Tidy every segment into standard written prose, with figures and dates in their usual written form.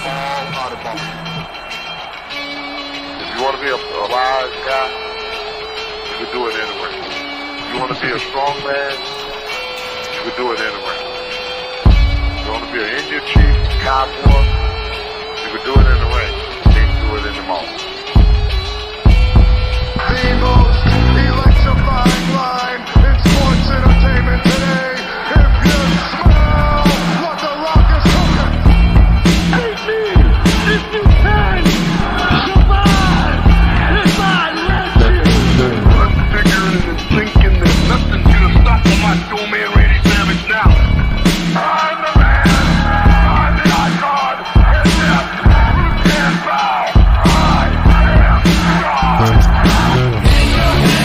all out of bounds. If you want to be a wise guy, you can do it anyway. If you want to be a strong man, you can do it anyway. If you want to be an Indian chief, cowboy, you can do it in the ring. You can't do it in the mall. The most electrifying line in sports entertainment today. If you smell what the Rock is cooking, hate me if you can survive if I let you. I'm figuring and thinking that nothing's gonna stop my macho man Randy Savage now. I'm the man. I'm the icon. And yes, you can't bow. I am God.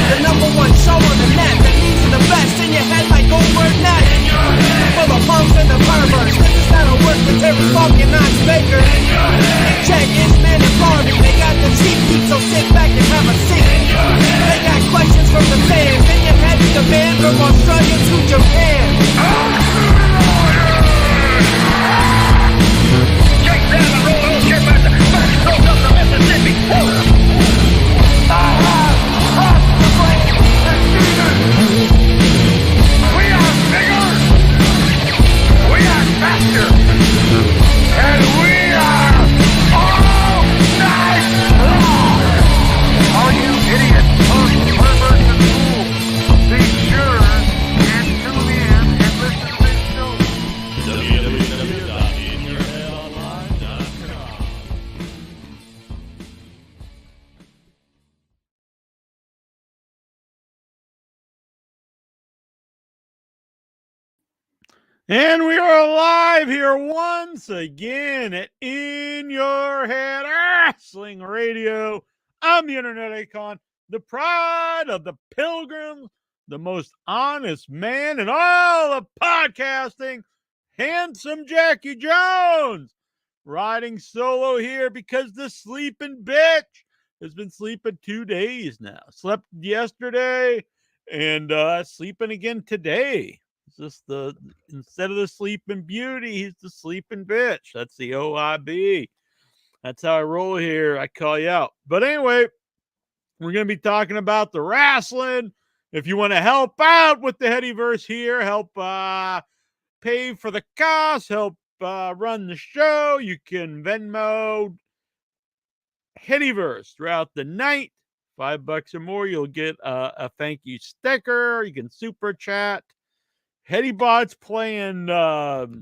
The number one show on the net that leads to the best in your head like Goldberg Net. For the punks and the perverts, this is how it works with Terry Funk and Knox Baker. Check Isman and Barney, they got the cheap heat, so sit back and have a seat. They got questions from the fans, in your head is the man from Australia to Japan. Shake down the road, old shit master. Back stroke up the Mississippi. We are bigger. We are faster. And we are all night long. All you idiots, punks, perverts, and fools, be sure and tune in and listen to this show. And we are live here once again at In Your Head Wrestling Radio. I'm the Internet Icon, the pride of the pilgrims, the most honest man in all of podcasting, handsome Jackie Jones, riding solo here because the sleeping bitch has been sleeping 2 days now. Slept yesterday and sleeping again today. Just instead of the sleeping beauty, he's the sleeping bitch. That's the OIB. That's how I roll here. I call you out. But anyway, we're going to be talking about the wrestling. If you want to help out with the Headyverse here, help pay for the cost, help run the show, you can Venmo Headyverse throughout the night. $5 or more, you'll get a thank you sticker. You can super chat. Headybot's playing hardball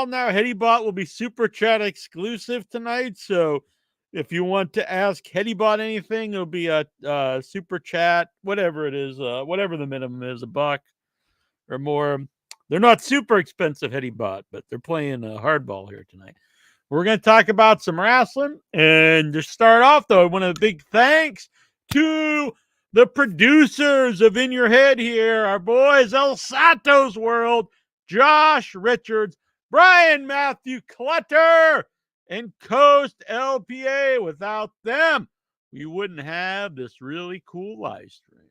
now. Headybot will be Super Chat exclusive tonight. So if you want to ask Headybot anything, it'll be a Super Chat, whatever it is, whatever the minimum is, $1 or more. They're not super expensive, Headybot, but they're playing hardball here tonight. We're going to talk about some wrestling. And to start off, though, I want a big thanks to the producers of In Your Head here, our boys, El Santos World, Josh Richards, Brian Matthew Clutter, and Coast LPA. Without them, we wouldn't have this really cool live stream.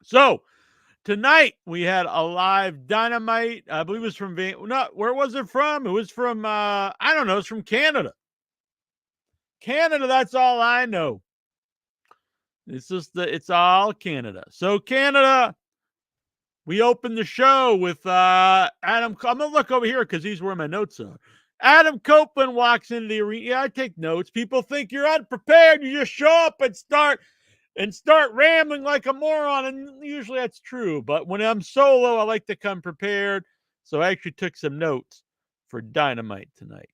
So, tonight we had a live Dynamite. I believe it was from where was it from? It was from I don't know, it's from Canada. Canada, that's all I know. It's all Canada. So Canada, we opened the show with Adam. I'm gonna look over here because he's where my notes are. Adam Copeland walks into the arena. Yeah, I take notes. People think you're unprepared. You just show up and start rambling like a moron, and usually that's true. But when I'm solo, I like to come prepared. So I actually took some notes for Dynamite tonight.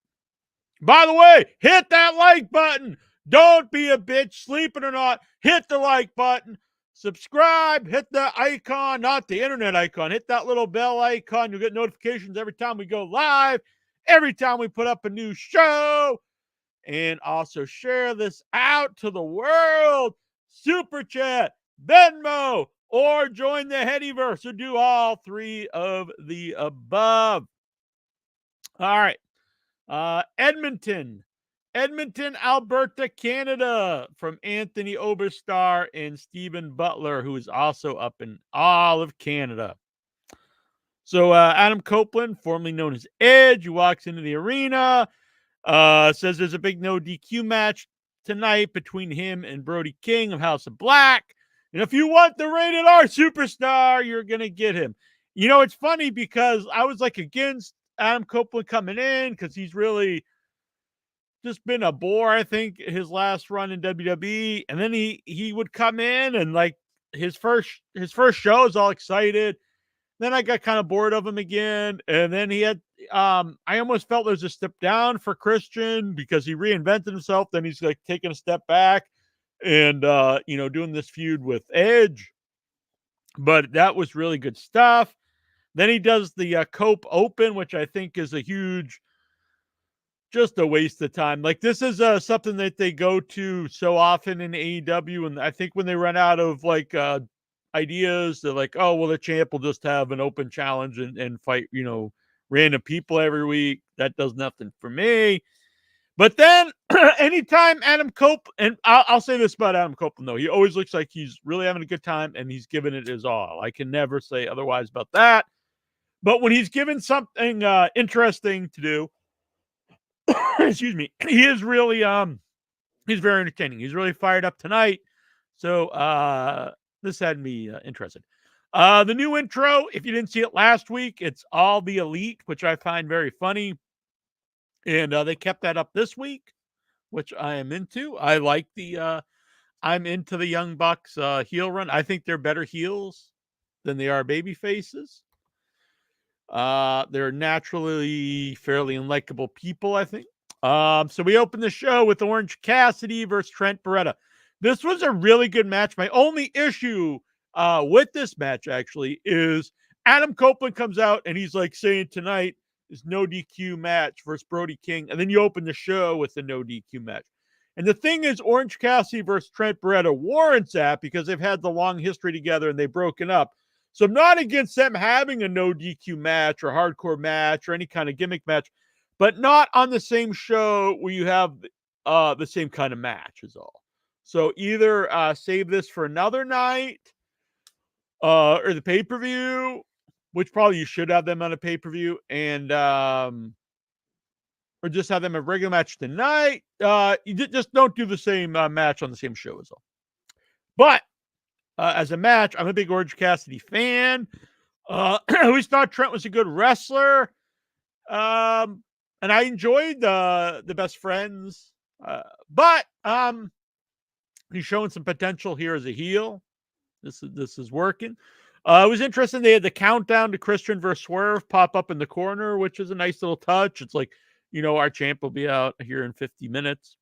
By the way, hit that like button. Don't be a bitch, sleeping or not. Hit the like button. Subscribe. Hit the icon, not the internet icon. Hit that little bell icon. You'll get notifications every time we go live, every time we put up a new show. And also share this out to the world. Super Chat, Venmo, or join the Headyverse, or do all three of the above. All right. Edmonton, Alberta, Canada, from Anthony Oberstar and Stephen Butler, who is also up in all of Canada. So Adam Copeland, formerly known as Edge, who walks into the arena. Says there's a big no DQ match tonight between him and Brody King of House of Black. And if you want the rated R superstar, you're going to get him. You know, it's funny because I was like against Adam Copeland coming in because he's really just been a bore, I think, his last run in WWE. And then he would come in and like his first show is all excited. Then I got kind of bored of him again. And then he had I almost felt there's a step down for Christian because he reinvented himself. Then he's like taking a step back and doing this feud with Edge. But that was really good stuff. Then he does the Cope Open, which I think is a huge, just a waste of time. Like this is something that they go to so often in AEW. And I think when they run out of like ideas, they're like, oh, well, the champ will just have an open challenge and fight, random people every week. That does nothing for me. But then anytime Adam Cope, and I'll say this about Adam Copeland, though, he always looks like he's really having a good time and he's giving it his all. I can never say otherwise about that. But when he's given something interesting to do, excuse me, he is really, he's very entertaining. He's really fired up tonight. So this had me interested. The new intro, if you didn't see it last week, it's All the Elite, which I find very funny. And they kept that up this week, which I am into. I like I'm into the Young Bucks heel run. I think they're better heels than they are baby faces. They're naturally fairly unlikable people, I think. So we open the show with Orange Cassidy versus Trent Beretta. This was a really good match. My only issue with this match actually is Adam Copeland comes out and he's like saying tonight is no DQ match versus Brody King. And then you open the show with the no DQ match. And the thing is, Orange Cassidy versus Trent Beretta warrants that because they've had the long history together and they've broken up. So I'm not against them having a no DQ match or hardcore match or any kind of gimmick match, but not on the same show where you have the same kind of match is all. So either save this for another night or the pay-per-view, which probably you should have them on a pay-per-view, and or just have them a regular match tonight. You just don't do the same match on the same show as all. But as a match, I'm a big Orange Cassidy fan. I always thought Trent was a good wrestler. And I enjoyed the Best Friends. But he's showing some potential here as a heel. This is working. It was interesting. They had the countdown to Christian versus Swerve pop up in the corner, which is a nice little touch. It's like, our champ will be out here in 50 minutes.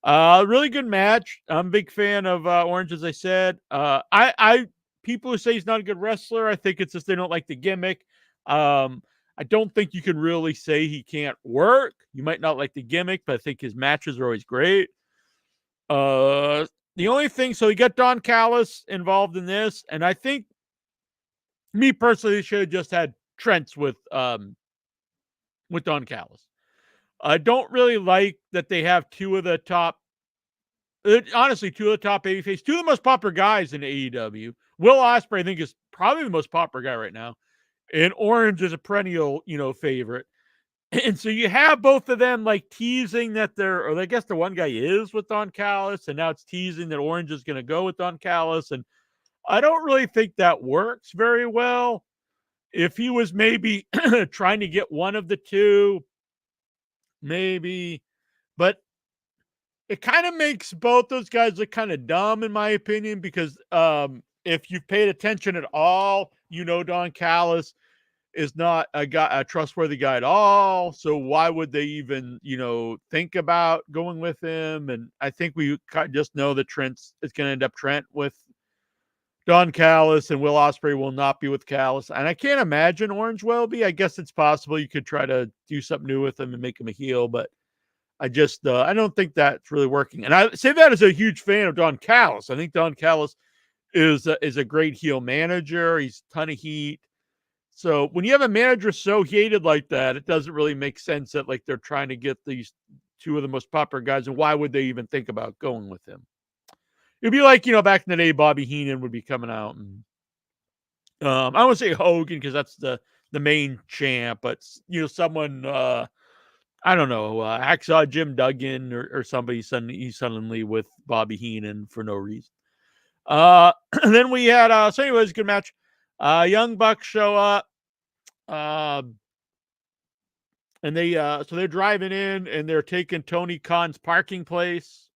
Really good match. I'm a big fan of Orange, as I said. People who say he's not a good wrestler, I think it's just they don't like the gimmick. I don't think you can really say he can't work. You might not like the gimmick, but I think his matches are always great. The only thing, so you got Don Callis involved in this, and I think me personally should have just had Trent's with Don Callis. I don't really like that they have two of the top babyface, two of the most popular guys in AEW. Will Ospreay, I think, is probably the most popular guy right now. And Orange is a perennial, favorite. And so you have both of them like teasing that or I guess the one guy is with Don Callis, and now it's teasing that Orange is going to go with Don Callis. And I don't really think that works very well. If he was maybe trying to get one of the two, maybe, but it kind of makes both those guys look kind of dumb, in my opinion, because if you've paid attention at all, Don Callis is not a trustworthy guy at all. So why would they even, think about going with him? And I think we just know that it's going to end up Trent with Don Callis, and Will Ospreay will not be with Callis. And I can't imagine Orange will be. I guess it's possible you could try to do something new with him and make him a heel, but I just, I don't think that's really working. And I say that as a huge fan of Don Callis. I think Don Callis is a great heel manager. He's a ton of heat. So when you have a manager so hated like that, it doesn't really make sense that like they're trying to get these two of the most popular guys. And why would they even think about going with him? It'd be like, back in the day, Bobby Heenan would be coming out. And I don't want to say Hogan because that's the main champ, but, someone I don't know, Hacksaw Jim Duggan or somebody suddenly with Bobby Heenan for no reason. And then we had so anyways, good match. Young Bucks show up. And they so they're driving in and they're taking Tony Khan's parking place,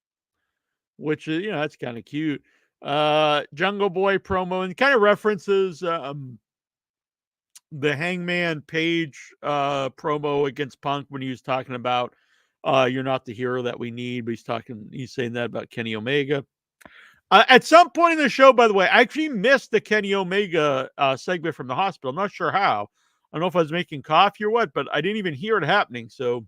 which is, that's kind of cute. Jungle Boy promo and kind of references the Hangman Page promo against Punk when he was talking about you're not the hero that we need, but he's saying that about Kenny Omega. At some point in the show, by the way, I actually missed the Kenny Omega segment from the hospital. I'm not sure how. I don't know if I was making coffee or what, but I didn't even hear it happening. So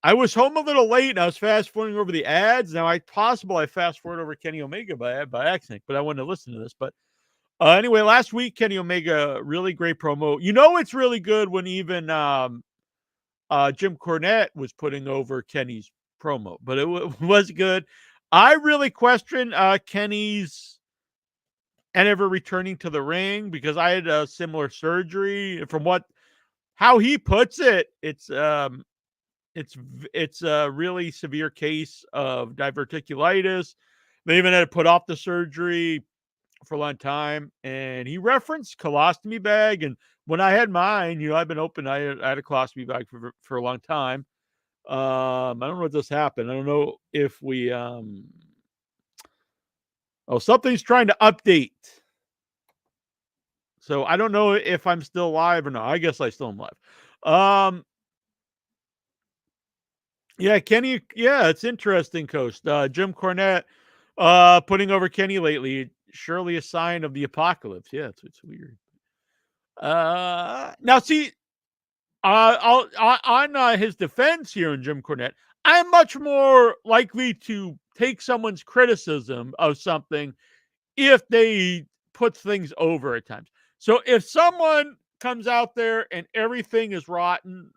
I was home a little late and I was fast forwarding over the ads. Now, I fast forward over Kenny Omega by accident, but I wanted to listen to this. But anyway, last week, Kenny Omega, really great promo. It's really good when even Jim Cornette was putting over Kenny's promo, but it was good. I really question Kenny's and ever returning to the ring because I had a similar surgery. From how he puts it, it's a really severe case of diverticulitis. They even had to put off the surgery for a long time, and he referenced colostomy bag. And when I had mine, I've been open. I had a colostomy bag for a long time. I don't know what just happened. I don't know if we something's trying to update. So I don't know if I'm still live or not. I guess I still am live. Yeah, Kenny. Yeah, it's interesting, Coast. Jim Cornette putting over Kenny lately. Surely a sign of the apocalypse. Yeah, it's weird. Now see, on his defense here in Jim Cornette, I'm much more likely to take someone's criticism of something if they put things over at times. So if someone comes out there and everything is rotten,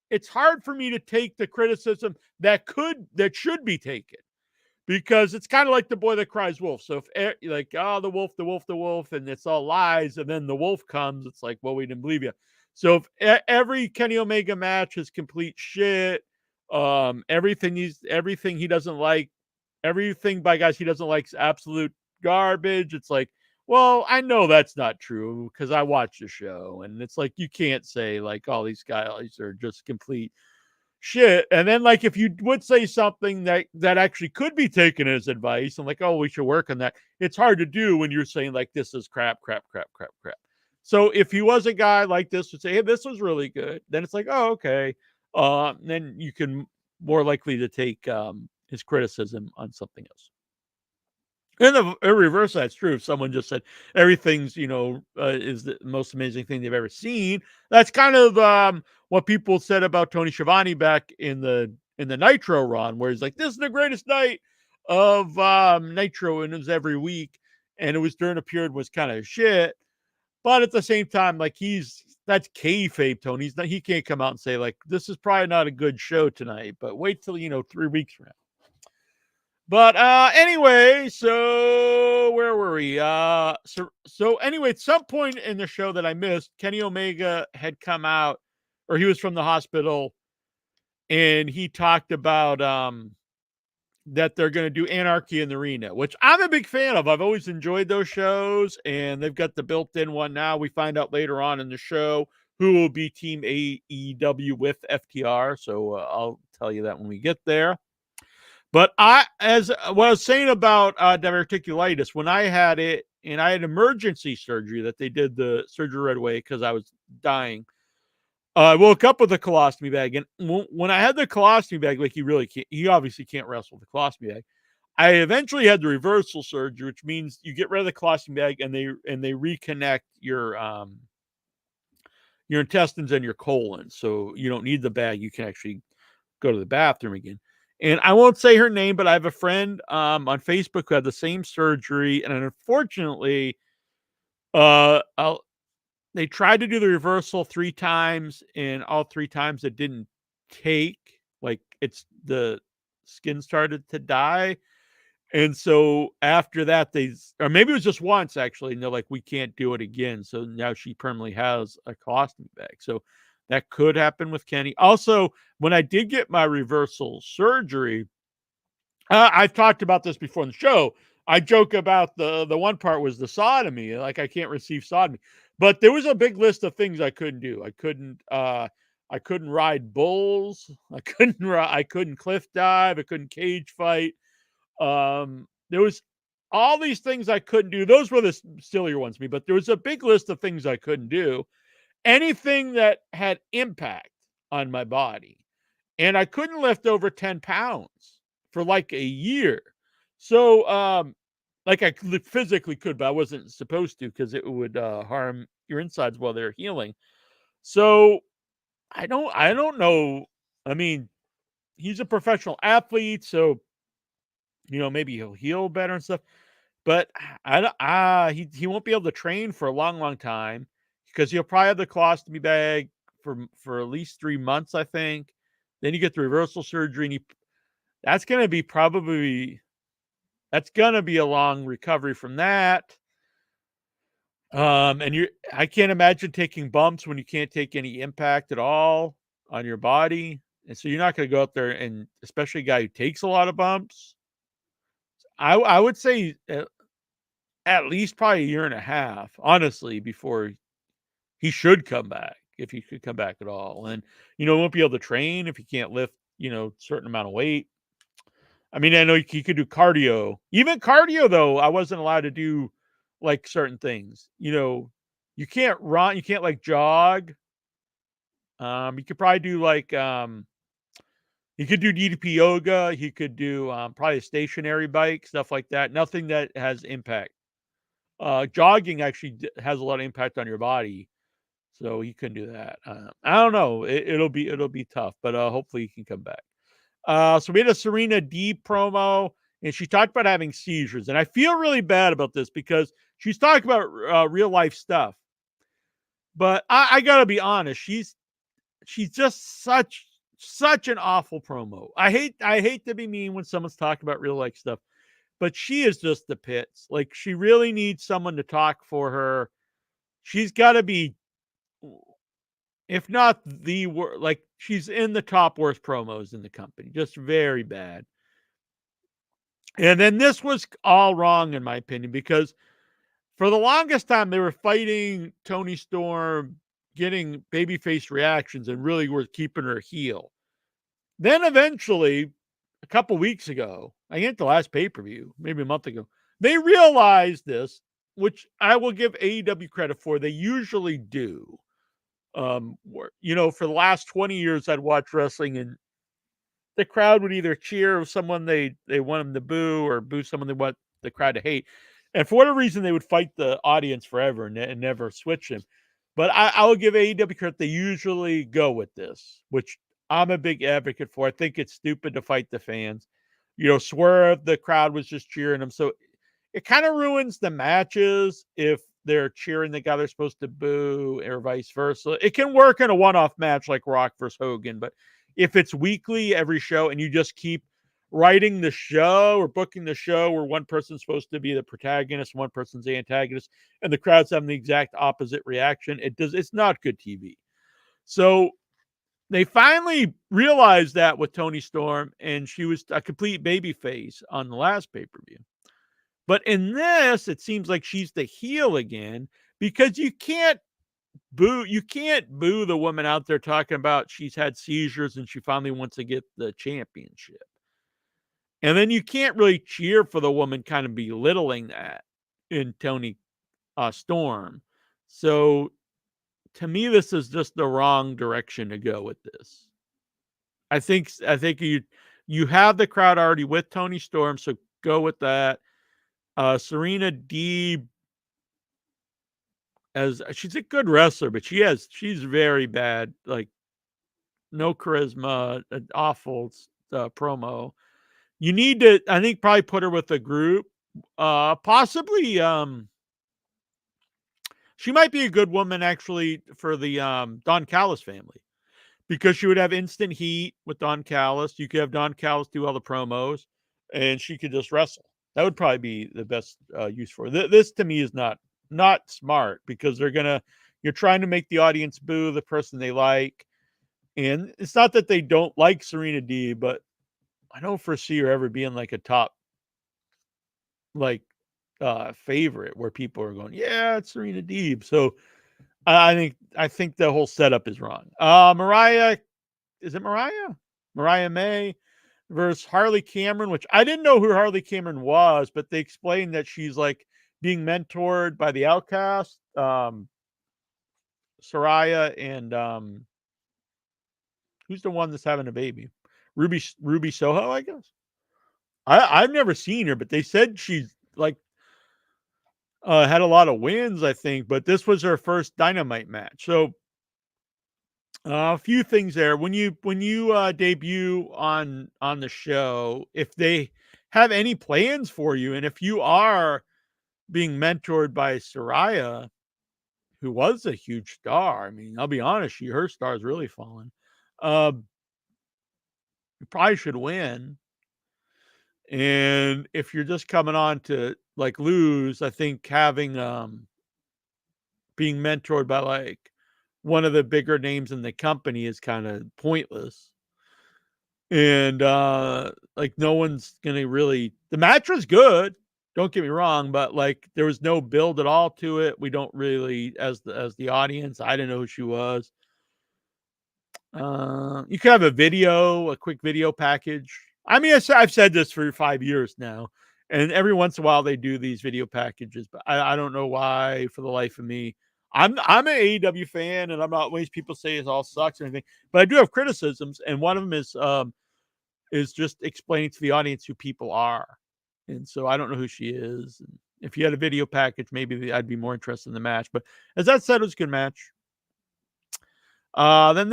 it's hard for me to take the criticism that should be taken, because it's kind of like the boy that cries wolf. So if the wolf, and it's all lies, and then the wolf comes, it's like, well, we didn't believe you. So if every Kenny Omega match is complete shit, everything he doesn't like, everything by guys he doesn't like is absolute garbage. It's like, well, I know that's not true because I watched the show, and it's like you can't say like all these guys are just complete shit. And then like if you would say something that actually could be taken as advice and like, oh, we should work on that, it's hard to do when you're saying like this is crap. So if he was a guy like this would say, hey, this was really good, then it's like, oh, okay. Then you can more likely to take his criticism on something else. In the reverse, that's true. If someone just said everything's, is the most amazing thing they've ever seen, that's kind of what people said about Tony Schiavone back in the Nitro run, where he's like, "This is the greatest night of Nitro," and it was every week, and it was during a period was kind of shit. But at the same time, like that's kayfabe, Tony. He can't come out and say like, "This is probably not a good show tonight," but wait till 3 weeks from now. But anyway, so where were we? So anyway, at some point in the show that I missed, Kenny Omega had come out, or he was from the hospital, and he talked about that they're going to do Anarchy in the Arena, which I'm a big fan of. I've always enjoyed those shows, and they've got the built-in one now. We find out later on in the show who will be Team AEW with FTR, so I'll tell you that when we get there. But as what I was saying about diverticulitis, when I had it, and I had emergency surgery that they did the surgery right away because I was dying. I woke up with a colostomy bag, and when I had the colostomy bag, like he obviously can't wrestle with the colostomy bag. I eventually had the reversal surgery, which means you get rid of the colostomy bag and they reconnect your intestines and your colon, so you don't need the bag. You can actually go to the bathroom again. And I won't say her name, but I have a friend on Facebook who had the same surgery. And unfortunately, they tried to do the reversal 3 times, and all 3 times it didn't take. Like the skin started to die. And so after that, or maybe it was just once actually, and they're like, we can't do it again. So now she permanently has a colostomy bag. So That could happen with Kenny. Also, when I did get my reversal surgery, I've talked about this before in the show. I joke about the one part was the sodomy, like I can't receive sodomy. But there was a big list of things I couldn't do. I couldn't ride bulls. I couldn't cliff dive. I couldn't cage fight. There was all these things I couldn't do. Those were the sillier ones to me, but there was a big list of things I couldn't do. Anything that had impact on my body. And I couldn't lift over 10 pounds for like a year. So, like I physically could, but I wasn't supposed to because it would harm your insides while they're healing. So I don't know. I mean, he's a professional athlete, so maybe he'll heal better and stuff. But he won't be able to train for a long time because he'll probably have the colostomy bag for at least 3 months, I think. Then you get the reversal surgery, and that's going to be a long recovery from that. And I can't imagine taking bumps when you can't take any impact at all on your body. And so you're not going to go out there, and especially a guy who takes a lot of bumps. I would say at least probably a year and a half, honestly, before he should come back, if he could come back at all. And, won't be able to train if he can't lift, certain amount of weight. I mean, I know he could do cardio. Even cardio, though, I wasn't allowed to do like certain things. You can't run, you can't like jog. You could probably do like he could do DDP yoga. He could do probably a stationary bike, stuff like that. Nothing that has impact. Jogging actually has a lot of impact on your body, so he couldn't do that. I don't know. It'll be tough, but hopefully he can come back. So we had a Serena Deeb promo, and she talked about having seizures, and I feel really bad about this because she's talking about real life stuff. But I gotta be honest, she's just such an awful promo. I hate to be mean when someone's talking about real life stuff, but she is just the pits. Like, she really needs someone to talk for her. She's got to be, if not the worst, like she's in the top worst promos in the company. Just very bad. And then this was all wrong, in my opinion, because for the longest time they were fighting Toni Storm, getting babyface reactions, and really were keeping her heel. Then eventually, a couple weeks ago, I think the last pay-per-view, maybe a month ago, they realized this, which I will give AEW credit for. They usually do. For the last 20 years, I'd watch wrestling, and the crowd would either cheer someone they want them to boo, or boo someone they want the crowd to hate. And for whatever reason, they would fight the audience forever and never switch them. But I will give AEW credit. They usually go with this, which I'm a big advocate for. I think it's stupid to fight the fans. Swerve, the crowd was just cheering him. So it kind of ruins the matches if they're cheering the guy they're supposed to boo, or vice versa. It can work in a one-off match like Rock versus Hogan, but if it's weekly, every show, and you just keep writing the show or booking the show where one person's supposed to be the protagonist, one person's the antagonist, and the crowd's having the exact opposite reaction, it's not good TV. So they finally realized that with Toni Storm, and she was a complete babyface on the last pay-per-view. But in this, it seems like she's the heel again, because you can't boo the woman out there talking about she's had seizures and she finally wants to get the championship. And then you can't really cheer for the woman kind of belittling that in Toni Storm. So to me, this is just the wrong direction to go with this. I think you have the crowd already with Toni Storm, so go with that. Serena Deeb, as she's a good wrestler, but she's very bad. Like, no charisma, an awful promo. You need to, I think, probably put her with a group. Possibly, she might be a good woman actually for the Don Callis family, because she would have instant heat with Don Callis. You could have Don Callis do all the promos, and she could just wrestle. That would probably be the best use for it. This to me is not smart, because they're gonna You're trying to make the audience boo the person they like. And it's not that they don't like Serena Deeb, but I don't foresee her ever being like a top favorite where people are going, yeah, it's Serena Deeb. So I think the whole setup is wrong. Mariah May versus Harley Cameron, which I didn't know who Harley Cameron was, but they explained that she's like being mentored by the Outcast, Soraya, and who's the one that's having a baby? Ruby Soho, I guess. I've never seen her, but they said she's like had a lot of wins, I think, but this was her first Dynamite match. So a few things there. When you debut on the show, if they have any plans for you, and if you are being mentored by Soraya, who was a huge star, I mean, I'll be honest, her star is really fallen. You probably should win. And if you're just coming on to like lose, I think having being mentored by like one of the bigger names in the company is kind of pointless. And like no one's gonna really, the match was good, don't get me wrong, but like there was no build at all to it. We don't really, as the audience, I didn't know who she was. You could have a quick video package. I mean, I've said this for 5 years now, and every once in a while they do these video packages, but I don't know why, for the life of me. I'm an AEW fan, and I'm not ways people say it all sucks or anything, but I do have criticisms, and one of them is just explaining to the audience who people are. And so I don't know who she is. And if you had a video package, maybe I'd be more interested in the match. But as that said, it was a good match. Then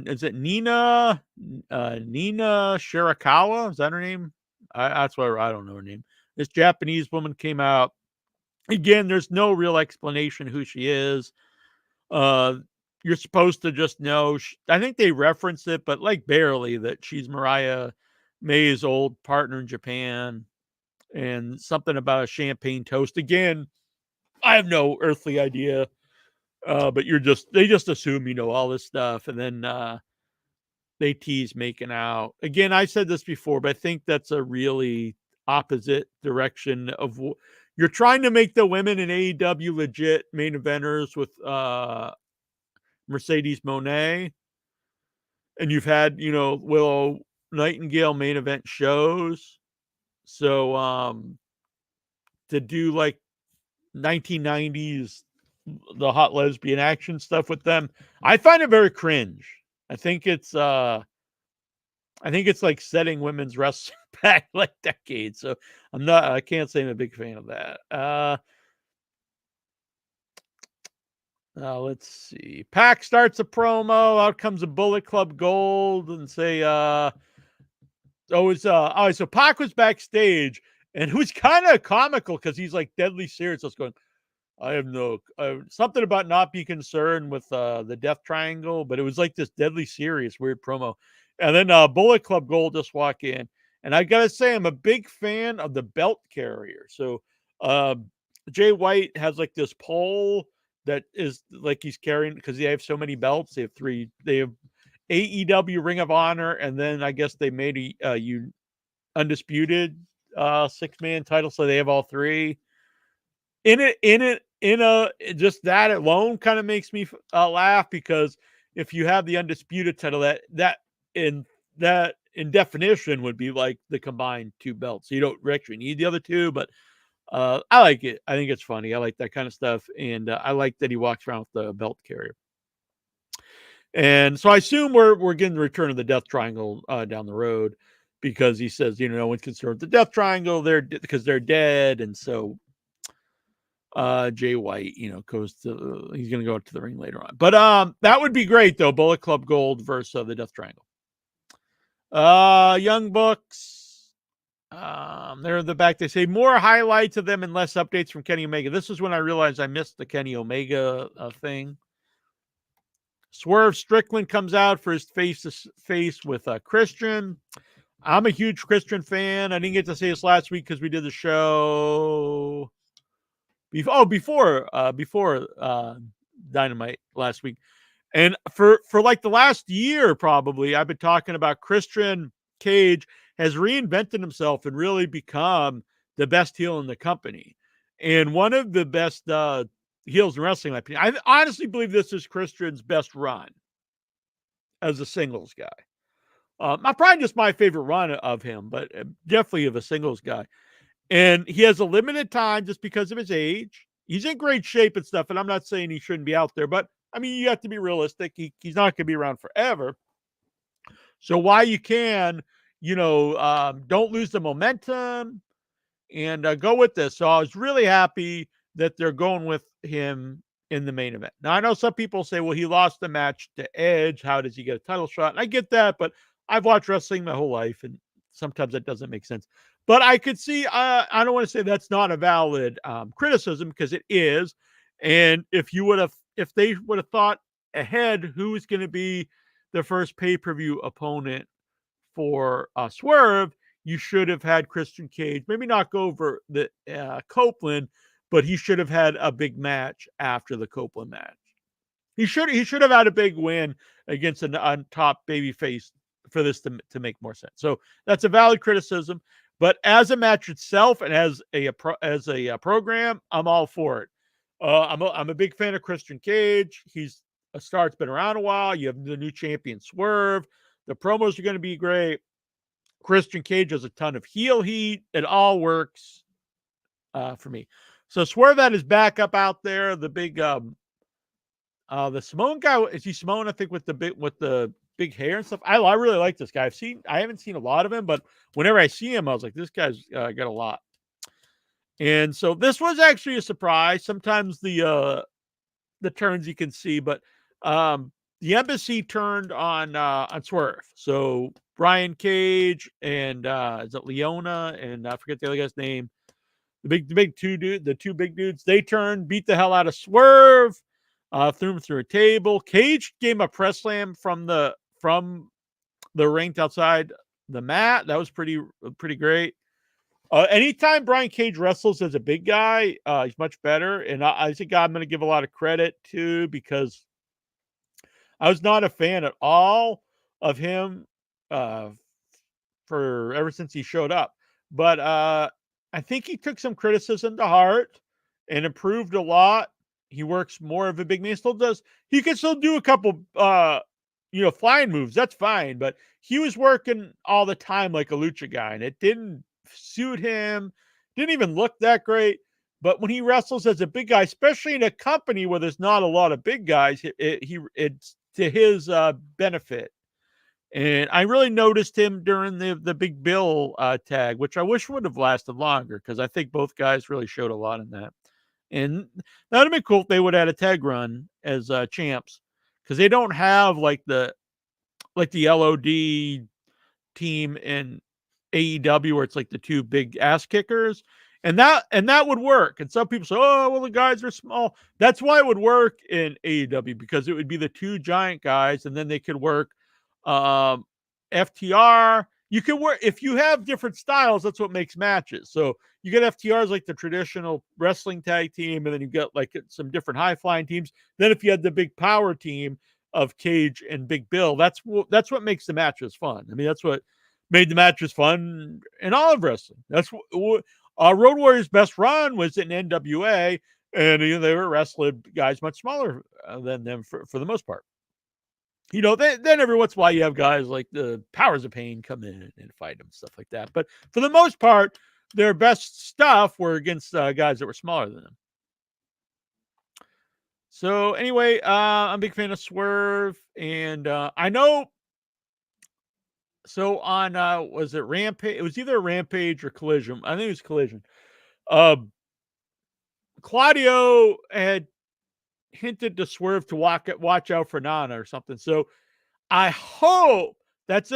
is it Nina Shirakawa? Is that her name? That's why I don't know her name. This Japanese woman came out. Again, there's no real explanation who she is. You're supposed to just know. I think they reference it, but like barely, that she's Mariah May's old partner in Japan, and something about a champagne toast. Again, I have no earthly idea. But they just assume you know all this stuff, and then they tease making out. Again, I said this before, but I think that's a really opposite direction of you're trying to make the women in AEW legit main eventers with Mercedes Moné, and you've had Willow Nightingale main event shows. So to do like 1990s the hot lesbian action stuff with them, I find it very cringe. I think it's like setting women's wrestling back like decades. So I can't say I'm a big fan of that. Let's see. Pac starts a promo. Out comes a Bullet Club Gold and say, so Pac was backstage, and it was kind of comical because he's like deadly serious. I was going, I have something about not be concerned with the Death Triangle, but it was like this deadly serious weird promo. And then Bullet Club Gold just walk in, and I gotta say I'm a big fan of the belt carrier. So Jay White has like this pole that is like he's carrying, because they have so many belts. They have 3. They have AEW, Ring of Honor, and then I guess they made a undisputed 6-man title, so they have all 3. Just that alone kind of makes me laugh, because if you have the undisputed title, that in definition would be like the combined 2 belts. So you don't actually need the other 2, but I like it. I think it's funny. I like that kind of stuff, and I like that he walks around with the belt carrier. And so I assume we're getting the return of the Death Triangle down the road, because he says, no one's concerned with the Death Triangle, because they're dead. And so Jay White, he's going to go to the ring later on. But that would be great, though. Bullet Club Gold versus the Death Triangle. Young Bucks. They're in the back. They say more highlights of them and less updates from Kenny Omega. This is when I realized I missed the Kenny Omega thing. Swerve Strickland comes out for his face-to-face with Christian. I'm a huge Christian fan. I didn't get to say this last week because we did the show before Dynamite last week. And for like the last year, probably, I've been talking about Christian Cage has reinvented himself and really become the best heel in the company. And one of the best heels in wrestling, in my opinion. I honestly believe this is Christian's best run as a singles guy. Probably just my favorite run of him, but definitely of a singles guy. And he has a limited time just because of his age. He's in great shape and stuff, and I'm not saying he shouldn't be out there, but I mean, you have to be realistic. He's not going to be around forever. So while you can, don't lose the momentum and go with this. So I was really happy that they're going with him in the main event. Now, I know some people say, well, he lost the match to Edge. How does he get a title shot? And I get that, but I've watched wrestling my whole life, and sometimes that doesn't make sense. But I could see, I don't want to say that's not a valid criticism, because it is. And if they would have thought ahead who was going to be the first pay-per-view opponent for Swerve, you should have had Christian Cage, maybe not go over the Copeland, but he should have had a big match after the Copeland match. He should have had a big win against a top babyface for this to make more sense. So that's a valid criticism. But as a match itself and as a program, I'm all for it. I'm a big fan of Christian Cage. He's a star that's been around a while. You have the new champion Swerve. The promos are going to be great. Christian Cage has a ton of heel heat. It all works for me. So Swerve had his backup out there. The big the Samoan guy, is he Samoan? I think with the big hair and stuff. I really like this guy. I haven't seen a lot of him, but whenever I see him, I was like, this guy's got a lot. And so this was actually a surprise. Sometimes the turns you can see, but the Embassy turned on Swerve. So Brian Cage and is it Leona and I forget the other guy's name. The two big dudes, they turned, beat the hell out of Swerve, threw him through a table. Cage gave him a press slam from the ring outside the mat. That was pretty great. Anytime Brian Cage wrestles as a big guy, he's much better. And I think I'm going to give a lot of credit to, because I was not a fan at all of him for ever since he showed up. But I think he took some criticism to heart and improved a lot. He works more of a big man. Still does. He can still do a couple, flying moves. That's fine. But he was working all the time like a lucha guy, and it didn't suit him. Didn't even look that great. But when he wrestles as a big guy, especially in a company where there's not a lot of big guys, it's to his benefit. And I really noticed him during the Big Bill tag, which I wish would have lasted longer, because I think both guys really showed a lot in that. And that would have been cool if they would have had a tag run as champs, because they don't have like the LOD team in AEW where it's like the two big ass kickers. And that would work. And some people say, oh, well, the guys are small. That's why it would work in AEW, because it would be the two giant guys, and then they could work FTR. You can work, if you have different styles, that's what makes matches. So you get FTRs like the traditional wrestling tag team, and then you get like some different high flying teams. Then if you had the big power team of Cage and Big Bill, that's what makes the matches fun. I mean, that's what made the matches fun in all of wrestling. That's what Road Warriors' best run was in NWA, and they were wrestling guys much smaller than them for the most part. Then every once in a while you have guys like the Powers of Pain come in and fight them, stuff like that. But for the most part, their best stuff were against guys that were smaller than them. So anyway, I'm a big fan of Swerve, and I know. So on was it Rampage? It was either Rampage or Collision. I think it was Collision. Claudio had hinted to Swerve to watch out for Nana or something. So I hope that's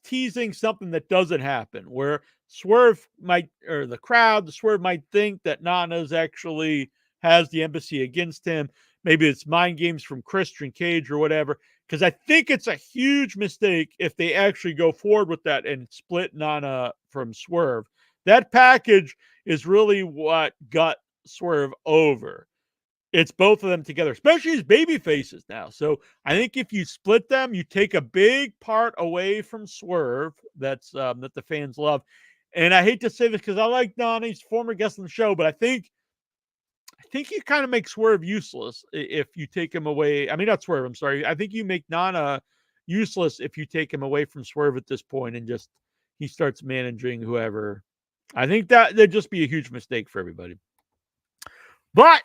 teasing something that doesn't happen, where Swerve might, or the Swerve might think that Nana's actually has the Embassy against him. Maybe it's mind games from Christian Cage or whatever. Because I think it's a huge mistake if they actually go forward with that and split Nana from Swerve. That package is really what got Swerve over. it's both of them together, especially as baby faces now. So I think if you split them, you take a big part away from Swerve that's that the fans love. And I hate to say this because I like Nana, he's former guest on the show, but I think you kind of make Swerve useless if you take him away. I mean, not Swerve, I'm sorry. I think you make Nana useless if you take him away from Swerve at this point and just he starts managing whoever. I think that'd just be a huge mistake for everybody. But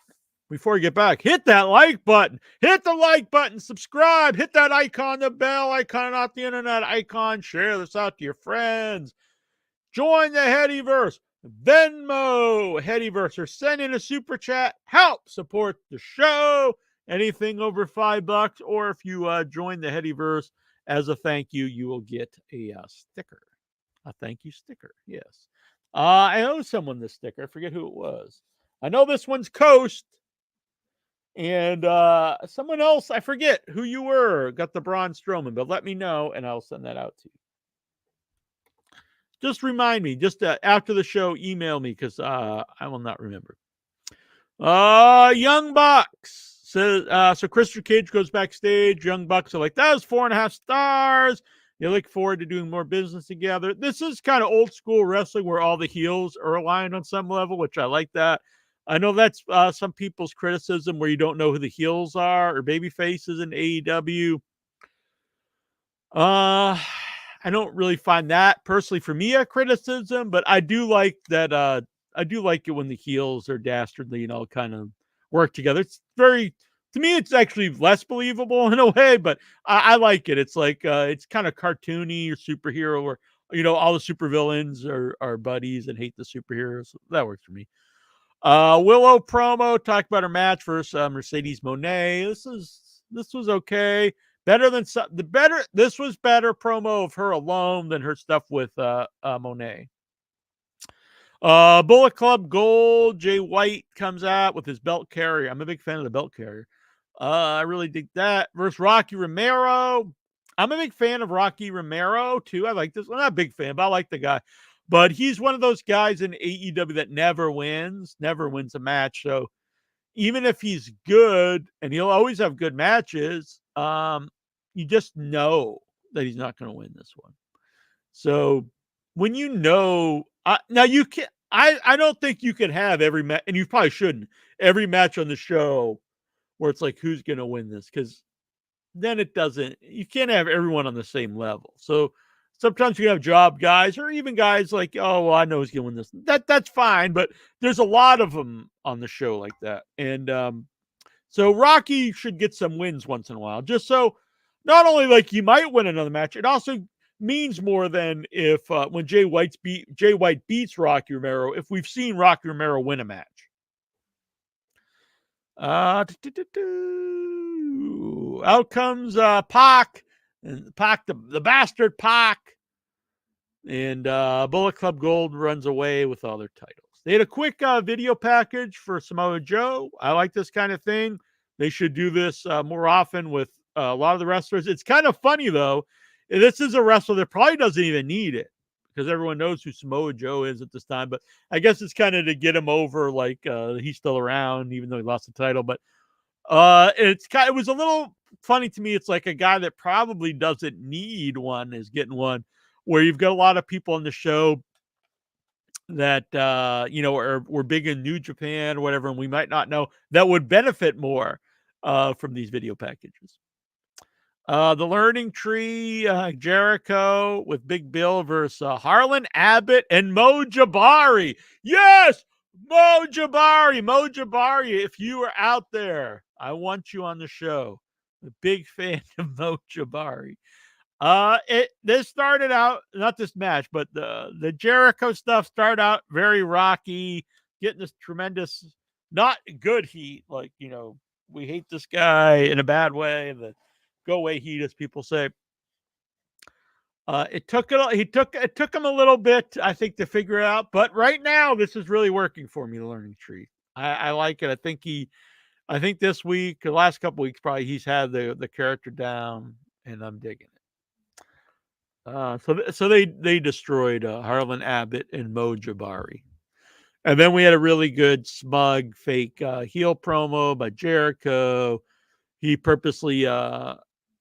before we get back, hit that like button. Hit the like button. Subscribe. Hit that icon, the bell icon, not the internet icon. Share this out to your friends. Join the Headyverse. Venmo Headyverse or send in a super chat. Help support the show. Anything over $5, or if you join the Headyverse as a thank you, you will get a sticker. A thank you sticker. Yes. I owe someone this sticker. I forget who it was. I know this one's Coast. And someone else, I forget who you were, got the Braun Strowman, but let me know and I'll send that out to you. Just remind me, just after the show, email me because I will not remember. Young Bucks says, so Christopher Cage goes backstage. Young Bucks are like, that was 4.5 stars. They look forward to doing more business together. This is kind of old school wrestling where all the heels are aligned on some level, which I like that. I know that's some people's criticism where you don't know who the heels are or baby faces in AEW. I don't really find that personally for me a criticism, but I do like that. I do like it when the heels are dastardly and all kind of work together. It's very, to me, it's actually less believable in a way, but I like it. It's like it's kind of cartoony or superhero, or all the supervillains are buddies and hate the superheroes. That works for me. Willow promo talked about her match versus Mercedes Moné. This was okay. Better than this was better promo of her alone than her stuff with Monet. Bullet Club Gold, Jay White comes out with his belt carrier. I'm a big fan of the belt carrier. I really dig that. Versus Rocky Romero. I'm a big fan of Rocky Romero too. I like this. I'm not a big fan, but I like the guy. But he's one of those guys in AEW that never wins a match. So even if he's good, and he'll always have good matches, you just know that he's not going to win this one. So when now you can, I don't think you can have every match, and you probably shouldn't, every match on the show where it's like, who's going to win this? Because then you can't have everyone on the same level. So sometimes you have job guys or even guys like, oh, well, I know who's going to win this. That's fine, but there's a lot of them on the show like that. And so Rocky should get some wins once in a while, just so not only like he might win another match, it also means more than if when Jay White beats Rocky Romero, if we've seen Rocky Romero win a match. Out comes Pac, and Pac, the bastard Pac, and Bullet Club Gold runs away with all their titles. They had a quick video package for Samoa Joe. I like this kind of thing. They should do this more often with a lot of the wrestlers. It's kind of funny, though. This is a wrestler that probably doesn't even need it because everyone knows who Samoa Joe is at this time. But I guess it's kind of to get him over, like he's still around, even though he lost the title. But it was a little funny to me. It's like a guy that probably doesn't need one is getting one, where you've got a lot of people on the show that were big in New Japan or whatever, and we might not know that would benefit more from these video packages. The Learning Tree, Jericho with Big Bill versus Harlan Abbott and Mo Jabari. Yes, Mo Jabari, if you are out there, I want you on the show. A big fan of Mo Jabari. This started out, not this match, but the Jericho stuff started out very rocky, getting this tremendous, not good heat. Like, we hate this guy in a bad way. The go away heat, as people say. It took him a little bit, I think, to figure it out. But right now, this is really working for me, the Learning Tree. I like it. I think this week, the last couple weeks, probably he's had the character down, and I'm digging it. So they destroyed Harlan Abbott and Mo Jabari. And then we had a really good smug fake heel promo by Jericho. He purposely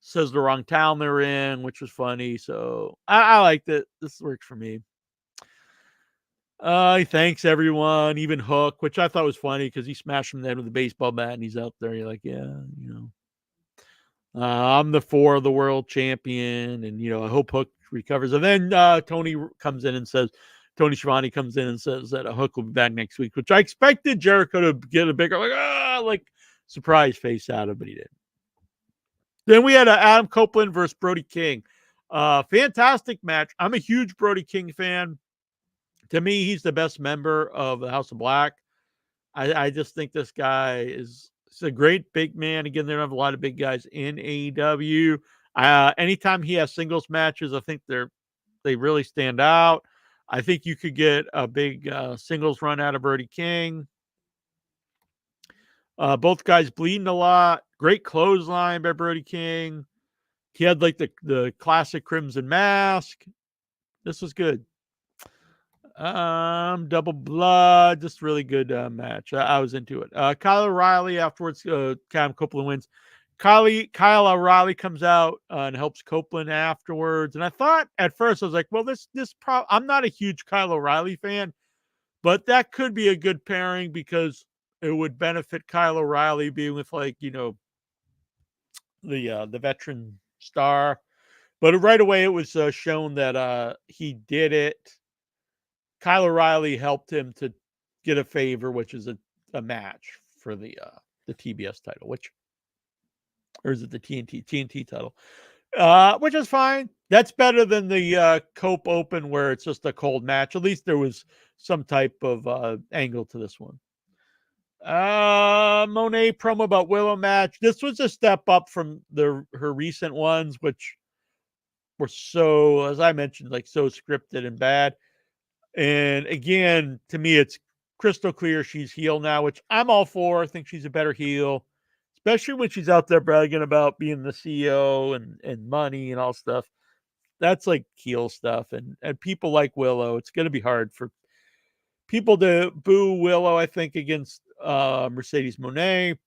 says the wrong town they're in, which was funny. So I liked it. This worked for me. He thanks everyone, even Hook, which I thought was funny because he smashed him in the head with a baseball bat and he's out there. You're like, yeah, I'm the 4 of the world champion, and I hope Hook recovers. And then Tony comes in and says, Tony Schiavone comes in and says that Hook will be back next week, which I expected Jericho to get a bigger like surprise face out of, but he didn't. Then we had Adam Copeland versus Brody King. Fantastic match. I'm a huge Brody King fan. To me, he's the best member of the House of Black. I just think this guy is a great big man. Again, they don't have a lot of big guys in AEW. Anytime he has singles matches, I think they really stand out. I think you could get a big singles run out of Brody King. Both guys bleeding a lot. Great clothesline by Brody King. He had like the classic Crimson Mask. This was good. Double blood, just really good match. I was into it. Kyle O'Reilly afterwards, Adam Copeland wins. Kyle O'Reilly comes out and helps Copeland afterwards. And I thought at first, I was like, well, I'm not a huge Kyle O'Reilly fan, but that could be a good pairing because it would benefit Kyle O'Reilly being with the veteran star. But right away, it was shown that he did it. Kyle O'Reilly helped him to get a favor, which is a match for the TBS title, or is it the TNT title? Which is fine. That's better than the Cope Open where it's just a cold match. At least there was some type of angle to this one. Monet promo about Willow match. This was a step up from her recent ones, which were so, as I mentioned, like so scripted and bad. And again, to me, it's crystal clear she's heel now, which I'm all for. I think she's a better heel, especially when she's out there bragging about being the CEO and money and all stuff. That's like heel stuff. And people like Willow. It's going to be hard for people to boo Willow, I think, against Mercedes Moné.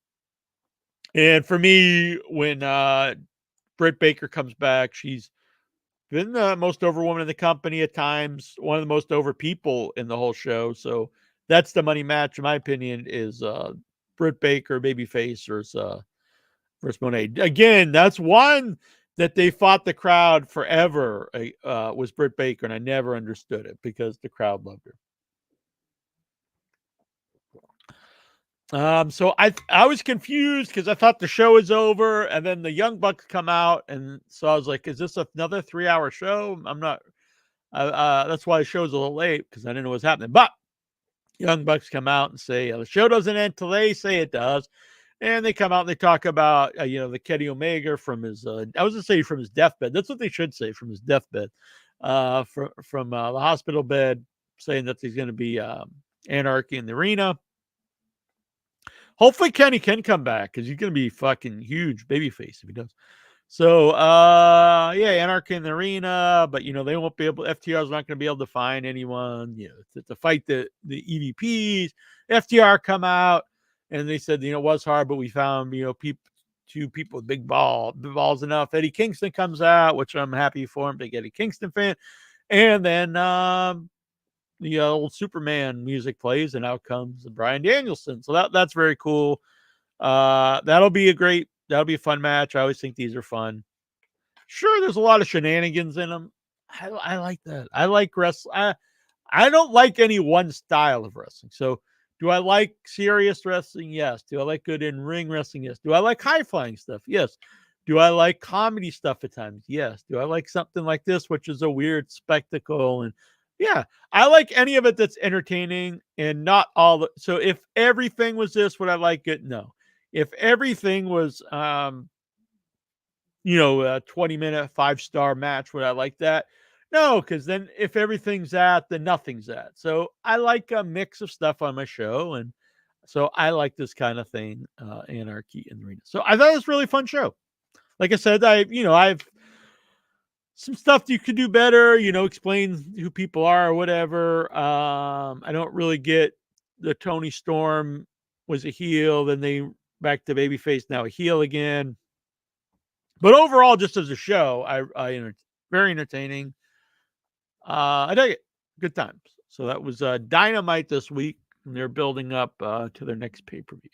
And for me, when Britt Baker comes back, she's been the most over woman in the company at times, one of the most over people in the whole show. So that's the money match, in my opinion, is Britt Baker, babyface, versus Monet. Again, that's one that they fought the crowd forever, was Britt Baker, and I never understood it because the crowd loved her. So I was confused because I thought the show was over, and then the Young Bucks come out, and so I was like, "Is this another 3-hour show?" I'm not. That's why the show's a little late because I didn't know what's happening. But Young Bucks come out and say the show doesn't end till they say it does, and they come out and they talk about the Kenny Omega from his I was gonna say from his deathbed. That's what they should say, from his deathbed, from the hospital bed, saying that there's going to be anarchy in the arena. Hopefully Kenny can come back because he's going to be fucking huge babyface if he does. So, anarchy in the arena, but, they won't be able, FTR's not going to be able to find anyone, to fight the EVPs. FTR come out and they said, it was hard, but we found, two people with big balls enough. Eddie Kingston comes out, which I'm happy for him, big Eddie Kingston fan. And then, the old Superman music plays, and out comes Bryan Danielson. So that's very cool. That'll be a fun match. I always think these are fun. Sure, there's a lot of shenanigans in them. I like that. I like wrestling. I don't like any one style of wrestling. So do I like serious wrestling? Yes. Do I like good in-ring wrestling? Yes. Do I like high-flying stuff? Yes. Do I like comedy stuff at times? Yes. Do I like something like this, which is a weird spectacle? And yeah, I like any of it that's entertaining and not all. So if everything was this, would I like it? No. If everything was, a 20-minute 5-star match, would I like that? No, because then if everything's that, then nothing's that. So I like a mix of stuff on my show, and so I like this kind of thing, Anarchy in the Arena. So I thought it was a really fun show. Like I said, I've some stuff you could do better, explain who people are or whatever. I don't really get the Tony Storm was a heel, then they back to babyface, now a heel again. But overall, just as a show, I very entertaining. I dig it. Good times. So that was Dynamite this week, and they're building up to their next pay-per-view.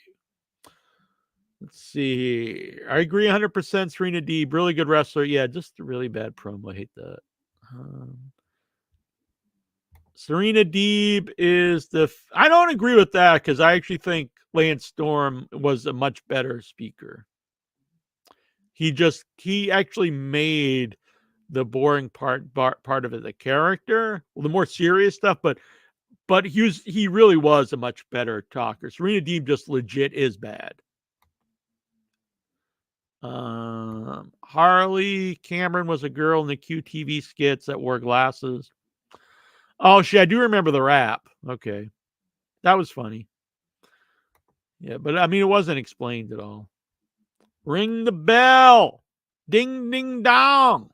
Let's see. I agree 100%. Serena Deeb, really good wrestler. Yeah, just a really bad promo. I hate that. Serena Deeb is I don't agree with that because I actually think Lance Storm was a much better speaker. He actually made the boring part of it a character, well, the more serious stuff, but he really was a much better talker. Serena Deeb just legit is bad. Harley Cameron was a girl in the QTV skits that wore glasses. Oh, shit, I do remember the rap. Okay. That was funny. Yeah, but I mean, it wasn't explained at all. Ring the bell. Ding, ding, dong.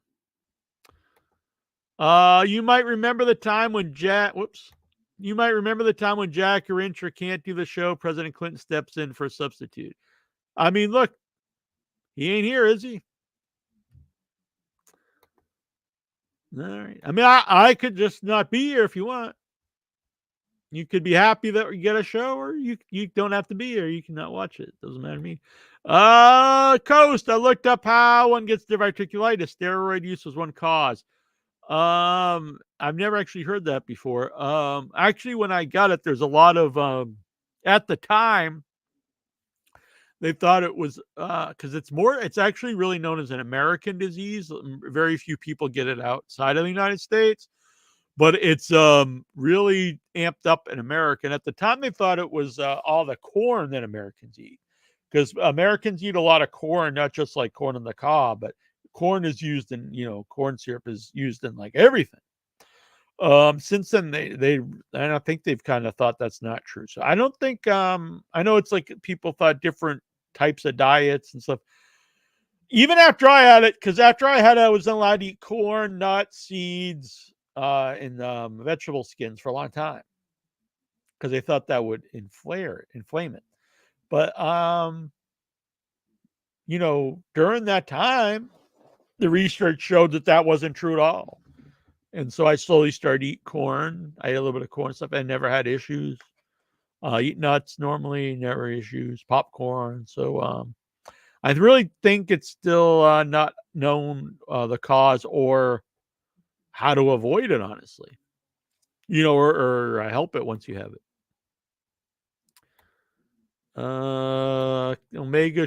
You might remember the time when Jack Rincher can't do the show. President Clinton steps in for a substitute. I mean, look, he ain't here, is he? All right. I mean, I could just not be here if you want. You could be happy that we get a show, or you don't have to be here. You cannot watch it. Doesn't matter to me. Coast, I looked up how one gets diverticulitis. Steroid use was one cause. I've never actually heard that before. Actually, when I got it, there's a lot of at the time they thought it was because it's actually really known as an American disease. Very few people get it outside of the United States, but it's really amped up in America. And at the time, they thought it was all the corn that Americans eat, because Americans eat a lot of corn, not just like corn on the cob, but corn is used in, corn syrup is used in like everything. Since then, I think they've kind of thought that's not true. So I don't think, I know it's like people thought different types of diets and stuff. Even after I had it, because after I had it, I wasn't allowed to eat corn, nuts, seeds, and vegetable skins for a long time, because they thought that would inflame it. But, during that time, the research showed that wasn't true at all. And so I slowly started eating corn. I ate a little bit of corn stuff. I never had issues. Eat nuts normally, never issues. Popcorn. So I really think it's still not known the cause or how to avoid it, honestly. Or help it once you have it. Omega.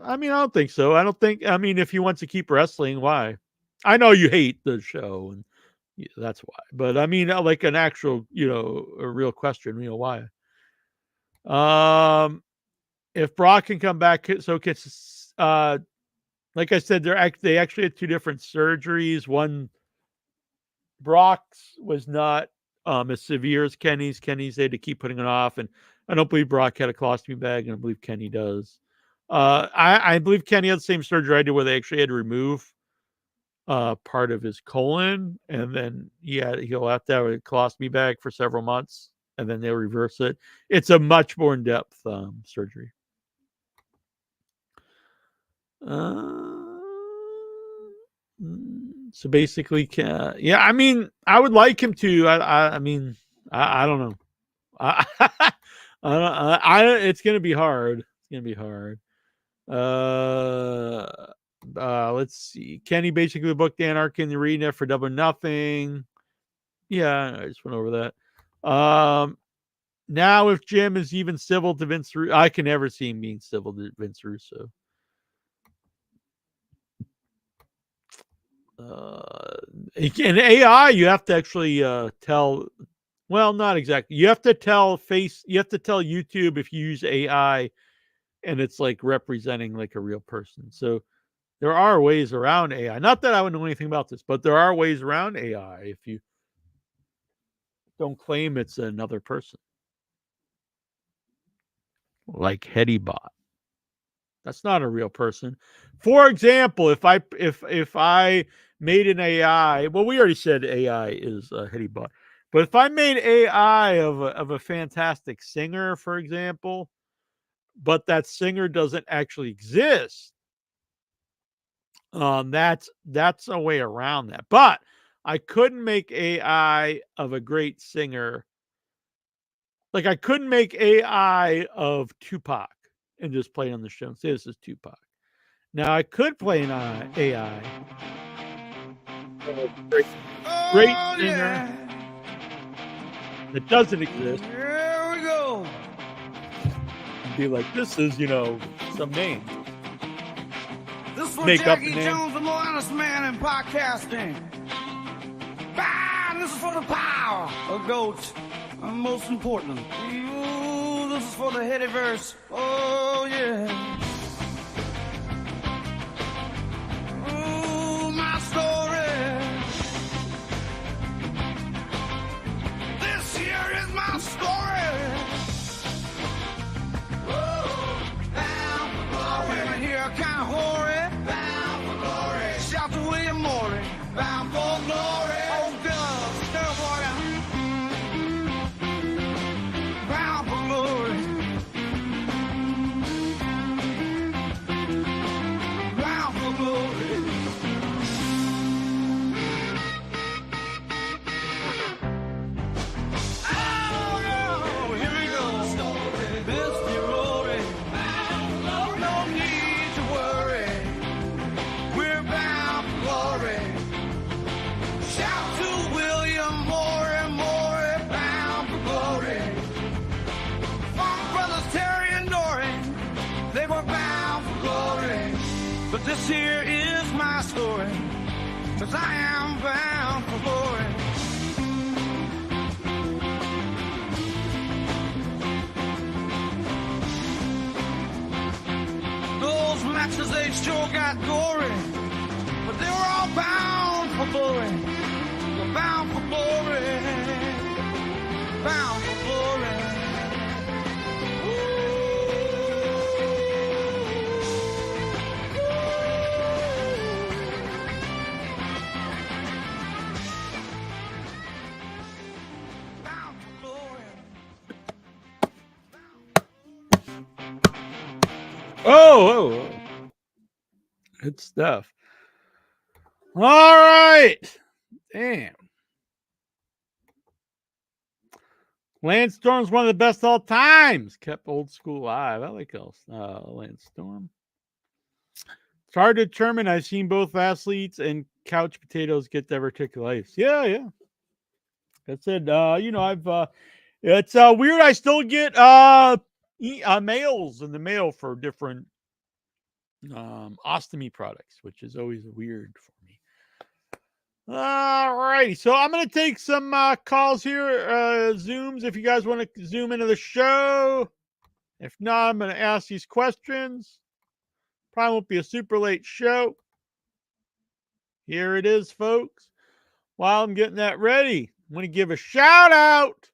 I don't think so. If he wants to keep wrestling, why? I know you hate the show, and that's why. But like an actual, a real question, why? If Brock can come back, so it's like I said, they actually had two different surgeries. One, Brock's was not as severe as Kenny's. Kenny's, they had to keep putting it off, and I don't believe Brock had a colostomy bag, and I believe Kenny does. I believe Kenny had the same surgery I did, where they actually had to remove part of his colon, and then he'll have to have a colostomy bag for several months, and then they'll reverse it. It's a much more in-depth surgery. So basically, I would like him to. I don't know. It's gonna be hard. Let's see. Kenny basically booked Anarchy in the arena for Double or Nothing. Yeah, I just went over that. Now, if Jim is even civil to Vince Russo, I can never see him being civil to Vince Russo. In AI, you have to actually tell. Well, not exactly. You have to tell YouTube if you use AI, and it's like representing like a real person. So there are ways around AI. Not that I would know anything about this, but there are ways around AI if you don't claim it's another person. Like HeadyBot. That's not a real person. For example, if I made an AI, well, we already said AI is HeadyBot. But if I made AI of a fantastic singer, for example, but that singer doesn't actually exist, that's a way around that. But I couldn't make AI of a great singer. Like, I couldn't make AI of Tupac and just play it on the show and say this is Tupac. Now I could play an AI of a great singer that doesn't exist. Here we go. And be like, this is, some name. This is for Make up Jackie a name. Jones, the more honest man in podcasting. Bam! This is for the power of goats. And most important, ooh, this is for the heady verse. Oh, yeah. Ooh, my story. This here is my story. Ooh, bound for glory. Women here are kind of hoary. Bound for glory. Shout to William Morley. Bound for glory. Oh, God, still boy. Bound for glory. Bound for glory. Oh, no, here we go. Misty Rory. No need to worry. We're bound for glory. Shout to William Morey, Morey, bound for glory. Funk brothers Terry and Dory, they were bound for glory. But this here is my story, 'cause I am bound for glory. Those matches, they sure got gory, but they were all bound for glory. We're bound for glory. Bound for glory. Bound for glory. Oh, good stuff. All right. Damn. Lance Storm's one of the best all times. Kept old school alive. I like Lance Storm. It's hard to determine. I've seen both athletes and couch potatoes get diverticulitis. Yeah. That's it. I've it's weird. I still get mails in the mail for different ostomy products, which is always weird for me. All righty. So I'm going to take some calls here, Zooms, if you guys want to zoom into the show. If not, I'm going to ask these questions. Probably won't be a super late show. Here it is, folks. While I'm getting that ready, I'm going to give a shout out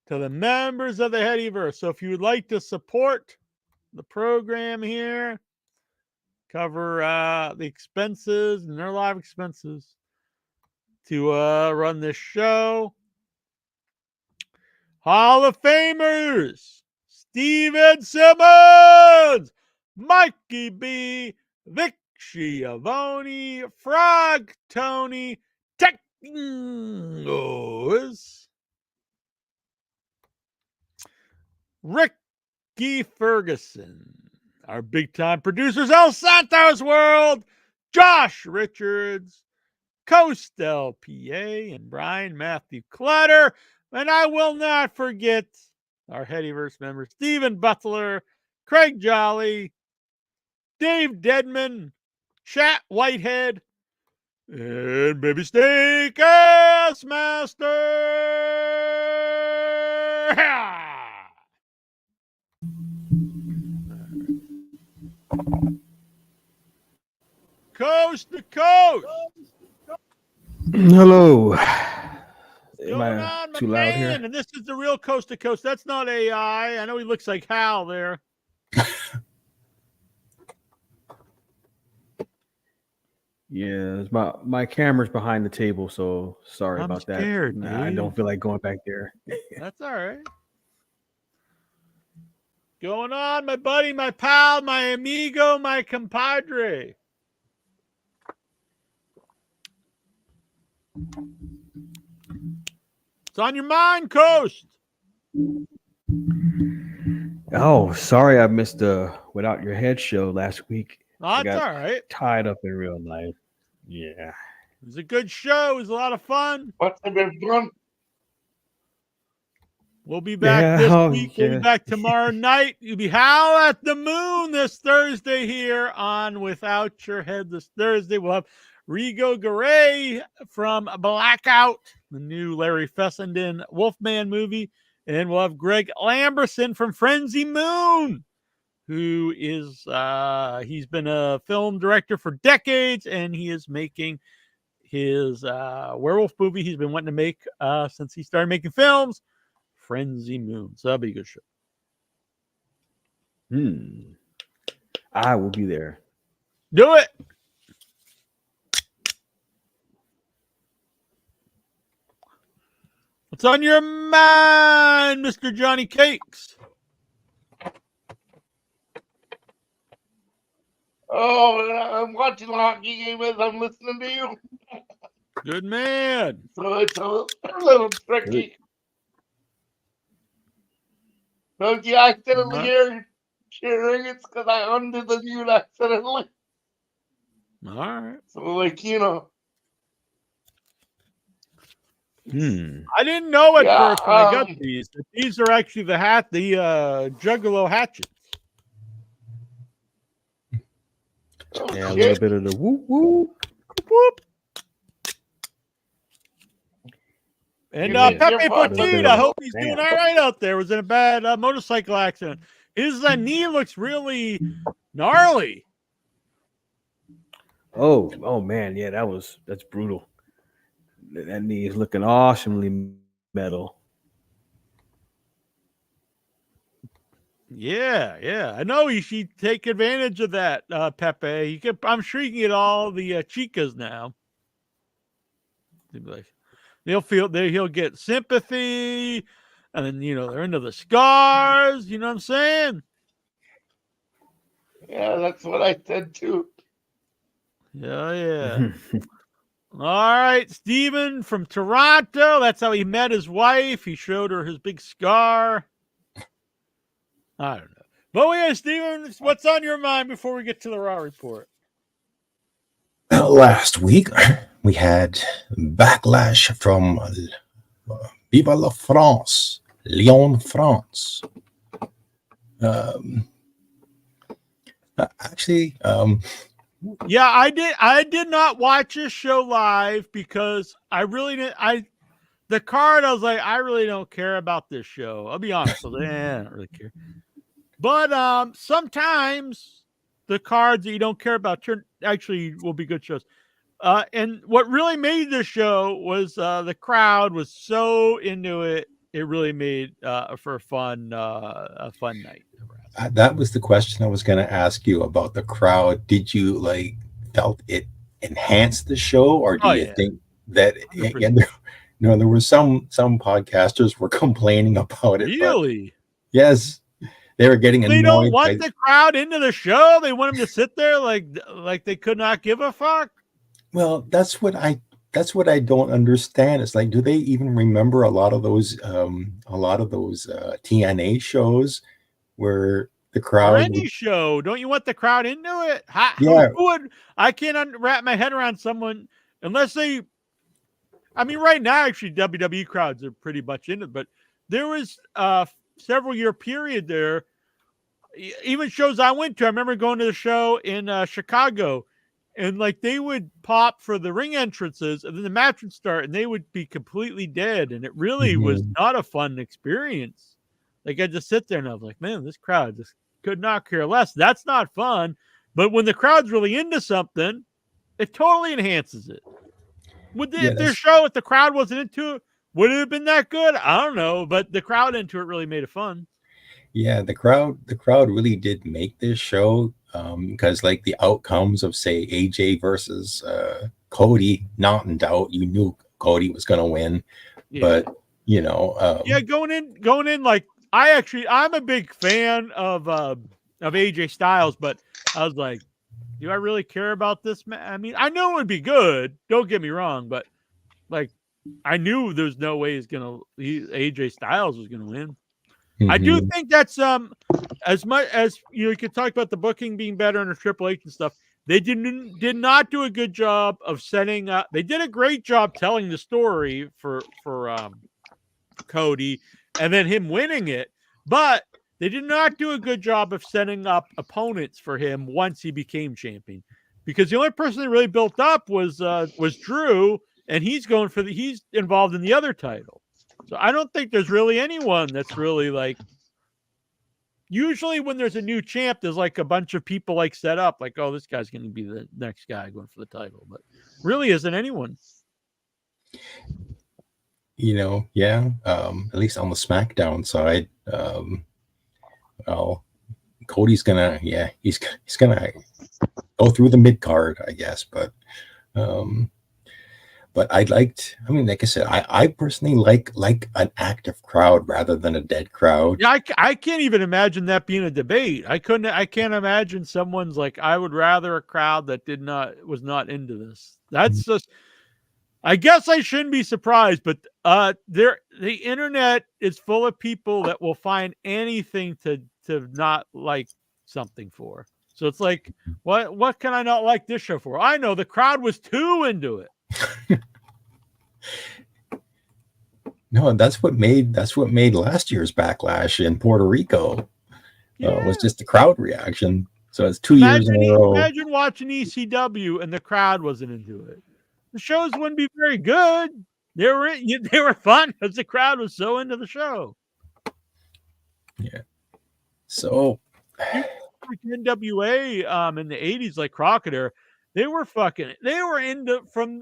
to the members of the Headyverse. So if you would like to support the program here, cover the expenses and their live expenses to run this show. Hall of Famers, Steven Simmons, Mikey B, Vic Schiavone, Frog Tony, Technos, Ricky Ferguson, our big-time producers, El Santos World, Josh Richards, Coastal PA, and Brian Matthew Clutter. And I will not forget our Headyverse member, Stephen Butler, Craig Jolly, Dave Deadman, Chat Whitehead, and Baby Steak Ass Master. Coast to coast. Hello. Am Going I on, my too loud man? here? And this is the real coast to coast. That's not AI. I know he looks like Hal there. Yeah, it's my camera's behind the table, so sorry I'm about scared, that. I don't dude. feel like going back there. That's all right. Going on, my buddy, my pal, my amigo, my compadre. It's on your mind, Coast. Oh, sorry I missed the Without Your Head show last week. I That's got all right. tied up in real life. Yeah. It was a good show. It was a lot of fun. What's been fun? We'll be back Yeah, this oh, week. We'll be yeah. back tomorrow night. You'll be Howl at the Moon this Thursday here on Without Your Head this Thursday. We'll have Rigo Garay from Blackout, the new Larry Fessenden Wolfman movie. And we'll have Greg Lamberson from Frenzy Moon, who is, he's been a film director for decades, and he is making his werewolf movie he's been wanting to make since he started making films, Frenzy Moon. So that'll be a good show. I will be there. Do it. What's on your mind, Mr. Johnny Cakes? Oh, I'm watching the hockey game as I'm listening to you. Good man. So it's a little tricky. Don't you accidentally hear cheering? It's because I undid the mute accidentally. All right. So, like, you know. I didn't know at Yeah, first when I got these that these are actually the Juggalo hatchets. Oh, Yeah, a shit. little bit of the whoop whoop. Whoop. And Yeah, Pepe you're fine. Petit, I hope he's Damn. doing all right out there. Was in a bad motorcycle accident. His knee looks really gnarly. Oh man, yeah, that's brutal. That knee is looking awesomely metal. Yeah. I know you should take advantage of that, Pepe. I'm sure you can get all the chicas now. He'll get sympathy, and then they're into the scars. You know what I'm saying? Yeah, that's what I said too. Yeah. All right, Steven from Toronto. That's how he met his wife. He showed her his big scar. I don't know. But yeah, Steven, what's on your mind before we get to the Raw report? Last week, we had backlash from Viva la France, Lyon, France. Yeah, I did not watch this show live because I really didn't. The card, I was like, I really don't care about this show. I'll be honest with you. I don't really care. But sometimes the cards that you don't care about actually will be good shows. And what really made this show was the crowd was so into it. It really made for a fun night. That was the question I was going to ask you about the crowd. Did you felt it enhanced the show, or do you think that there were some podcasters were complaining about it? Really? Yes, they were getting annoyed. They don't want the crowd into the show. They want them to sit there like they could not give a fuck. Well, that's what I don't understand. It's like, do they even remember a lot of those TNA shows where the crowd or any show? Don't you want the crowd into it? Yeah. Who would? I can't wrap my head around someone unless they. I mean, right now, actually, WWE crowds are pretty much into it, but there was several year period there. Even shows I went to, I remember going to the show in Chicago, and they would pop for the ring entrances, and then the match would start, and they would be completely dead, and it really was not a fun experience. I just sit there and I was like, man, this crowd just could not care less. That's not fun. But when the crowd's really into something, it totally enhances it. If the crowd wasn't into it, would it have been that good? I don't know, but the crowd into it really made it fun. Yeah, the crowd really did make this show because like the outcomes of say AJ versus Cody, not in doubt. You knew Cody was going to win, but you know, going in like I'm a big fan of AJ Styles, but I was like, do I really care about this match? I mean, I know it would be good. Don't get me wrong, but like, I knew there's no way AJ Styles was gonna win. Mm-hmm. I do think that's as much as you could talk about the booking being better under Triple H and stuff. They did not do a good job of setting up. They did a great job telling the story for Cody and then him winning it, but they did not do a good job of setting up opponents for him once he became champion, because the only person that really built up was Drew, and he's involved in the other title. So I don't think there's really anyone that's really like. Usually when there's a new champ, there's like a bunch of people like set up, like, oh, this guy's going to be the next guy going for the title, but really isn't anyone. You know, yeah. At least on the SmackDown side, well, Cody's gonna, he's gonna go through the mid card, I guess, but I mean, like I said, I personally like an active crowd rather than a dead crowd. Yeah, I can't even imagine that being a debate. I can't imagine someone's like, I would rather a crowd that was not into this. That's just, I guess I shouldn't be surprised, but the internet is full of people that will find anything to not like something for. So it's like, what can I not like this show for? I know the crowd was too into it. No, that's what made last year's Backlash in Puerto Rico. Was just the crowd reaction. So it's 2 years in a row. Imagine watching ECW and the crowd wasn't into it. The shows wouldn't be very good. They were fun because the crowd was so into the show. Yeah. So NWA in the 80s, like Crocodile, they were into from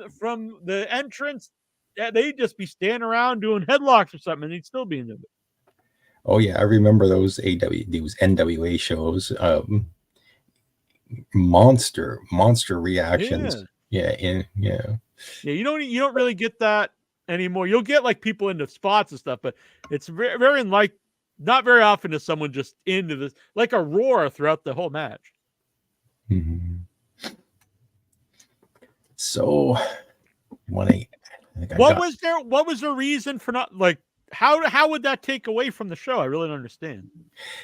the entrance. They'd just be standing around doing headlocks or something, and they'd still be into it. Oh yeah, I remember those NWA shows. Monster reactions. Yeah. You don't really get that anymore. You'll get like people into spots and stuff, but it's very, very not very often is someone just into this, like a roar throughout the whole match. Mm-hmm. So, what was the reason for not like how would that take away from the show? I really don't understand.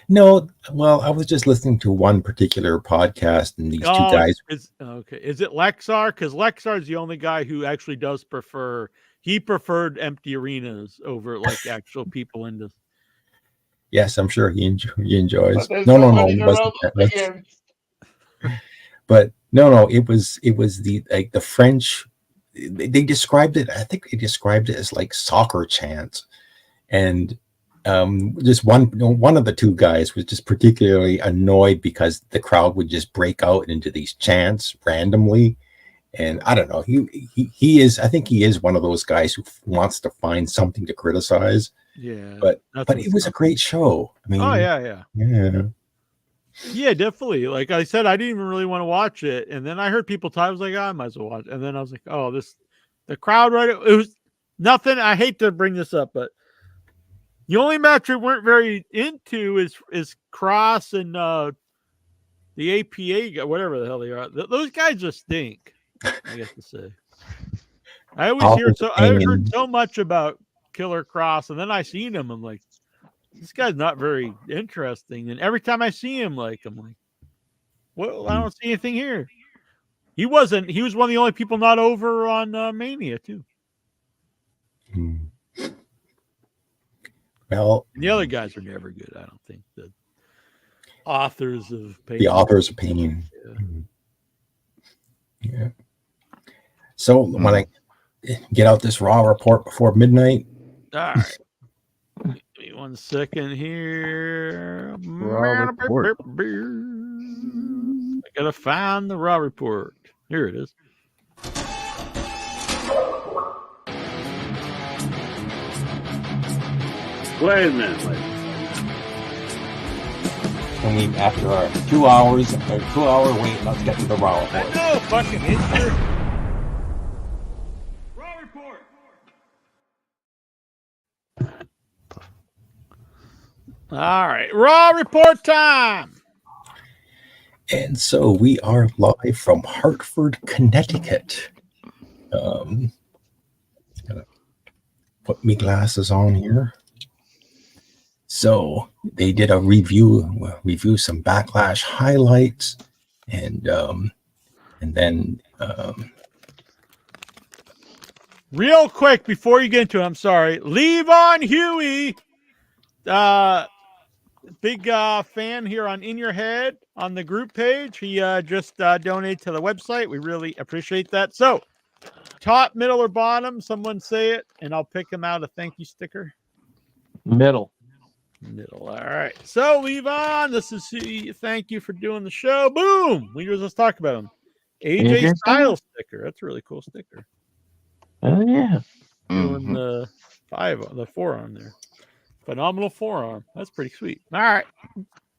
No, well, I was just listening to one particular podcast, and these two guys. Is it Lexar? Because Lexar is the only guy who actually does preferred empty arenas over like actual people in this. Yes, I'm sure he enjoys. No. But no, it was the French. They described it. I think they described it as like soccer chants, and just one of the two guys was just particularly annoyed because the crowd would just break out into these chants randomly, and I don't know. He is. I think he is one of those guys who wants to find something to criticize. Yeah, but it was a great show. I mean, yeah, definitely. Like I said, I didn't even really want to watch it, and then I heard people talk. I was like, I might as well watch it. And then I was like, the crowd right. It was nothing. I hate to bring this up, but the only match we weren't very into is Cross and the APA guy, whatever the hell they are. Those guys just stink. I guess to say. I heard so much about Killer Cross, and then I seen him. I'm like, this guy's not very interesting. And every time I see him, I'm like, well, I don't see anything here. He was one of the only people not over on Mania too. Well, and the other guys are never good. I don't think the authors of pain. The authors of pain. Yeah. So when I get out this Raw report before midnight. All right. Give me 1 second here. Raw report. I gotta find the Raw report. Here it is. Wait a minute. Can we, after our 2 hours, or 2 hour wait, let's get to the Raw report. No fucking answer. Raw report. All right, Raw report time. And so we are live from Hartford, Connecticut. Gonna put me glasses on here. So they did a review some Backlash highlights, and then real quick before you get into it, I'm sorry, Levon Huey, big fan here on In Your Head on the group page. He just donated to the website. We really appreciate that. So top, middle, or bottom, someone say it, and I'll pick him out a thank you sticker. Middle. Middle. All right. So, Levon, this is thank you for doing the show. Boom. Let's talk about him. AJ Styles sticker. That's a really cool sticker. Oh yeah. Doing the forearm there. Phenomenal forearm. That's pretty sweet. All right.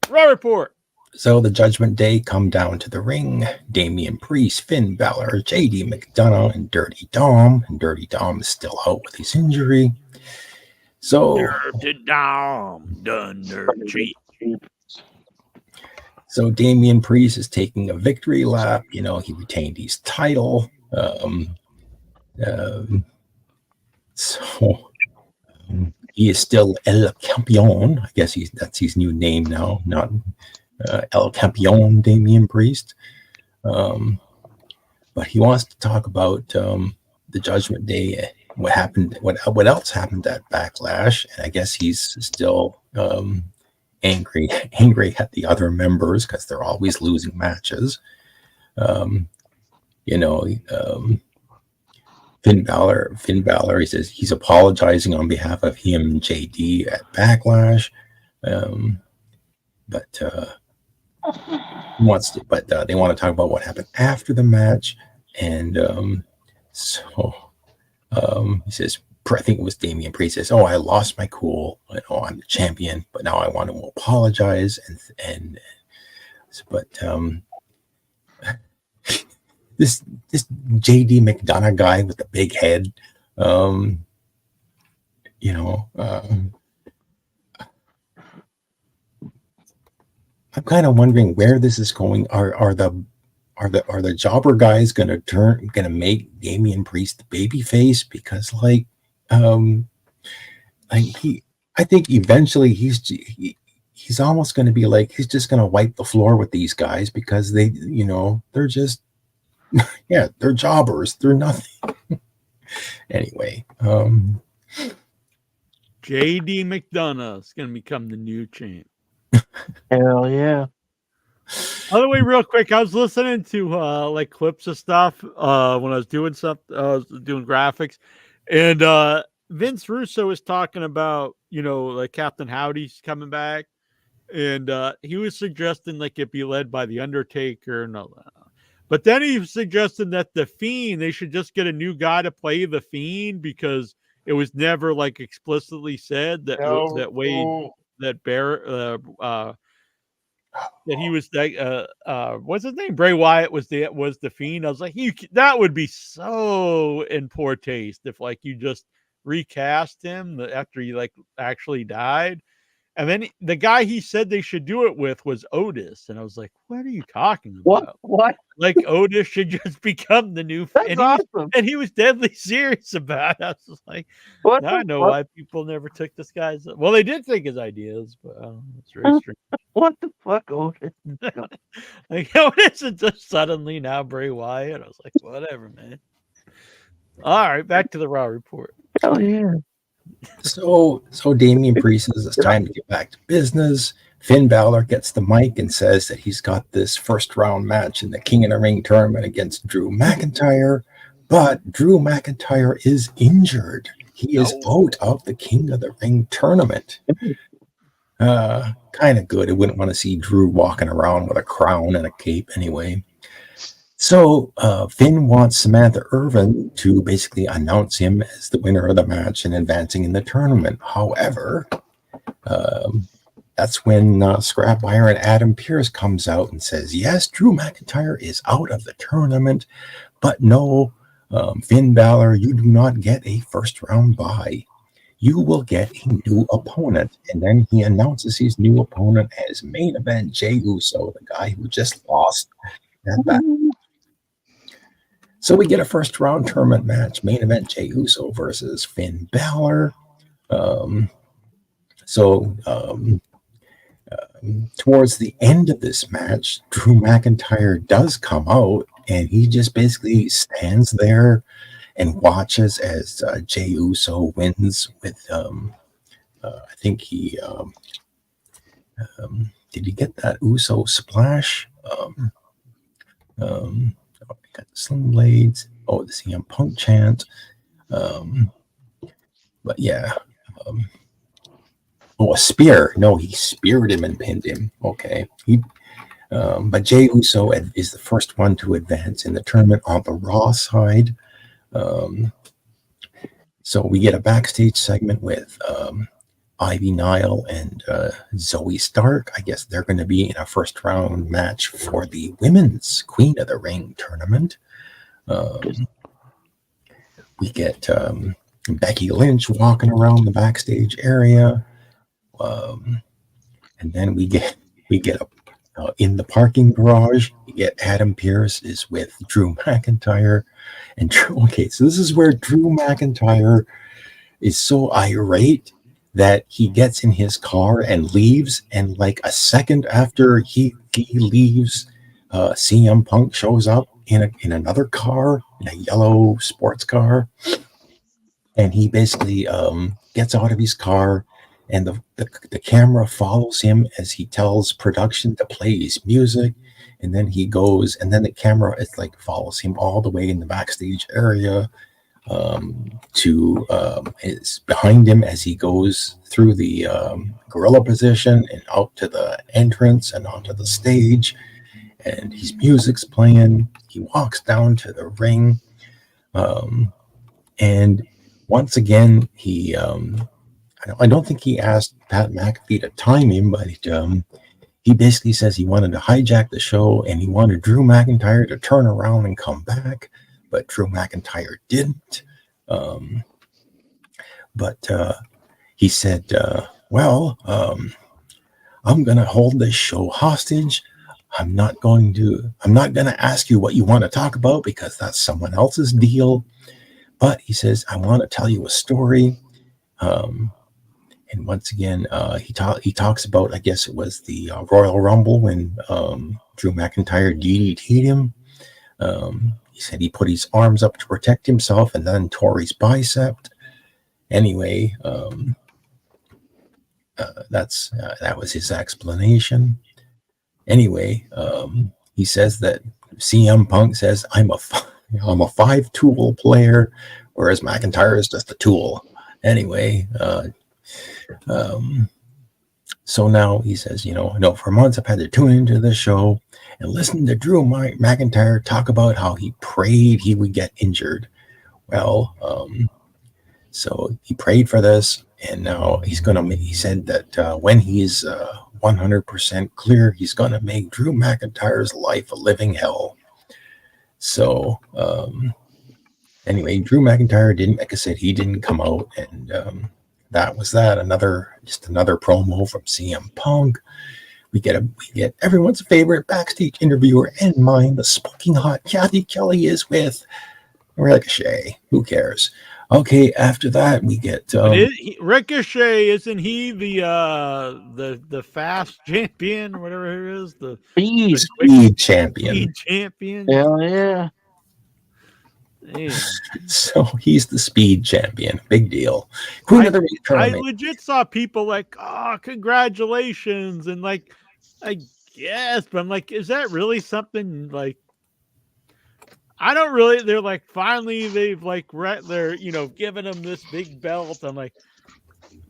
Raw report. so the Judgment Day come down to the ring. Damian Priest, Finn Balor, JD McDonough, and Dirty Dom. And Dirty Dom is still out with his injury. So Dirty Dom done dirty. So Damian Priest is taking a victory lap. You know, he retained his title. He is still El Campeon. I guess that's his new name now, not El Campeon Damian Priest. But he wants to talk about the Judgment Day. What happened? What else happened at Backlash? And I guess he's still angry at the other members because they're always losing matches. Finn Balor, he says he's apologizing on behalf of him and JD at Backlash. But they want to talk about what happened after the match. And he says, I think it was Damian Priest says, "Oh, I lost my cool. I'm the champion, but now I want to apologize." But this JD McDonough guy with the big head, I'm kind of wondering where this is going. Are the jobber guys gonna make Damian Priest the baby face? Because I think eventually he's almost going to be like, he's just going to wipe the floor with these guys because they're just they're jobbers, they're nothing. Anyway, JD McDonough is going to become the new champ. Hell yeah. By the way, real quick, I was listening to clips of stuff when I was doing something. I was doing graphics, and Vince Russo was talking about Captain Howdy's coming back, and he was suggesting it be led by the Undertaker and all that. But then he suggested that the Fiend, they should just get a new guy to play the Fiend because it was never explicitly said that that he was what's his name? Bray Wyatt was the Fiend. I was like, that would be so in poor taste if you just recast him after he actually died. And then the guy he said they should do it with was Otis, and I was like, what are you talking about? What? Otis should just become the new That's awesome. And he was deadly serious about it. I was just like, What now I know why people never took this guy's. Well, they did take his ideas, but it's very strange. What the fuck, Otis? Otis is just suddenly now Bray Wyatt. I was like, whatever, man. All right, back to the Raw report. Hell yeah. So Damian Priest says it's time to get back to business. Finn Balor gets the mic and says that he's got this first round match in the King of the Ring tournament against Drew McIntyre, but Drew McIntyre is injured. He is out of the King of the Ring tournament. Kind of good. I wouldn't want to see Drew walking around with a crown and a cape anyway. So Finn wants Samantha Irvin to basically announce him as the winner of the match and advancing in the tournament. However, that's when Scrap Iron Adam Pearce comes out and says, yes, Drew McIntyre is out of the tournament, but no, Finn Balor, you do not get a first round bye. You will get a new opponent. And then he announces his new opponent as main event Jey Uso, the guy who just lost that match. So we get a first round tournament match, main event Jey Uso versus Finn Balor. Towards the end of this match, Drew McIntyre does come out, and he just basically stands there and watches as Jey Uso wins with, I think he, did he get that Uso splash? Got the Sling Blades. Oh, the CM Punk chant. But yeah. A spear. No, he speared him and pinned him. Okay. But Jey Uso is the first one to advance in the tournament on the Raw side. So we get a backstage segment with Ivy Nile and Zoe Stark. I guess they're going to be in a first round match for the Women's Queen of the Ring tournament. We get Becky Lynch walking around the backstage area. And then we get in the parking garage, you get Adam Pearce is with Drew McIntyre. And okay, so this is where Drew McIntyre is so irate that he gets in his car and leaves, and like a second after he leaves, CM Punk shows up in another car, in a yellow sports car, and he basically gets out of his car, and the camera follows him as he tells production to play his music, and then he goes, and then the camera follows him all the way in the backstage area to is behind him as he goes through the gorilla position and out to the entrance and onto the stage, and his music's playing. He walks down to the ring, and once again he I don't think he asked Pat McAfee to time him, but he basically says he wanted to hijack the show and he wanted Drew McIntyre to turn around and come back, but Drew McIntyre didn't. But he said, I'm going to hold this show hostage. I'm not going to ask you what you want to talk about because that's someone else's deal. But he says, I want to tell you a story. And once again, he talks about, I guess it was the Royal Rumble when Drew McIntyre DDT'd him. He said he put his arms up to protect himself and then tore his bicep. Anyway, that was his explanation. Anyway, he says that CM Punk says, I'm a 5-tool player, whereas McIntyre is just a tool. Anyway, so now he says, for months I've had to tune into this show and listen to Drew McIntyre talk about how he prayed he would get injured. Well, so he prayed for this, and now he said that when he's 100% clear, he's going to make Drew McIntyre's life a living hell. So, anyway, Drew McIntyre didn't, like I said, he didn't come out, and that was that. Another promo from CM Punk. We get everyone's favorite backstage interviewer and mine, the smoking hot Kathy Kelly, is with Ricochet. Who cares? Okay, after that we get Ricochet. Isn't he the fast champion or whatever it is? The speed champion. Speed champion. Hell yeah. Damn. So he's the speed champion. Big deal. Queen of the Ring tournament. I legit saw people like, oh, congratulations, and like, I guess, but I'm like, is that really something? Like, I don't really. They're like, finally, they've like, they're giving them this big belt. I'm like,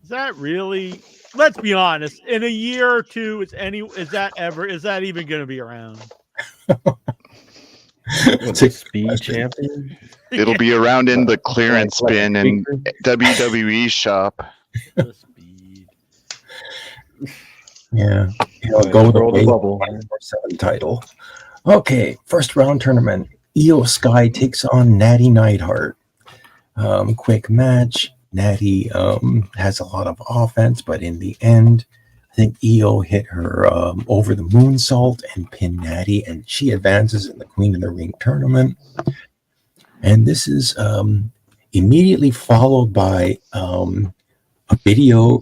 is that really? Let's be honest. In a year or two, is that even going to be around? What's a speed champion? It'll be around in the clearance bin and WWE shop. The speed. Yeah. He'll Right, go the roll the way bubble. 24/7 title. Okay, first round tournament. Io Sky takes on Natty Neidhart. Quick match. Natty has a lot of offense, but in the end, I think Io hit her over the moonsault and pinned Natty, and she advances in the Queen of the Ring tournament. And this is immediately followed by a video.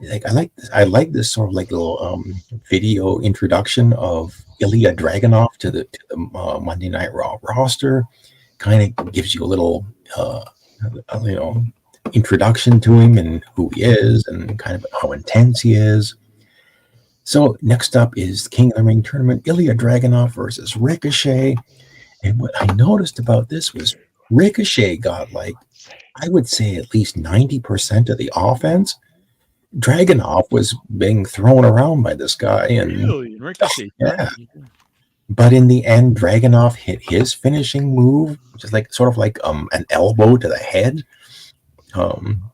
Like I like this sort of like little video introduction of Ilya Dragunov to the Monday Night Raw roster. Kind of gives you a little introduction to him and who he is and kind of how intense he is. So next up is the King of the Ring tournament, Ilya Dragunov versus Ricochet. And what I noticed about this was Ricochet got, like, I would say at least 90% of the offense. Dragunov was being thrown around by this guy, and Really? And Ricochet. yeah. But in the end, Dragunov hit his finishing move, which is like sort of like an elbow to the head on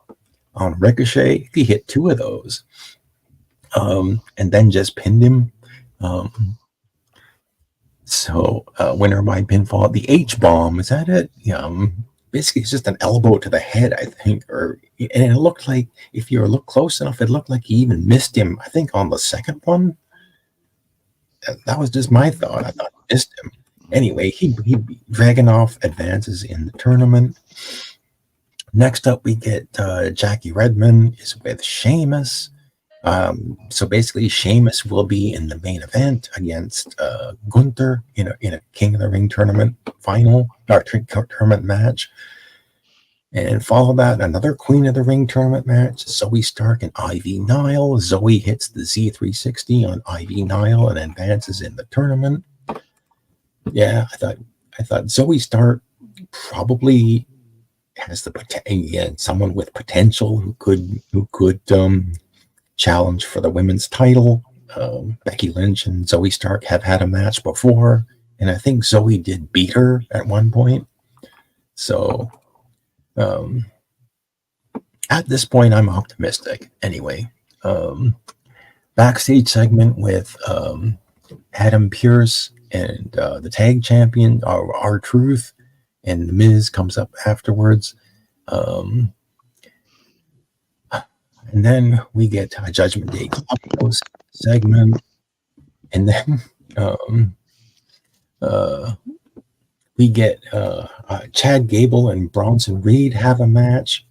Ricochet. He hit two of those, and then just pinned him. So winner by pinfall. The H bomb, is that it? Yeah. Basically, it's just an elbow to the head, I think. And it looked like, if you look close enough, it looked like he even missed him, I think, on the second one. That was just my thought. I thought he missed him. Anyway, Dragunov advances in the tournament. Next up, we get Jackie Redmond is with Sheamus. So basically, Sheamus will be in the main event against Gunther in a King of the Ring tournament tournament match. And follow that, another Queen of the Ring tournament match, Zoe Stark and Ivy Nile. Zoe hits the Z360 on Ivy Nile and advances in the tournament. Yeah, I thought Zoe Stark probably has the potential, someone with potential who could challenge for the women's title. Becky Lynch and Zoe Stark have had a match before, and I think Zoe did beat her at one point. So at this point, I'm optimistic. Anyway, backstage segment with Adam Pearce and the tag champion, R-Truth, and The Miz comes up afterwards. And then we get a Judgment Day Clubhouse segment. And then we get Chad Gable and Bronson Reed have a match.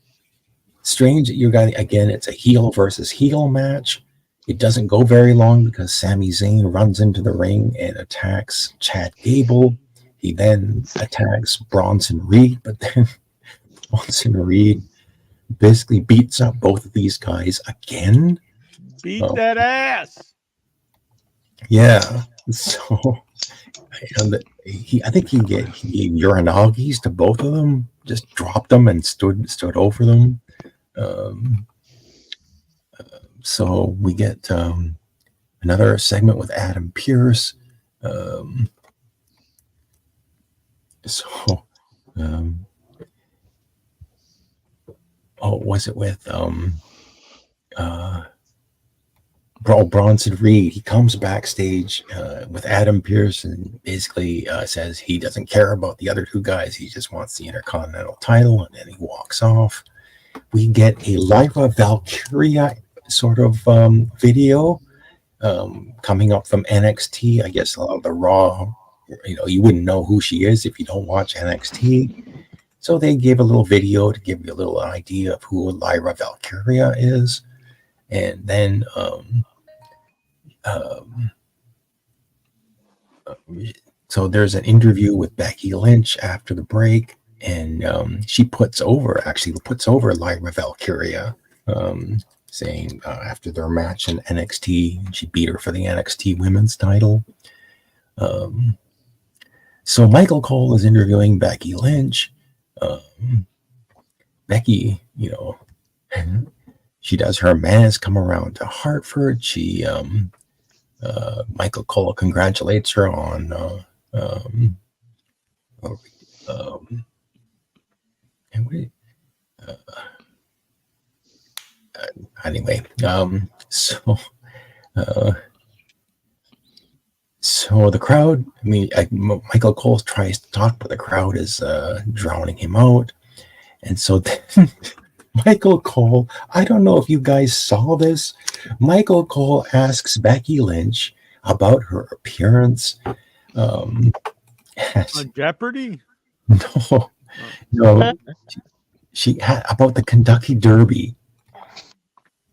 Strange that you got, again, it's a heel versus heel match. It doesn't go very long because Sami Zayn runs into the ring and attacks Chad Gable. He then attacks Bronson Reed, but then Bronson Reed basically beats up both of these guys again. Beat that ass. Yeah. So I think he gave Uranagi's to both of them, just dropped them and stood over them. So we get another segment with Adam Pearce. Was it with Bronson Reed? He comes backstage with Adam Pearce and basically says he doesn't care about the other two guys. He just wants the Intercontinental title, and then he walks off. We get a Lyra Valkyria sort of video coming up from NXT. I guess a lot of the Raw, you wouldn't know who she is if you don't watch NXT. So they gave a little video to give you a little idea of who Lyra Valkyria is. And then so there's an interview with Becky Lynch after the break, and she puts over Lyra Valkyria, saying after their match in NXT, she beat her for the NXT women's title. So Michael Cole is interviewing Becky Lynch. Becky, she does her Man's Come Around to Hartford. She Michael Cole congratulates her on anyway, so So the crowd, Michael Cole tries to talk, but the crowd is drowning him out. And so then Michael Cole, I don't know if you guys saw this. Michael Cole asks Becky Lynch about her appearance. On Jeopardy? No. She had about the Kentucky Derby.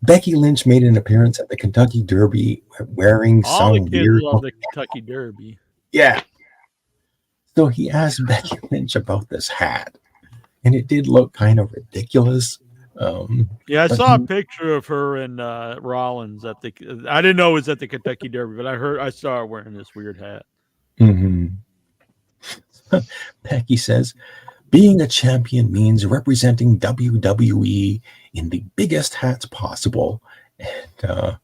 Becky Lynch made an appearance at the Kentucky Derby wearing All the some kids weird. love the Kentucky Derby. Yeah. So he asked Becky Lynch about this hat, and it did look kind of ridiculous. Yeah, I saw a picture of her and Rollins at the. I didn't know it was at the Kentucky Derby, but I saw her wearing this weird hat. Mm-hmm. Becky says, being a champion means representing WWE in the biggest hats possible. And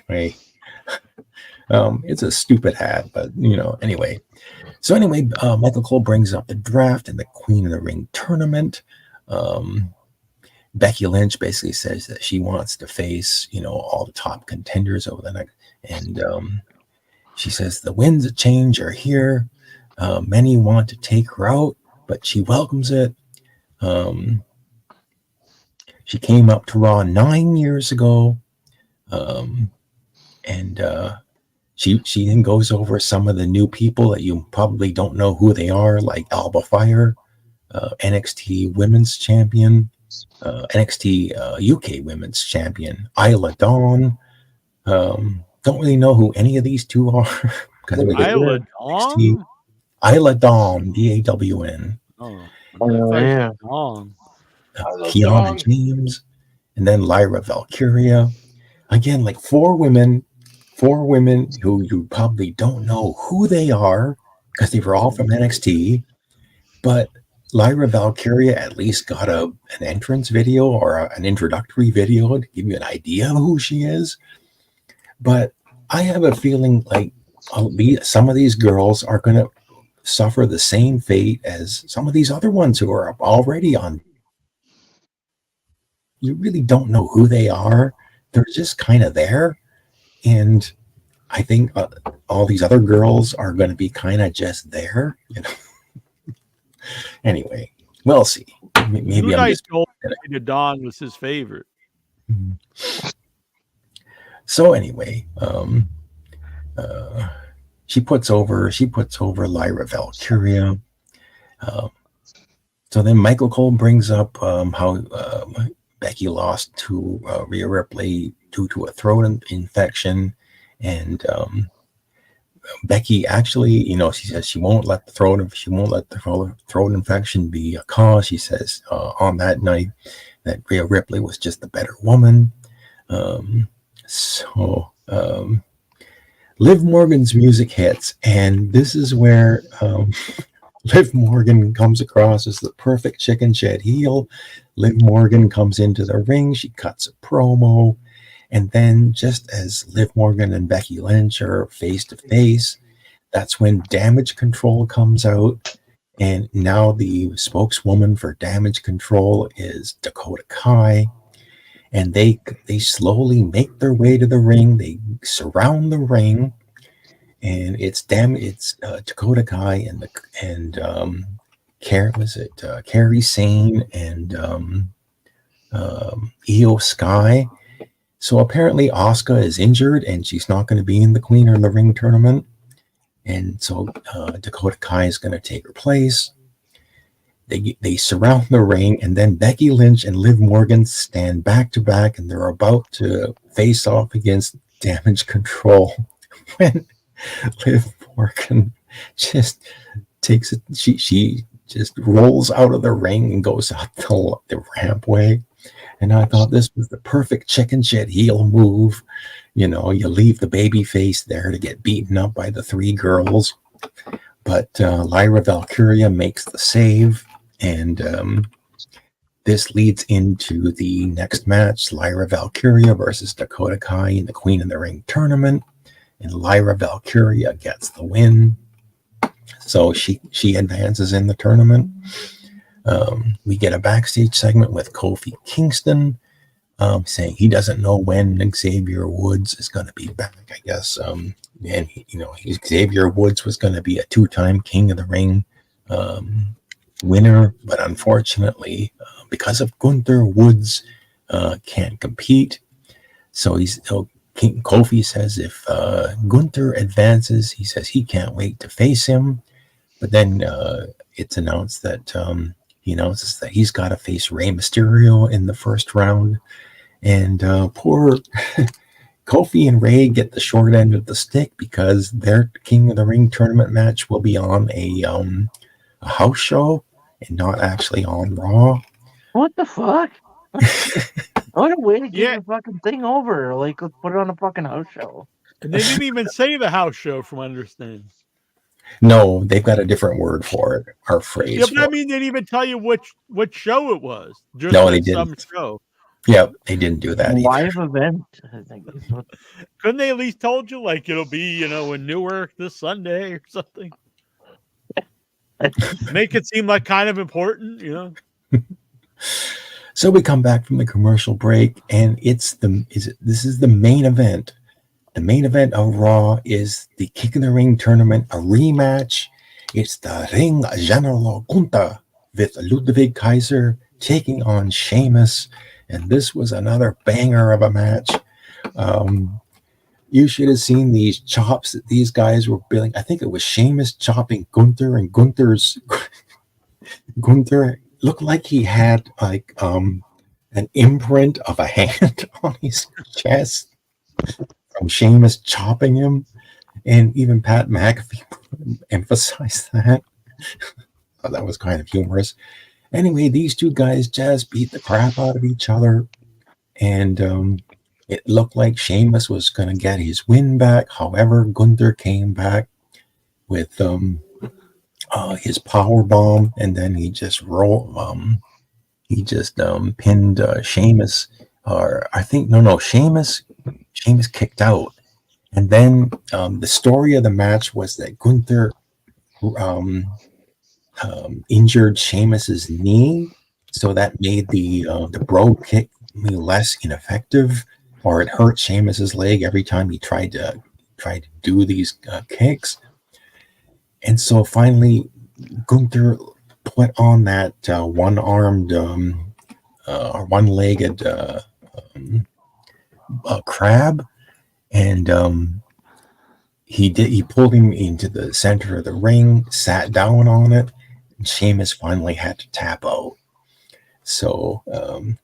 anyway, it's a stupid hat, but anyway. So anyway, Michael Cole brings up the draft and the Queen of the Ring tournament. Becky Lynch basically says that she wants to face, all the top contenders over the next, and she says the winds of change are here. Many want to take her out, but she welcomes it. She came up to Raw 9 years ago, and she then goes over some of the new people that you probably don't know who they are, like Alba Fire, NXT Women's Champion, NXT UK Women's Champion, Isla Dawn. Don't really know who any of these two are. Isla Dawn? Isla Dawn, D-A-W-N. Oh, yeah. Kiana James, and then Lyra Valkyria. Again, like four women who you probably don't know who they are because they were all from NXT. But Lyra Valkyria at least got an entrance video or an introductory video to give you an idea of who she is. But I have a feeling like some of these girls are going to suffer the same fate as some of these other ones who are already on. You really don't know who they are. They're just kind of there. And I think all these other girls are going to be kind of just there. Anyway, we'll see. Maybe I'm just told me Dawn was his favorite. So anyway, she puts over Lyra Valkyria. So then Michael Cole brings up how Becky lost to Rhea Ripley due to a throat infection, and Becky actually, she says she won't let the throat infection be a cause. She says on that night that Rhea Ripley was just the better woman. Liv Morgan's music hits, and this is where Liv Morgan comes across as the perfect chicken shed heel. Liv Morgan comes into the ring, she cuts a promo, and then just as Liv Morgan and Becky Lynch are face to face, that's when Damage Control comes out, and now the spokeswoman for Damage Control is Dakota Kai. And they slowly make their way to the ring. They surround the ring, and it's Dakota Kai and Kairi Sane and Io Sky. So apparently Asuka is injured and she's not going to be in the Queen of the Ring tournament, and so Dakota Kai is going to take her place. They surround the ring, and then Becky Lynch and Liv Morgan stand back to back, and they're about to face off against Damage Control when Liv Morgan just takes it. She just rolls out of the ring and goes out the rampway. And I thought this was the perfect chicken shit heel move. You leave the baby face there to get beaten up by the three girls. But Lyra Valkyria makes the save. And this leads into the next match, Lyra Valkyria versus Dakota Kai in the Queen of the Ring tournament. And Lyra Valkyria gets the win. So she advances in the tournament. We get a backstage segment with Kofi Kingston. saying he doesn't know when Xavier Woods is going to be back, I guess. And Xavier Woods was going to be a 2-time King of the Ring winner, but unfortunately, because of Gunther, Woods can't compete. So King Kofi says if Gunther advances, he says he can't wait to face him. But then it's announced that he announces that he's got to face Rey Mysterio in the first round. And poor Kofi and Rey get the short end of the stick because their King of the Ring tournament match will be on a house show and not actually on Raw. What the fuck? What a way to get the fucking thing over. Like, let's put it on a fucking house show. And they didn't even say the house show, from what I understand. No, they've got a different word for it, or phrase. Yeah, but I mean, they didn't even tell you which show it was. Just no, like they didn't. Some show. Yeah, they didn't do that. Live event. I think that's what... Couldn't they at least told you, like, it'll be, in Newark this Sunday or something? Make it seem like kind of important, So we come back from the commercial break, and this is the main event. The main event of Raw is the King of the Ring tournament, a rematch. It's the Ring General Gunther with Ludwig Kaiser taking on Sheamus, and this was another banger of a match. You should have seen these chops that these guys were building. I think it was Sheamus chopping Gunther, and Gunther looked like he had like an imprint of a hand on his chest from Sheamus chopping him, and even Pat McAfee emphasized that. Oh, that was kind of humorous. Anyway, these two guys just beat the crap out of each other, and it looked like Sheamus was going to get his win back. However, Gunther came back with his power bomb, and then he just pinned Sheamus. Or I think Sheamus kicked out, and then the story of the match was that Gunther injured Sheamus's knee, so that made the bro kick less ineffective, or it hurt Sheamus's leg every time he tried to do these kicks. And so finally, Gunther put on that one-armed or one-legged crab, and he pulled him into the center of the ring, sat down on it, and Sheamus finally had to tap out. So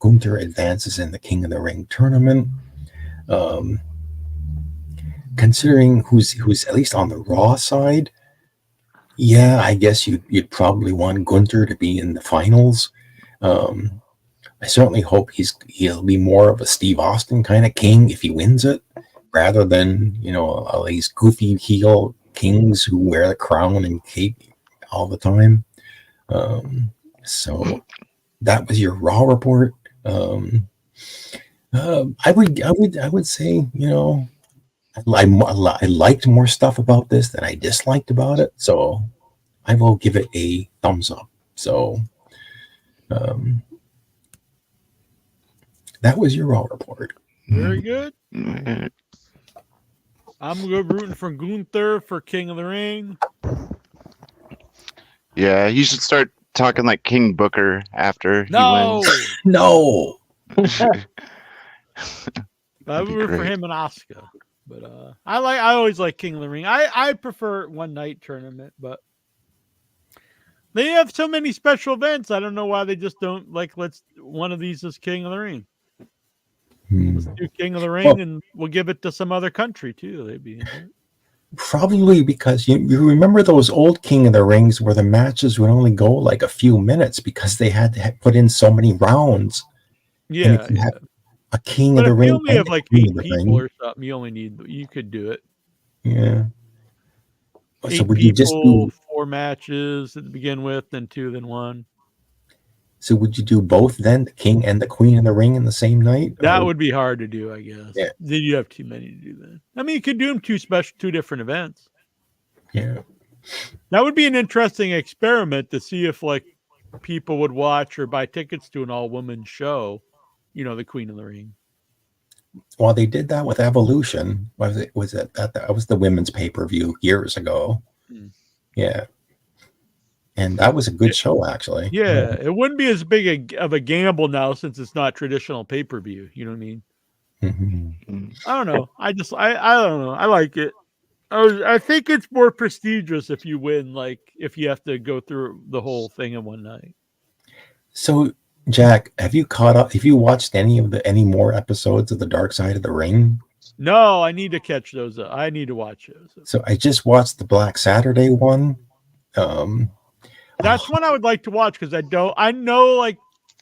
Gunther advances in the King of the Ring tournament. Considering who's at least on the Raw side, yeah, I guess you'd probably want Gunther to be in the finals. I certainly hope he'll be more of a Steve Austin kind of king if he wins it, rather than all these goofy heel kings who wear the crown and cape all the time. So that was your Raw report. I would say I liked more stuff about this than I disliked about it, so I will give it a thumbs up. So that was your Raw report. Very good. I'm good rooting for Gunther for King of the Ring. Yeah, you should start talking like King Booker after he No, wins. No. I would root for him and Asuka. But I always like King of the Ring. I prefer one night tournament, but they have so many special events. I don't know why they just don't one of these is King of the Ring. Let's do King of the Ring, and we'll give it to some other country too. They'd be probably because you remember those old King of the Rings where the matches would only go like a few minutes because they had to put in so many rounds. Yeah, a King of the Ring. You only have like 8 people or something. You could do it. Yeah. 8 so would people, you just do 4 matches to begin with, then 2, then 1. So would you do both then, the King and the Queen of the Ring in the same night? That would be hard to do, I guess. Yeah. Then you have too many to do that. I mean, you could do them 2 different events. Yeah. That would be an interesting experiment to see if people would watch or buy tickets to an all-woman show the Queen of the Ring. Well, they did that with Evolution. Was it that was the women's pay-per-view years ago? Yeah. And that was a good show, actually. Yeah, it wouldn't be as big of a gamble now since it's not traditional pay-per-view. You know what I mean? Mm-hmm. I don't know. I don't know. I like it. I think it's more prestigious if you win, like if you have to go through the whole thing in one night. So, Jack, have you caught up? Have you watched any more episodes of The Dark Side of the Ring? No, I need to catch those. I need to watch those. So I just watched the Black Saturday one. That's one I would like to watch because I know like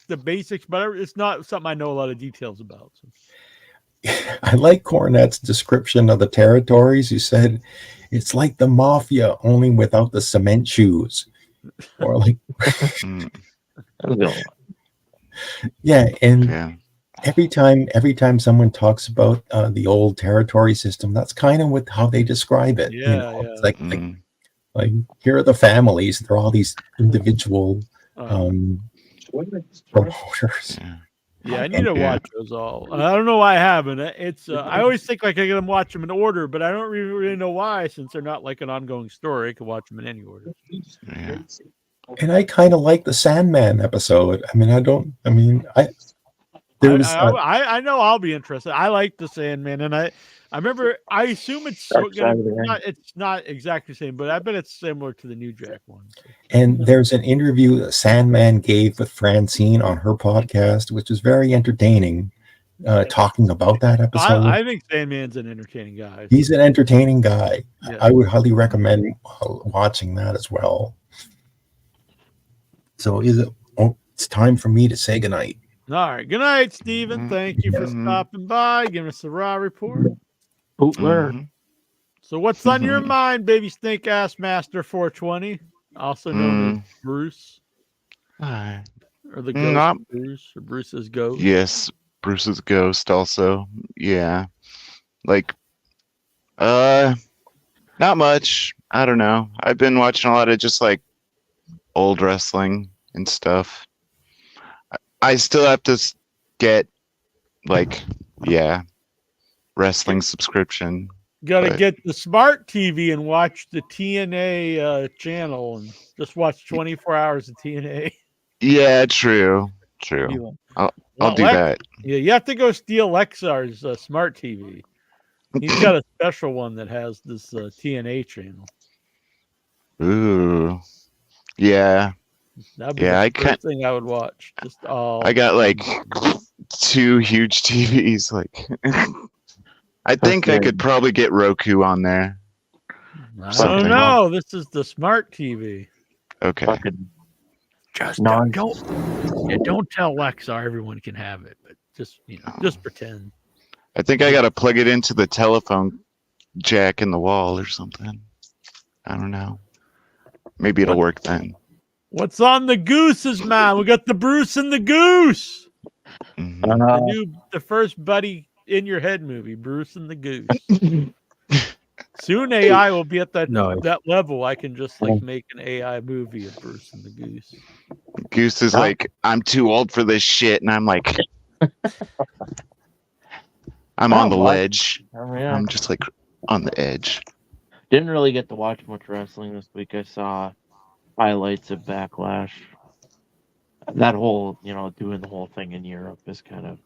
the basics, but it's not something I know a lot of details about. So. I like Cornette's description of the territories. He said it's like the mafia, only without the cement shoes. Or like yeah, and every time someone talks about the old territory system, that's kind of how they describe it. It's like here are the families. They're all these individual promoters. Yeah, I need to watch those all. I don't know why I haven't. It's I always think like I gotta watch them in order, but I don't really know why since they're not like an ongoing story. I can watch them in any order. Yeah. And I kind of like the Sandman episode. I know I'll be interested. I like the Sandman, and I remember. I assume it's not exactly the same, but I bet it's similar to the New Jack one. And there's an interview that Sandman gave with Francine on her podcast, which is very entertaining, talking about that episode. I think Sandman's an entertaining guy. He's an entertaining guy. Yeah. I would highly recommend watching that as well. So it's time for me to say goodnight. All right. Good night, Steven. Thank you for stopping by, giving us the raw report. So what's on your mind, baby snake ass master 420, also known as Bruce? Or the ghost of Bruce, or Bruce's ghost? Yes, Bruce's ghost also. Yeah. Like not much. I don't know. I've been watching a lot of just like old wrestling and stuff. I still have to get wrestling subscription. Gotta get the smart TV and watch the TNA channel and just watch 24 hours of TNA. Yeah, true. I'll do that. Yeah, you have to go steal Lexar's smart TV. He's got a special one that has this TNA channel. Ooh, yeah. That'd be the first thing I would watch. I got like 2 huge TVs. Like, I think I could probably get Roku on there. I don't know. This is the smart TV. Okay. Just don't tell Lexar everyone can have it, but just pretend. I think I gotta plug it into the telephone jack in the wall or something. I don't know. Maybe it'll work then. What's on the Goose's mind? We got the Bruce and the Goose. The first Buddy in your head movie, Bruce and the Goose. Soon AI will be at that level. I can just make an AI movie of Bruce and the Goose. Goose is like, I'm too old for this shit, and I'm like, I'm on the ledge. I'm just like on the edge. Didn't really get to watch much wrestling this week. I saw highlights of Backlash. That whole, doing the whole thing in Europe is kind of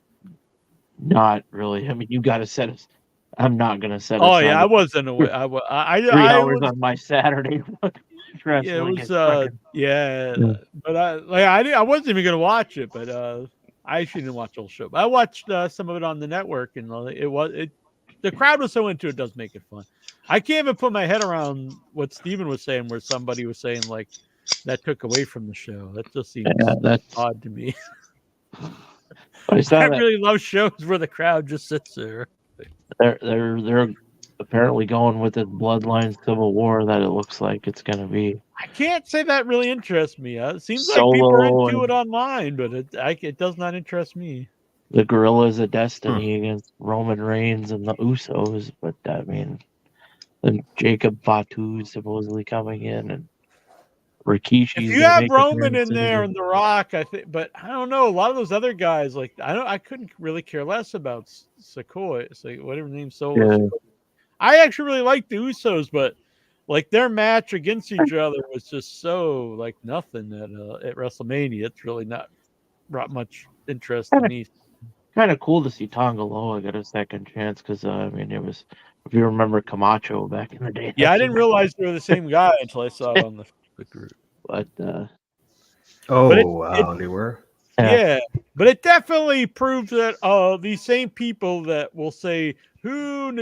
not really. I mean, you got to set us. I'm not gonna set. Oh yeah, I wasn't aware. 3 hours on my Saturday. Yeah, it was. But I wasn't even gonna watch it, but I actually didn't watch the whole show. But I watched some of it on the network, and the crowd was so into it. Does make it fun. I can't even put my head around what Steven was saying, where somebody was saying like that took away from the show. That just seems odd to me. I really love shows where the crowd just sits there. They're apparently going with the Bloodline Civil War that it looks like it's going to be. I can't say that really interests me. It seems like people are into it online, but it does not interest me. The Guerrillas of Destiny against Roman Reigns and the Usos, but I mean, then Jacob Fatu is supposedly coming in, and Rikishi. If you have Roman in there and The Rock, I think, but I don't know. A lot of those other guys, like I couldn't really care less about Sikoa. It's like whatever the name Solo. Yeah. I actually really like the Usos, but like their match against each other was just so like nothing at WrestleMania. It's really not brought much interest to me. Kind of cool to see Tonga Loa get a second chance because I mean it was, if you remember Camacho back in the day. Yeah, I didn't realize they were the same guy until I saw it on the group. But wow, they were. Yeah, but it definitely proves that these same people that will say no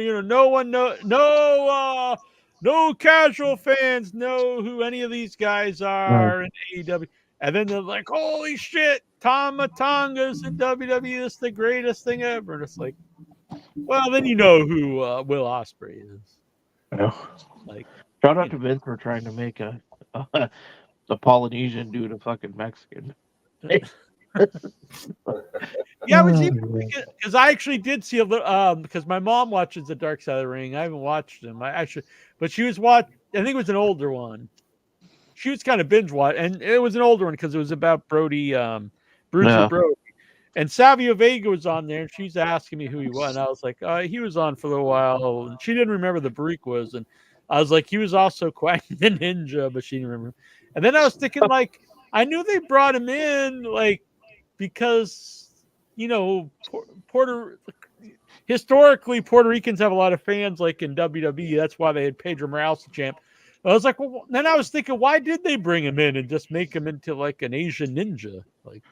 casual fans know who any of these guys are in AEW, and then they're like, holy shit, Tama Tonga's in WWE, it's the greatest thing ever. And it's like, well, then you know who Will Ospreay is. Yeah. Like, shout out to Vince for trying to make a Polynesian dude a fucking Mexican. Yeah, because I actually did see a little because my mom watches The Dark Side of the Ring. I haven't watched them. But she was I think it was an older one. She was kind of binge watch, and it was an older one because it was about Brody, Bruiser Brody, and Savio Vega was on there, and she's asking me who he was, and I was like, he was on for a little while, and she didn't remember the Bariquas, and I was like, he was also Quang the Ninja, but she didn't remember. And then I was thinking, like, I knew they brought him in, like, because, you know, historically, Puerto Ricans have a lot of fans, like in WWE. That's why they had Pedro Morales the champ. I was like, well, then I was thinking, why did they bring him in and just make him into like an Asian ninja? Like,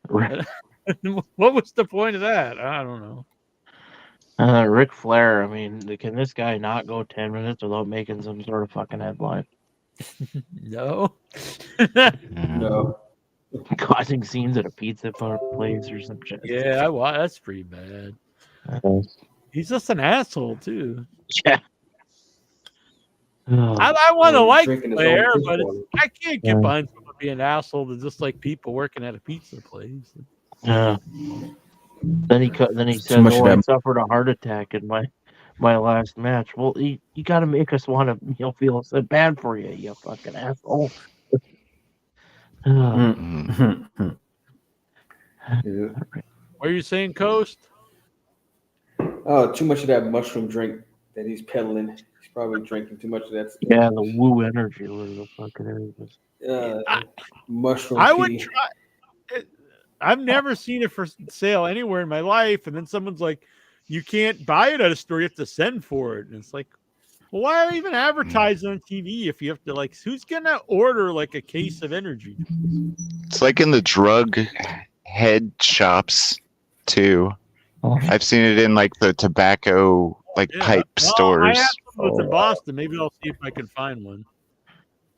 what was the point of that? I don't know. Ric Flair, I mean, can this guy not go 10 minutes without making some sort of fucking headline? No. No. Causing scenes at a pizza place or some shit. Yeah, that's pretty bad. He's just an asshole, too. Yeah. I want to like Flair, but I can't get behind someone being an asshole to just like people working at a pizza place. Yeah. Then he said, I suffered a heart attack in my last match. Well, you got to make us want to feel so bad for you, you fucking asshole. What are you saying, Coast? Oh, too much of that mushroom drink that he's peddling. He's probably drinking too much of that stuff. Yeah, the Woo Energy or the fucking mushroom. I would try. I've never seen it for sale anywhere in my life, and then someone's like, "You can't buy it at a store; you have to send for it." And it's like, well, why are you even advertising on TV if you have to like? Who's gonna order like a case of energy? It's like in the drug head shops too. I've seen it in like the tobacco pipe stores. I have some in Boston. Maybe I'll see if I can find one.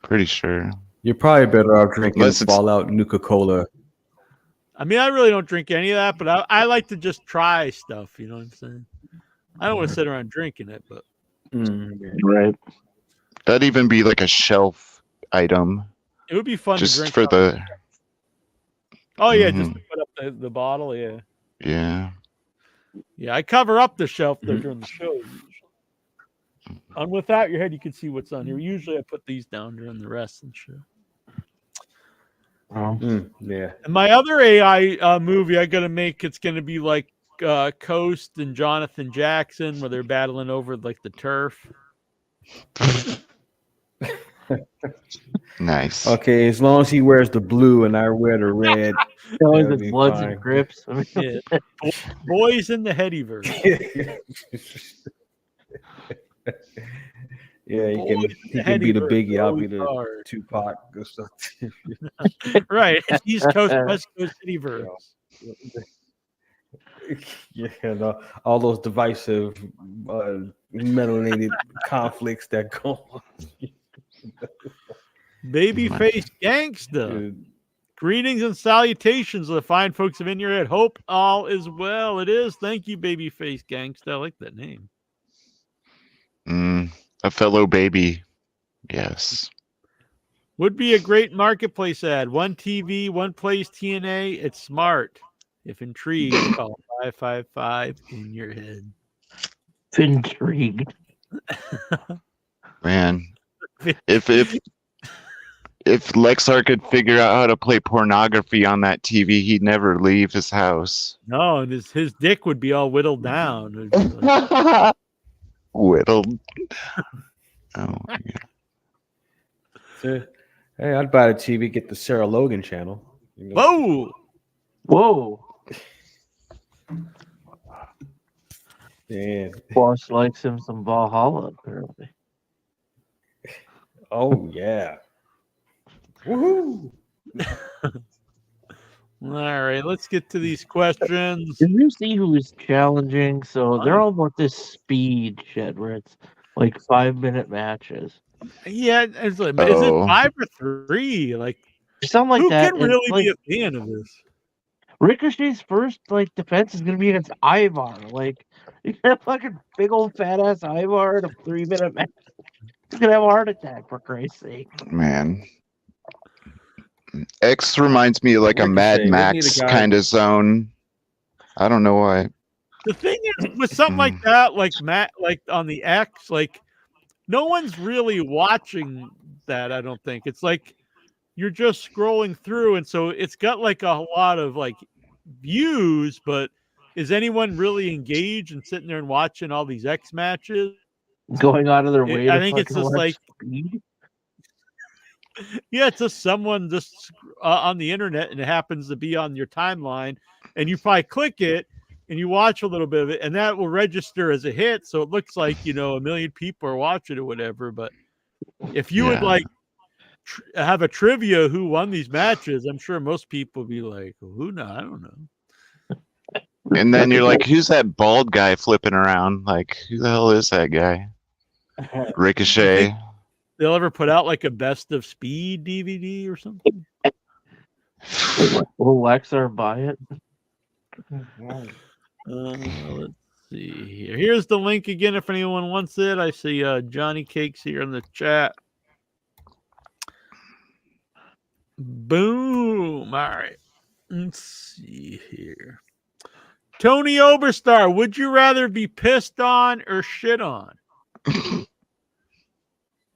Pretty sure. You're probably better off drinking Fallout Nuka-Cola. I mean, I really don't drink any of that, but I like to just try stuff. You know what I'm saying? I don't want to sit around drinking it, but right. That'd even be like a shelf item. It would be fun just to drink for the. Oh yeah, just to put up the bottle. Yeah. Yeah. Yeah, I cover up the shelf there during the show. And without your head, you can see what's on here. Usually, I put these down during the rest and show. Yeah. And my other AI movie I gotta make, it's gonna be like Coast and Jonathan Jackson, where they're battling over like the turf. Nice. Okay, as long as he wears the blue and I wear the red. The Bloods and Grips. Yeah. Boys in the Headyverse. Yeah, he can be the Biggie. I'll be the Tupac or something. Right, East Coast, West Coast Cityverse. Yeah, all those divisive, melanated conflicts that go on. Babyface Gangsta. Greetings and salutations, the fine folks of In Your Head. Hope all is well. It is. Thank you, Babyface Gangsta. I like that name. A fellow baby. Yes. Would be a great marketplace ad. One TV, one place TNA. It's smart. If intrigued, call 555 In Your Head. Intrigued. Man. If if Lexar could figure out how to play pornography on that TV, he'd never leave his house. No, and his dick would be all whittled down. It'd be like- Whittled. Oh, yeah. So, hey, I'd buy the TV, get the Sarah Logan channel. You know? Whoa! Whoa. Man. Boss likes him some Valhalla, apparently. Oh yeah. Woohoo! All right, let's get to these questions. Did you see who was challenging? So they're all about this speed shit where it's like 5-minute matches. Yeah, is it 5 or 3? Like, Something like who that. can and, really like, be a fan of this? Ricochet's first defense is gonna be against Ivar. Like, you got a fucking big old fat ass Ivar in a 3-minute match. He's gonna have a heart attack, for Christ's sake. Man. X reminds me of like a Mad Max kind of zone. I don't know why. The thing is, with something like that, like on the X, like no one's really watching that. I don't think it's like you're just scrolling through, and so it's got like a lot of like views, but is anyone really engaged and sitting there and watching all these X matches? Going out of their way. I think it's just like speed. Yeah, it's just someone just on the internet, and it happens to be on your timeline, and you probably click it and you watch a little bit of it, and that will register as a hit. So it looks like, a million people are watching or whatever. But if you would like have a trivia who won these matches, I'm sure most people would be like, who knows? I don't know. And then you're like, who's that bald guy flipping around? Like, who the hell is that guy? Ricochet. They'll ever put out like a best of speed DVD or something? Will Lexar buy it? Let's see here. Here's the link again if anyone wants it. I see Johnny Cakes here in the chat. Boom. All right. Let's see here. Tony Oberstar, would you rather be pissed on or shit on?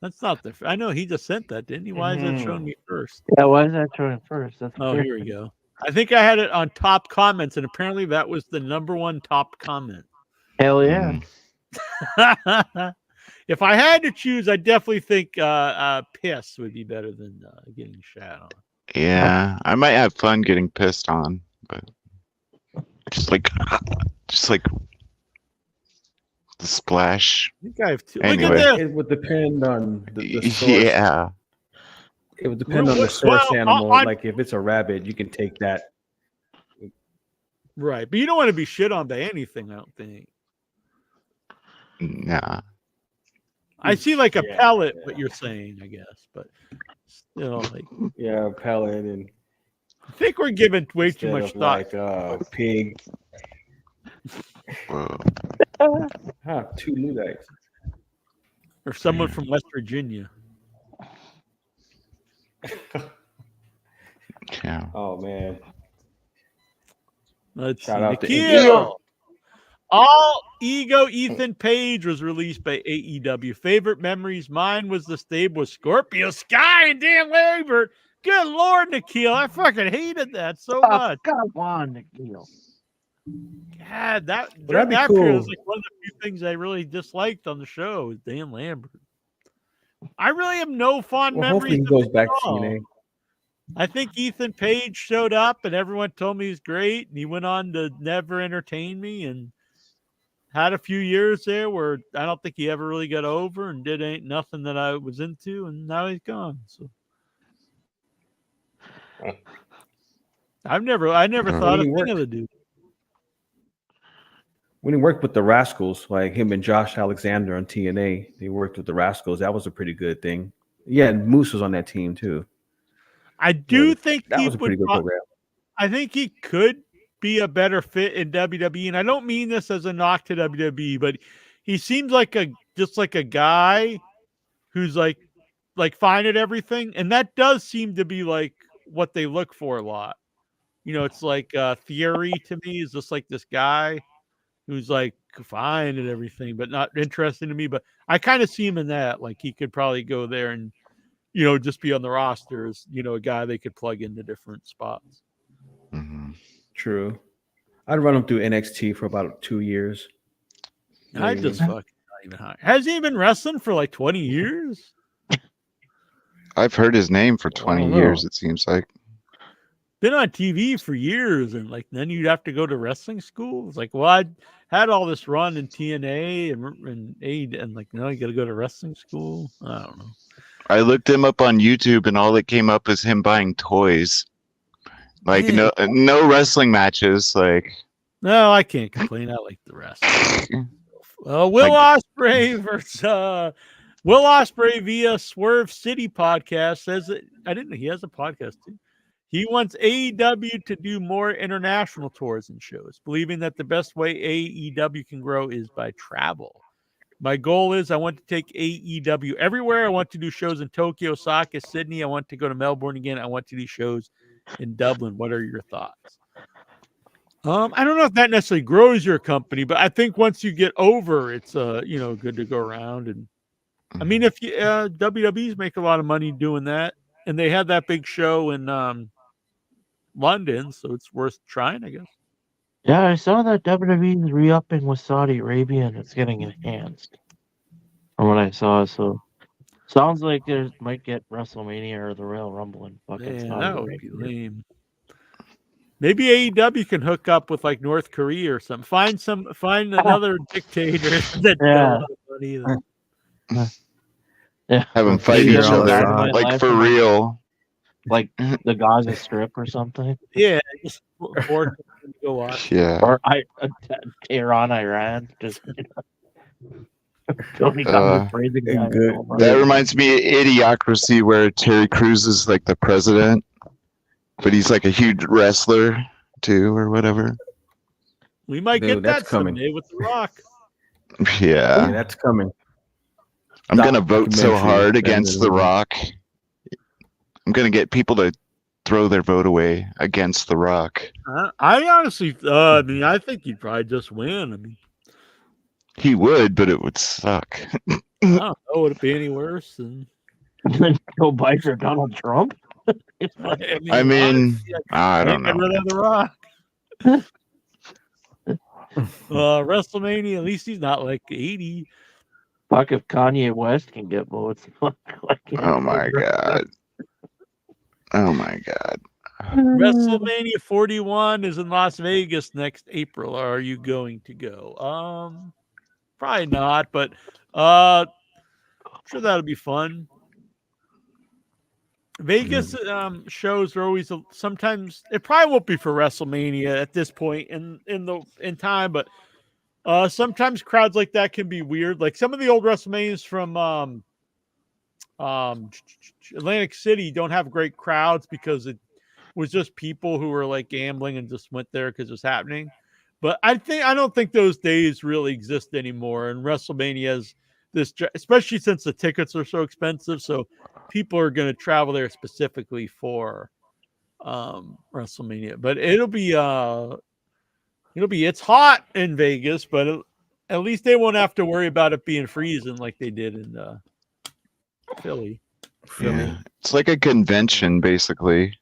That's not the. I know he just sent that, didn't he? Why is that showing me first? Yeah, why is that showing first? That's here we go. I think I had it on top comments, and apparently that was the #1 top comment. Hell yeah. If I had to choose, I definitely think piss would be better than getting shat on. Yeah, I might have fun getting pissed on, but just like the splash. I think I have two. Anyway. Look at this. It would depend on the source. Yeah. It would depend on the source animal. Like if it's a rabbit, you can take that. Right, but you don't want to be shit on by anything, I don't think. Nah. I see like a pellet, what you're saying, I guess, but still, like a pellet, and I think we're giving way too much thought. Like pig. Whoa. 2 Luddites. Or someone from West Virginia. Yeah. Oh man. Let's Shout see. out to Nikhil. All Ego Ethan Page was released by AEW. Favorite memories? Mine was the stable with Scorpio Sky and Dan Lambert. Good Lord, Nikhil. I fucking hated that so much. Come on, Nikhil. God, that that'd be period cool. was like one of the few things I really disliked on the show was Dan Lambert. I really have no fond Hopefully memories. he goes of back it to all. TNA. I think Ethan Page showed up and everyone told me he's great, and he went on to never entertain me and had a few years there where I don't think he ever really got over and did ain't nothing that I was into, and now he's gone. So I never thought a thing of the dude. When he worked with the Rascals, like him and Josh Alexander on TNA, they worked with the Rascals. That was a pretty good thing. Yeah, and Moose was on that team too. I do think that he was a pretty good program. I think he could be a better fit in WWE, and I don't mean this as a knock to WWE, but he seems like just like a guy who's like fine at everything, and that does seem to be like what they look for a lot. It's like Theory to me is just like this guy who's like fine at everything, but not interesting to me. But I kind of see him in that. Like he could probably go there and just be on the roster as, a guy they could plug into different spots. Mhm. True. I'd run him through NXT for about 2 years. I just fucking not even high. Has he been wrestling for like 20 years? I've heard his name for 20 don't years, know. it seems like. Been on TV for years, and like then you'd have to go to wrestling school. It's like, well, I had all this run in TNA and A, and like now you got to go to wrestling school. I don't know. I looked him up on YouTube, and all that came up was him buying toys. Like Yeah. no wrestling matches. Like No, I can't complain. I like the rest. Will Ospreay versus Will Ospreay via Swerve City podcast says that I didn't know he has a podcast too. He wants AEW to do more international tours and shows, believing that the best way AEW can grow is by travel. My goal is I want to take AEW everywhere. I want to do shows in Tokyo, Osaka, Sydney. I want to go to Melbourne again. I want to do shows in Dublin. What are your thoughts? I don't know if that necessarily grows your company, but I think once you get over, it's good to go around. And I mean, if you WWE's make a lot of money doing that, and they had that big show in London, so it's worth trying, I guess. Yeah, I saw that WWE's re-upping with Saudi Arabia and it's getting enhanced from what I saw. So sounds like there might get WrestleMania or the Royal Rumble in fucking Man, Saudi that would Arabia. be lame. Maybe AEW can hook up with like North Korea or something. Find another dictator that Yeah. a lot of money. Yeah, have them fight Figure each all other, that out. like for real. like the Gaza Strip or something, Yeah, just force them to go watch. Yeah. or Tehran, Iran. Just don't become the crazy guy. good. That reminds me of Idiocracy, where Terry Crews is like the president, but he's like a huge wrestler too, or whatever. We might Dude, get that's that coming. someday with The Rock. Yeah, Yeah. that's coming. I'm gonna vote so Documentary, hard against The president. Rock. I'm gonna get people to throw their vote away against The Rock. I honestly, I think he'd probably just win. I mean, He would, but it would suck. I don't know. Would it be any worse than? Joe Biden or Donald Trump. I mean, honestly, I don't I'd know. rather have The Rock. WrestleMania, at least he's not like 80. Fuck if Kanye West can get votes. Fuck, like, Oh my god. Oh my god. WrestleMania 41 is in Las Vegas next April. Are you going to go? Probably not, but I'm sure that'll be fun. Vegas shows are always sometimes it probably won't be for WrestleMania at this point in time, but sometimes crowds like that can be weird. Like some of the old WrestleManias from Atlantic City don't have great crowds because it was just people who were like gambling and just went there because it was happening. But I don't think those days really exist anymore. And WrestleMania is this, especially since the tickets are so expensive. So people are going to travel there specifically for WrestleMania. But it's hot in Vegas, but at least they won't have to worry about it being freezing like they did in Philly. Yeah. It's like a convention, basically.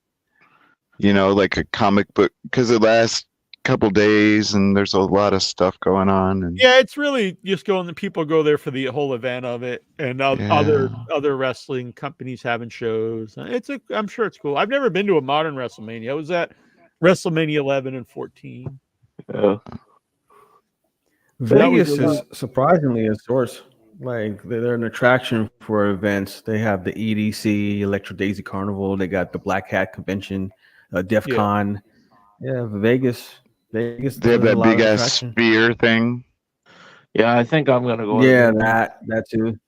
You know, like a comic book, because it lasts a couple days and there's a lot of stuff going on. And Yeah, it's really just going. People go there for the whole event of it, and other wrestling companies having shows. I'm sure it's cool. I've never been to a modern WrestleMania. I was at WrestleMania 11 and 14. Vegas is surprisingly a source. Like they're an attraction for events. They have the EDC, Electro Daisy Carnival. They got the Black Hat Convention, DEF CON. Yeah, Vegas. They have that big ass spear thing. Yeah, I think I'm gonna go. Yeah, that too.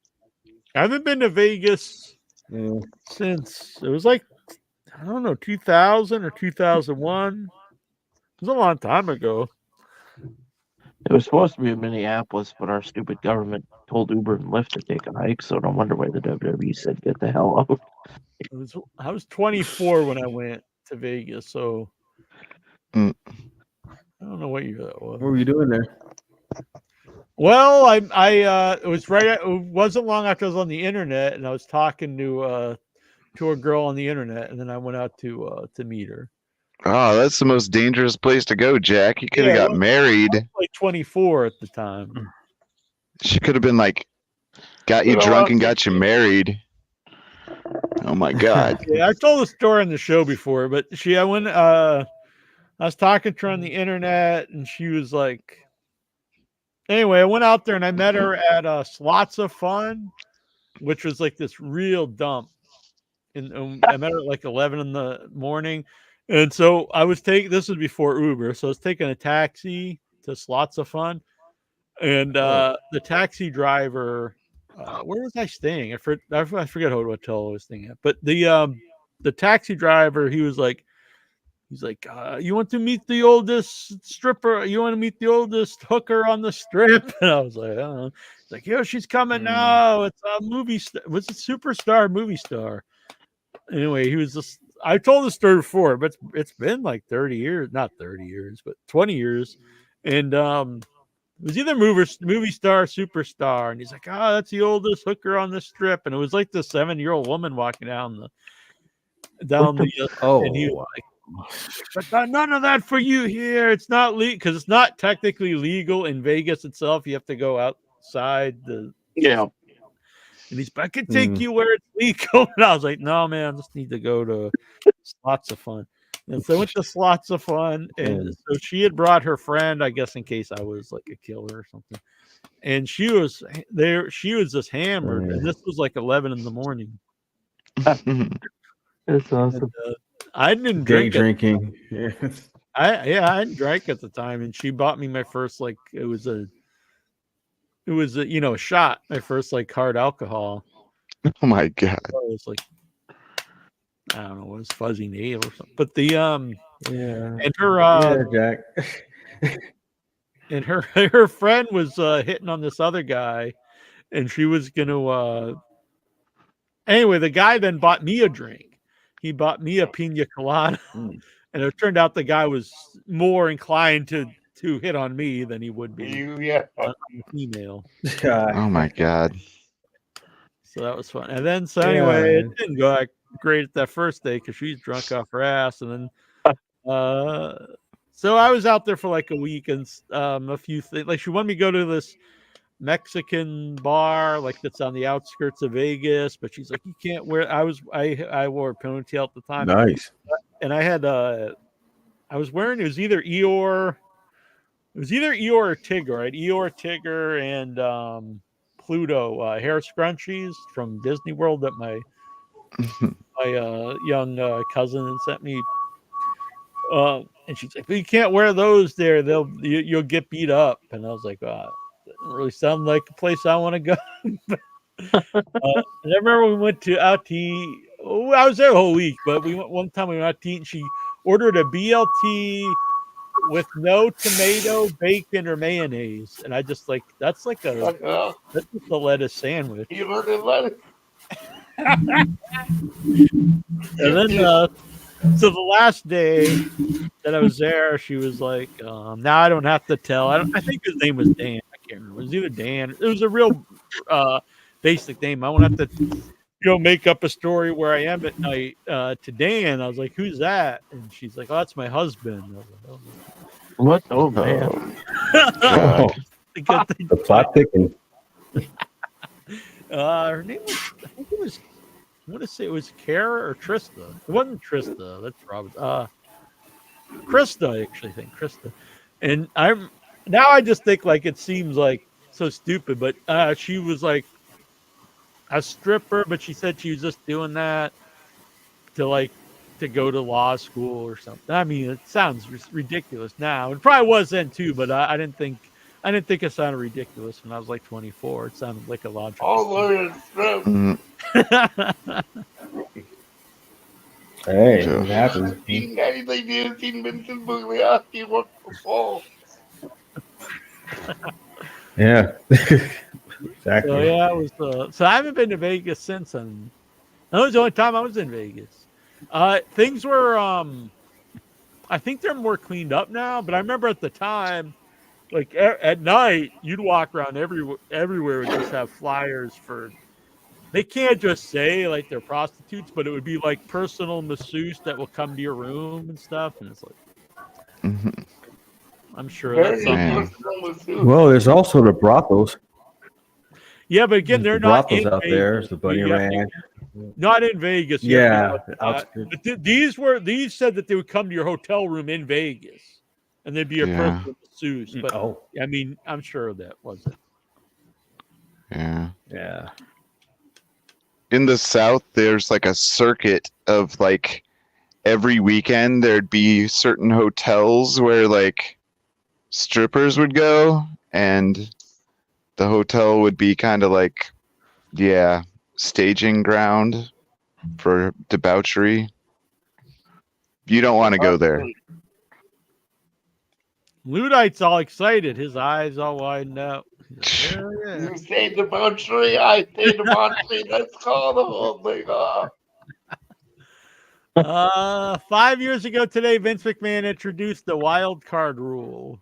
I haven't been to Vegas since it was like, I don't know, 2000 or 2001. It was a long time ago. It was supposed to be in Minneapolis, but our stupid government told Uber and Lyft to take a hike, so no wonder why the WWE said get the hell out. I was 24 when I went to Vegas, so I don't know what year that was. What were you doing there? Well, it was it wasn't long after I was on the internet, and I was talking to to a girl on the internet, and then I went out to meet her. Oh, that's the most dangerous place to go, Jack. You could have Yeah, got married. I was like 24 at the time. She could have been like, got you drunk and got you married. Oh my God. Yeah, I told the story on the show before, but I was talking to her on the internet, and she was like, anyway, I went out there and I met her at Slots of Fun, which was like this real dump. And I met her at like 11 in the morning. And so this was before Uber. So I was taking a taxi to Slots of Fun. And the taxi driver, where was I staying? I forget what hotel I was staying at. But the taxi driver, he's like, you want to meet the oldest stripper? You want to meet the oldest hooker on the strip? And I was like, I don't know. He's like, yo, she's coming now. It's a movie star. Was it superstar movie star? Anyway, he was just, I told the story before, but it's been like 30 years, not 30 years, but 20 years. And it was either movie star, superstar. And he's like, oh, that's the oldest hooker on the strip. And it was like the 7-year-old woman walking down the and he was like, but none of that for you here. It's not legal because it's not technically legal in Vegas itself. You have to go outside Yeah. And he's like, I can take you where it's legal. And I was like, no, man, I just need to go to Slots of Fun. And so I went to Slots of Fun. And so she had brought her friend, I guess, in case I was like a killer or something. And she was there. She was just hammered. And this was like 11 in the morning. That's awesome. And, I didn't Day drink. drinking. Yeah. I didn't drink at the time. And she bought me my first, like, it was a shot, my first like hard alcohol. Oh my God. It was like, I don't know, it was Fuzzy Nail or something. But the and her Jack. and her friend was hitting on this other guy, and she was gonna anyway, the guy then bought me a drink. He bought me a pina colada. And it turned out the guy was more inclined to hit on me than he would be on a female. Oh my God. So that was fun. And then anyway, it didn't go great at that first day because she's drunk off her ass. And then so I was out there for like a week, and a few things, like she wanted me to go to this Mexican bar like that's on the outskirts of Vegas, but she's like, you can't wear. I wore a ponytail at the time. Nice. And I had I was wearing, it was either Eeyore or Tigger, right? Eeyore, Tigger, and Pluto hair scrunchies from Disney World that my young cousin sent me. And she's like, you can't wear those there. You'll get beat up. And I was like, doesn't really sound like a place I want to go. And I remember we went out to eat. I was there a whole week, but one time we went out to eat, and she ordered a BLT with no tomato, bacon, or mayonnaise. And I just like, that's just a lettuce sandwich. You ordered lettuce? And then so the last day that I was there, she was like, now I don't have to tell. I think his name was Dan. I can't remember. It was either Dan. It was a real basic name. I won't have to make up a story where I am at night to Dan. I was like, who's that? And she's like, oh, that's my husband. I was like, oh. What? Oh, man. The plot thickens. Her name was, I think it was, I want to say it was Kara or Trista. It wasn't Trista. That's probably Krista. I actually think Krista. And I just think like it seems like so stupid, but she was like a stripper, but she said she was just doing that to go to law school or something. I mean, it sounds ridiculous now. It probably was then too, but I didn't think it sounded ridiculous when I was like 24. It sounded like a logical. Hey, it happens. Yeah. Exactly. So yeah, it was. So I haven't been to Vegas since, and that was the only time I was in Vegas. Things were. I think they're more cleaned up now, but I remember at the time, like at night, you'd walk around everywhere would just have flyers for they can't just say like they're prostitutes, but it would be like personal masseuse that will come to your room and stuff. And it's like, Mhm. I'm sure Very that's something. Man. personal masseuse. Well, there's also the brothels. Yeah, but again, they're The not brothels in out Vegas. there. There's the Bunny You have to- Ranch. Not in Vegas. You have to Yeah, go to that. outskirts. But these said that they would come to your hotel room in Vegas, and they'd be your Yeah. personal masseuse. But Oh, I mean, I'm sure that wasn't. Yeah. yeah. In the South, there's like a circuit of like every weekend there'd be certain hotels where like strippers would go, and the hotel would be kind of like, yeah, staging ground for debauchery. You don't want to go there. Ludite's all excited. His eyes all widened out. He's like, "Hell yeah." You say debauchery, I say debauchery. Let's call the whole thing off. 5 years ago today, Vince McMahon introduced the wild card rule.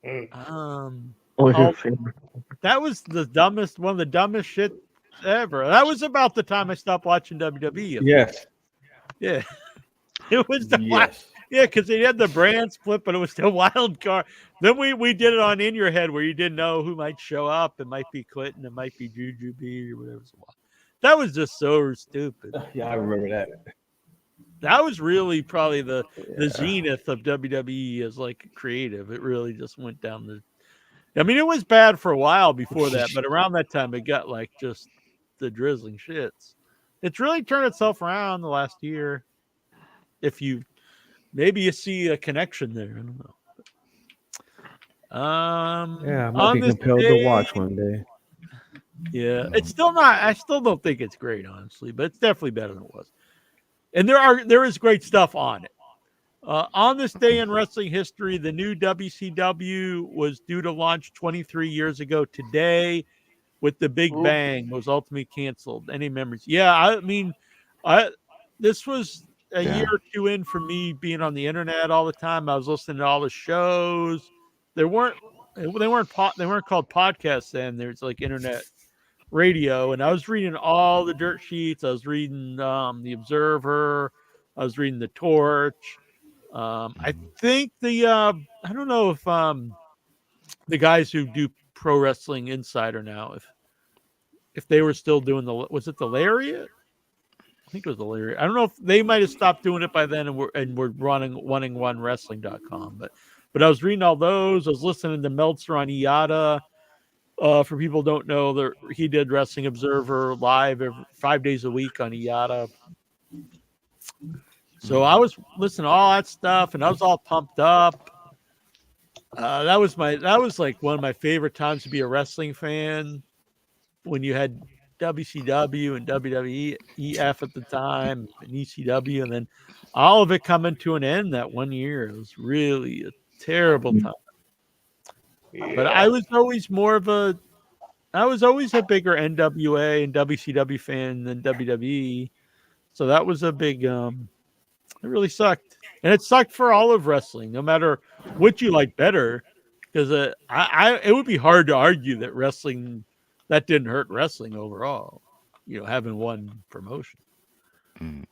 What's your Oh. favorite? That was one of the dumbest shit ever. That was about the time I stopped watching WWE. Yes. Yeah. It was the Yes. yeah, because they had the brand split, but it was still wild card. Then we did it on In Your Head where you didn't know who might show up. It might be Clinton, it might be Juju B or whatever. That was just so stupid. Yeah, I remember that. That was really probably the zenith of WWE as like creative. It really just went down the. I mean, it was bad for a while before that, but around that time it got like just the drizzling shits. It's really turned itself around the last year. If you maybe you see a connection there, I don't know. Yeah, I might on be this compelled day- to watch one day. Yeah, it's still not. I still don't think it's great, honestly, but it's definitely better than it was. And there is great stuff on it. On this day in wrestling history, the new WCW was due to launch 23 years ago today, with the Big Bang was ultimately canceled. Any memories? Yeah, I mean, this was a Yeah. year or two in for me being on the internet all the time. I was listening to all the shows. They weren't called podcasts then. There's like internet radio, and I was reading all the dirt sheets. I was reading the Observer. I was reading the Torch. I think I don't know if the guys who do Pro Wrestling Insider now, if they were still doing was it the Lariat? I think it was the Lariat. I don't know if they might have stopped doing it by then and were running wrestling.com, but I was reading all those. I was listening to Meltzer on IATA. For people who don't know, he did Wrestling Observer live 5 days a week on IATA. So I was listening to all that stuff, and I was all pumped up. That was like one of my favorite times to be a wrestling fan, when you had WCW and WWEF at the time, and ECW, and then all of it coming to an end that one year. It was really a terrible time. But I was always a bigger NWA and WCW fan than WWE. So that was a big, it really sucked. And it sucked for all of wrestling, no matter what you like better, because it would be hard to argue that wrestling, that didn't hurt wrestling overall, having one promotion. Mm.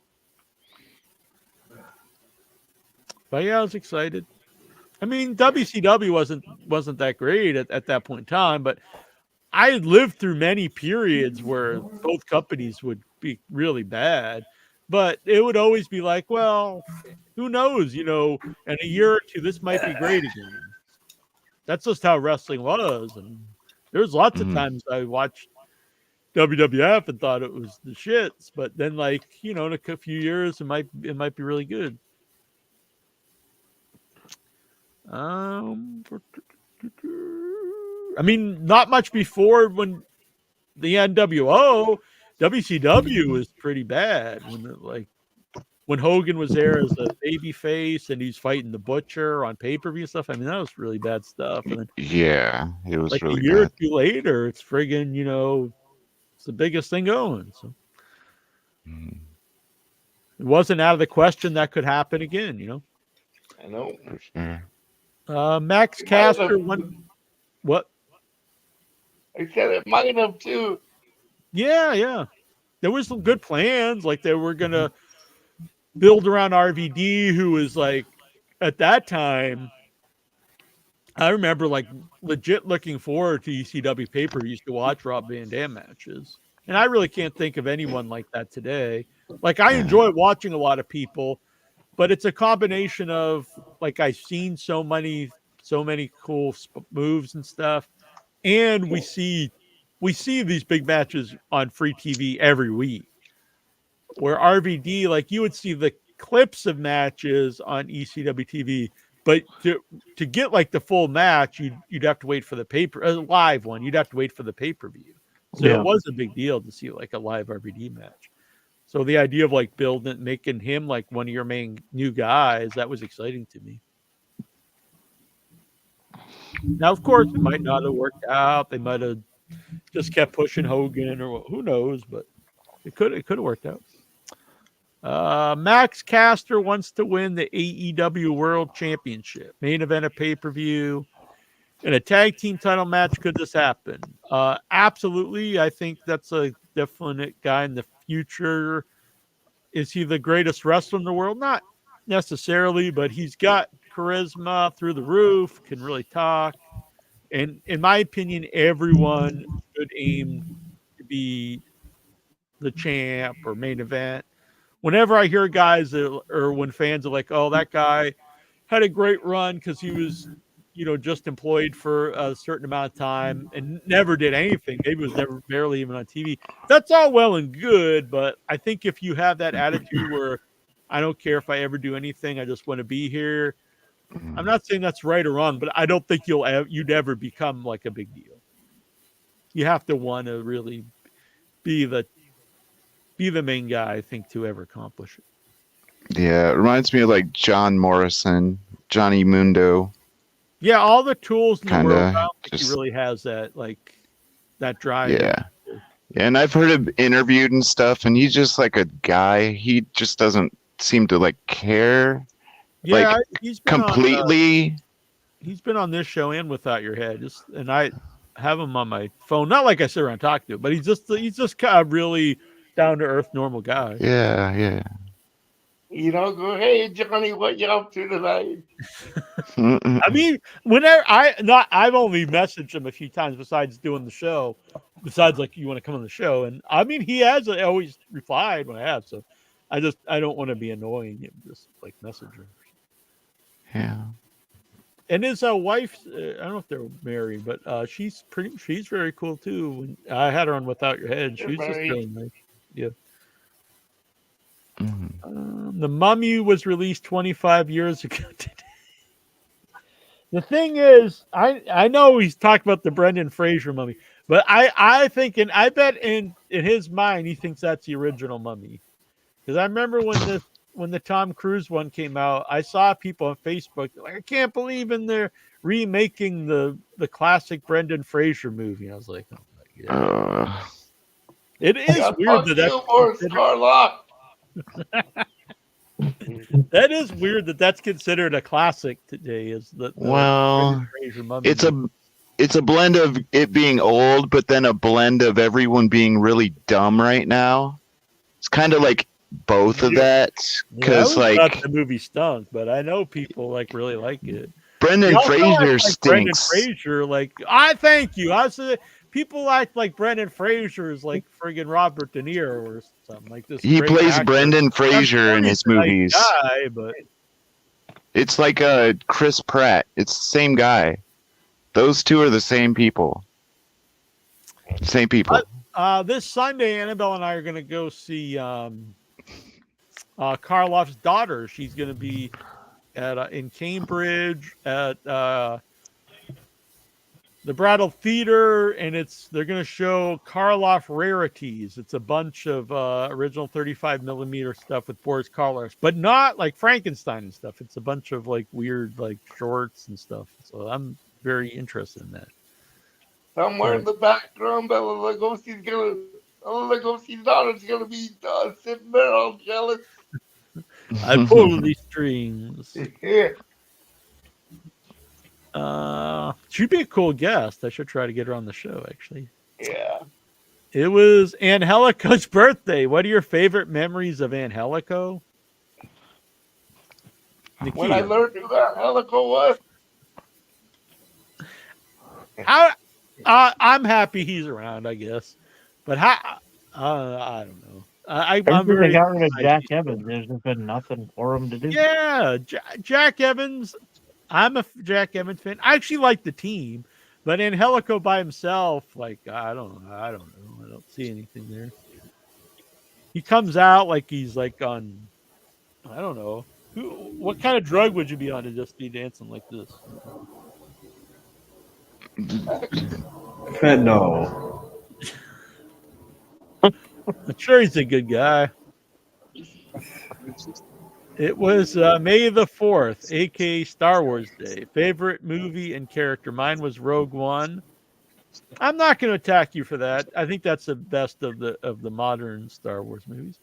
But yeah, I was excited. I mean, WCW wasn't that great at that point in time, but I had lived through many periods where both companies would be really bad, but it would always be like, well, who knows, in a year or two, this might be great again. That's just how wrestling was. And there's lots of times I watched WWF and thought it was the shits, but then in a few years, it might be really good. I mean, not much before when the NWO, WCW was pretty bad when Hogan was there as a baby face and he's fighting the Butcher on pay-per-view stuff. I mean, that was really bad stuff. And then, Yeah, it was really a year bad. or two later, it's friggin', it's the biggest thing going. So it wasn't out of the question that could happen again, I know. For sure. Max Caster, what? I said it might have too. Yeah. There was some good plans. Like they were gonna build around RVD, who was like at that time. I remember like legit looking forward to ECW pay-per-views to watch Rob Van Dam matches. And I really can't think of anyone like that today. Like I enjoy watching a lot of people, but it's a combination of like I've seen so many cool moves and stuff, and we see these big matches on free TV every week. Where RVD, like you would see the clips of matches on ECW TV, but to get like the full match, you'd have to wait for the live one. You'd have to wait for the pay-per-view. So it was a big deal to see like a live RVD match. So the idea of like building, making him like one of your main new guys, that was exciting to me. Now, of course, it might not have worked out. They might have just kept pushing Hogan, or who knows, but it could have worked out. Max Caster wants to win the AEW World Championship. Main event of pay-per-view. In a tag team title match, could this happen? Absolutely. I think that's a definite guy in the future. Is he the greatest wrestler in the world? Not necessarily, but he's got charisma through the roof, can really talk. And in my opinion, everyone should aim to be the champ or main event. Whenever I hear guys or when fans are like, oh, that guy had a great run because he was, just employed for a certain amount of time and never did anything. Maybe was never barely even on TV. That's all well and good, but I think if you have that attitude where I don't care if I ever do anything, I just want to be here. I'm not saying that's right or wrong, but I don't think you'd ever become like a big deal. You have to want to really be the main guy, I think, to ever accomplish it. Yeah, it reminds me of like John Morrison, Johnny Mundo. Yeah, all the tools in the world. I don't think just, he really has that drive. Yeah, and I've heard him interviewed and stuff, and he's just like a guy. He just doesn't seem to like care. Yeah, like, he's been completely. He's been on this show and Without Your Head, and I have him on my phone. Not like I sit around talking to him, but he's just kind of really down to earth, normal guy. Yeah. Go, hey Johnny, what you up to tonight? I mean, whenever I've only messaged him a few times besides doing the show. Besides, like, you want to come on the show, and I mean, he has always replied when I have. So, I don't want to be annoying him. Just like message her. Yeah. And his wife, I don't know if they're married, but she's very cool too. I had her on Without Your Head. She's just really nice. Yeah. The Mummy was released 25 years ago today. The thing is, I know he's talked about the Brendan Fraser Mummy, but I think, and I bet in his mind he thinks that's the original Mummy, because I remember when the Tom Cruise one came out, I saw people on Facebook like, I can't believe they're remaking the classic Brendan Fraser movie. I was like, oh my God. It is weird that is weird that's considered a classic today. Is the it's a blend of it being old, but then a blend of everyone being really dumb right now. It's kind of like both of that, because like the movie stunk, but I know people like really like it. Brendan Fraser stinks. Brendan Fraser, like, I thank you. I said people act like Brendan Fraser is like friggin' Robert De Niro or something like this. He plays actor. Brendan Fraser in his movies. Guy, but it's like Chris Pratt. It's the same guy. Those two are the same people. Same people. This Sunday, Annabelle and I are going to go see Karloff's daughter. She's going to be in Cambridge at the Brattle Theater, and they're going to show Karloff Rarities. It's a bunch of original 35mm stuff with Boris Karloff, but not like Frankenstein and stuff. It's a bunch of like weird like shorts and stuff. So I'm very interested in that. Somewhere in the background, Bela Lugosi's daughter's gonna be sitting there all jealous. I pull these strings. Yeah. She'd be a cool guest. I should try to get her on the show, actually. Yeah. It was Angelico's birthday. What are your favorite memories of Angelico? When I learned who that Angelico was. I'm happy he's around, I guess. But I don't know. I'm They very got rid of Jack Evans. There's just been nothing for him to do. Yeah, Jack Evans. I'm a Jack Evans fan. I actually like the team, but Angelico by himself, like I don't know. I don't see anything there. He comes out like he's like on, I don't know. What kind of drug would you be on to just be dancing like this? Fentanyl. I'm sure he's a good guy. It was May the 4th, aka Star Wars Day. Favorite movie and character? Mine was Rogue One. I'm not going to attack you for that. I think that's the best of the modern Star Wars movies.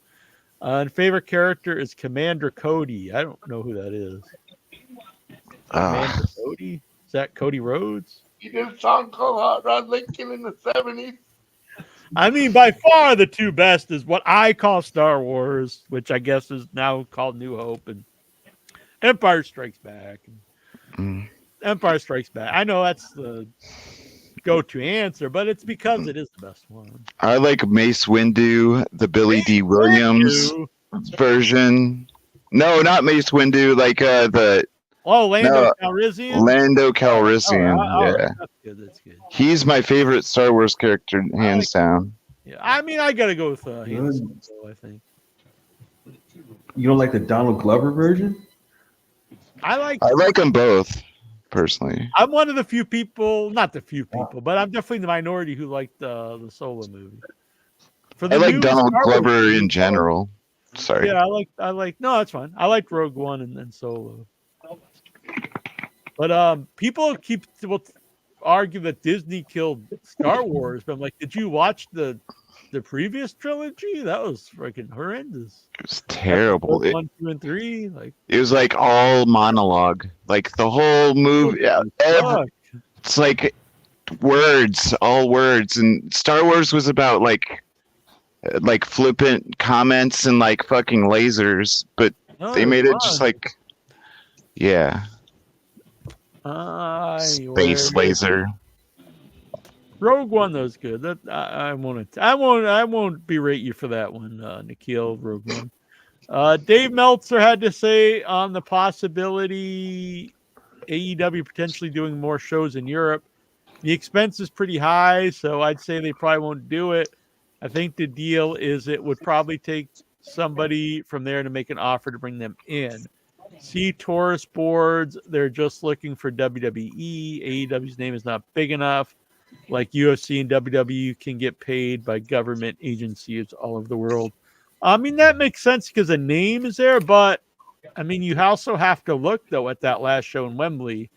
And favorite character is Commander Cody. I don't know who that is. Commander Cody? Is that Cody Rhodes? He did a song called Hot Rod Lincoln in the 70s. I mean, by far the two best is what I call Star Wars, which I guess is now called New Hope, and Empire Strikes Back. Empire Strikes Back. I know that's the go-to answer, but it's because it is the best one. I like Mace Windu, the Billy D. Williams version. No, not Mace Windu, like the Lando Calrissian. Lando Calrissian. Yeah, that's good. That's good. He's my favorite Star Wars character, hands down. Yeah, I mean, I gotta go with Han Solo, I think. You don't like the Donald Glover version? I like them both, personally. I'm one of the few people, not the few people, but I'm definitely the minority who liked the Solo movie. I like Donald Glover in general. Sorry. Yeah, I like. No, that's fine. I liked Rogue One and then Solo. But people will argue that Disney killed Star Wars, but I'm like, did you watch the previous trilogy? That was freaking horrendous. It was terrible. 1, 2, and 3. Like it was like all monologue. Like the whole movie. It's like words, all words. And Star Wars was about like flippant comments and like fucking lasers, but they made it just like, yeah. Space laser. Rogue One, that was good. That I won't berate you for that one, Nikhil. Rogue One. Dave Meltzer had to say on the possibility AEW potentially doing more shows in Europe. The expense is pretty high, so I'd say they probably won't do it. I think the deal is it would probably take somebody from there to make an offer to bring them in. See tourist boards, they're just looking for WWE. AEW's name is not big enough. Like UFC and WWE can get paid by government agencies all over the world. I mean, that makes sense because the name is there, but I mean, you also have to look, though, at that last show in Wembley.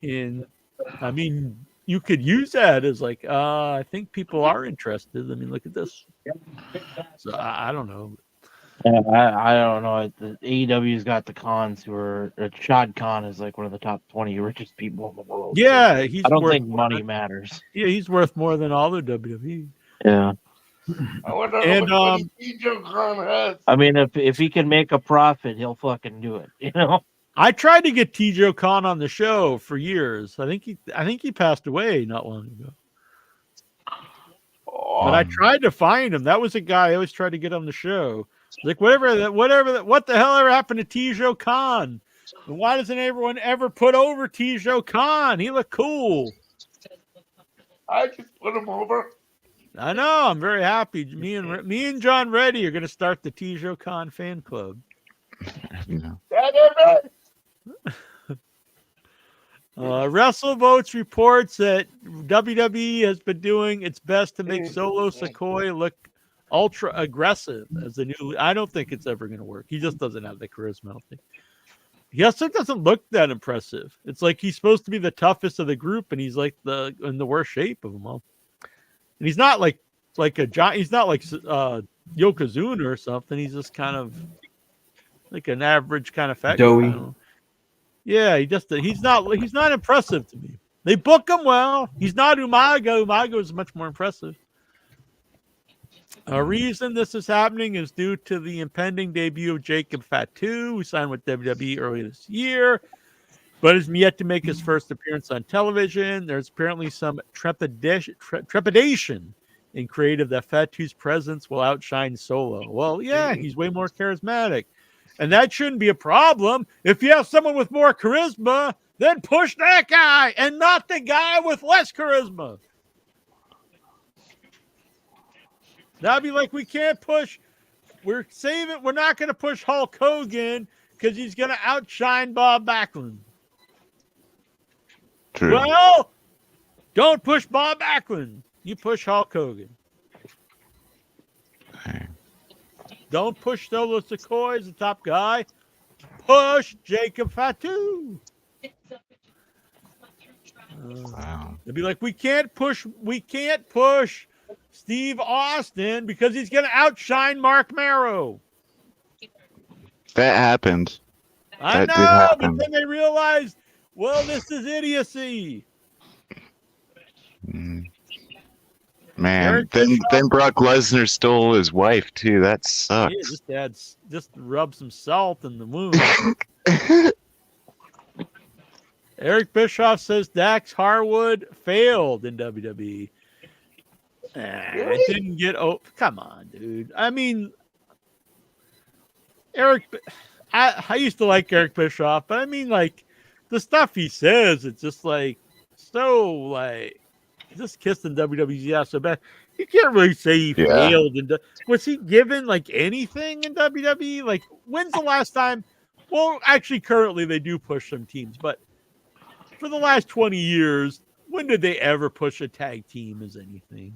I mean, you could use that as like, I think people are interested. I mean, look at this. So I don't know. Yeah, I don't know. The AEW's got the cons who are. Shad Khan is like one of the top 20 richest people in the world. Yeah, so I don't think money matters. Yeah, he's worth more than all the WWE. Yeah. I wonder how much money Tijo Khan has. I mean, if he can make a profit, he'll fucking do it. You know. I tried to get Tijo Khan on the show for years. I think he passed away not long ago. But I tried to find him. That was a guy I always tried to get on the show. Like what the hell ever happened to Tijo Khan? And why doesn't everyone ever put over Tijo Khan? He looked cool. I just put him over. I know. I'm very happy. Me and John Reddy are going to start the Tijo Khan fan club. WrestleVotes reports that WWE has been doing its best to make Solo Sikoa look ultra aggressive as the new. I don't think it's ever going to work. He just doesn't have the charisma. I don't think. He also doesn't look that impressive. It's like he's supposed to be the toughest of the group, and he's like in the worst shape of them all. And he's not like a giant. He's not like Yokozuna or something. He's just kind of like an average kind of fat Doughy. guy. Yeah, he's not impressive to me. They book him well. He's not Umaga. Umaga is much more impressive. A reason this is happening is due to the impending debut of Jacob Fatu, who signed with WWE earlier this year, but is yet to make his first appearance on television. There's apparently some trepidation in creative that Fatu's presence will outshine Solo. Well, yeah, he's way more charismatic. And that shouldn't be a problem. If you have someone with more charisma, then push that guy and not the guy with less charisma. That'd be like, we can't push. We're not going to push Hulk Hogan because he's going to outshine Bob Backlund. True. Well, don't push Bob Backlund. You push Hulk Hogan. Don't push Solo Sikoa as the top guy. Push Jacob Fatu. Wow. It'd be like, we can't push Steve Austin because he's going to outshine Mark Marrow. That happened. I That did know, happen. but then they realized, well, this is idiocy. Man, Eric then Bischoff- Brock Lesnar stole his wife too. That Yeah, sucks. just rub some salt in the wound. Eric Bischoff says Dax Harwood failed in WWE. It didn't get. Oh, come on, dude. I mean, I used to like Eric Bischoff, but I mean, like, the stuff he says, it's just like so like just kissing WWE's ass so bad. You can't really say he failed. Was he given like anything in WWE? Like, when's the last time? Well, actually, currently they do push some teams, but for the last 20 years, when did they ever push a tag team as anything?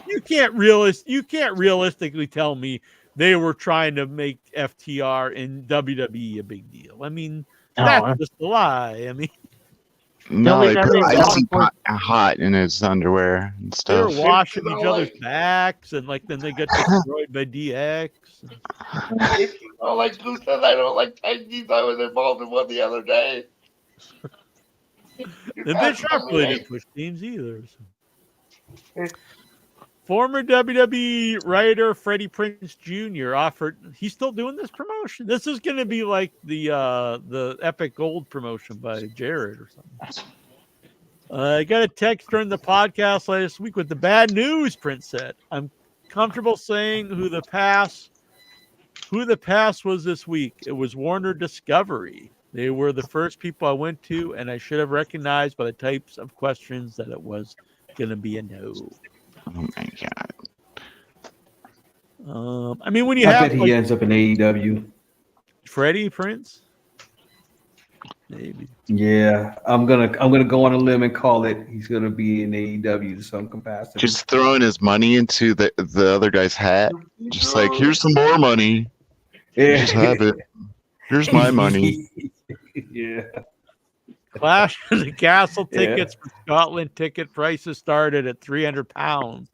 You can't realistically tell me they were trying to make FTR in WWE a big deal. I mean, that's just a lie. I mean, No, only they time put they icy brought hot in his underwear and they stuff. were washing each other's backs, and like then they get destroyed by DX. If you don't like Goose says I don't like tag teams, I was involved in one the other day. The Bischoff really didn't push teams either. So. Former WWE writer Freddie Prinze Jr. offered. He's still doing this promotion. This is going to be like the Epic Gold promotion by Jared or something. I got a text during the podcast last week with the bad news. Prince said, "I'm comfortable saying who the pass was this week. It was Warner Discovery. They were the first people I went to, and I should have recognized by the types of questions that it was going to be a no." Oh my god. I mean, when you I have bet he ends up in AEW. Freddie Prince, maybe. Yeah, I'm gonna go on a limb and call it. He's gonna be in AEW to some capacity. Just throwing his money into the other guy's hat. Just like, here's some more money. Just have it. Here's my money. Yeah. Clash of the Castle tickets for Scotland ticket prices started at £300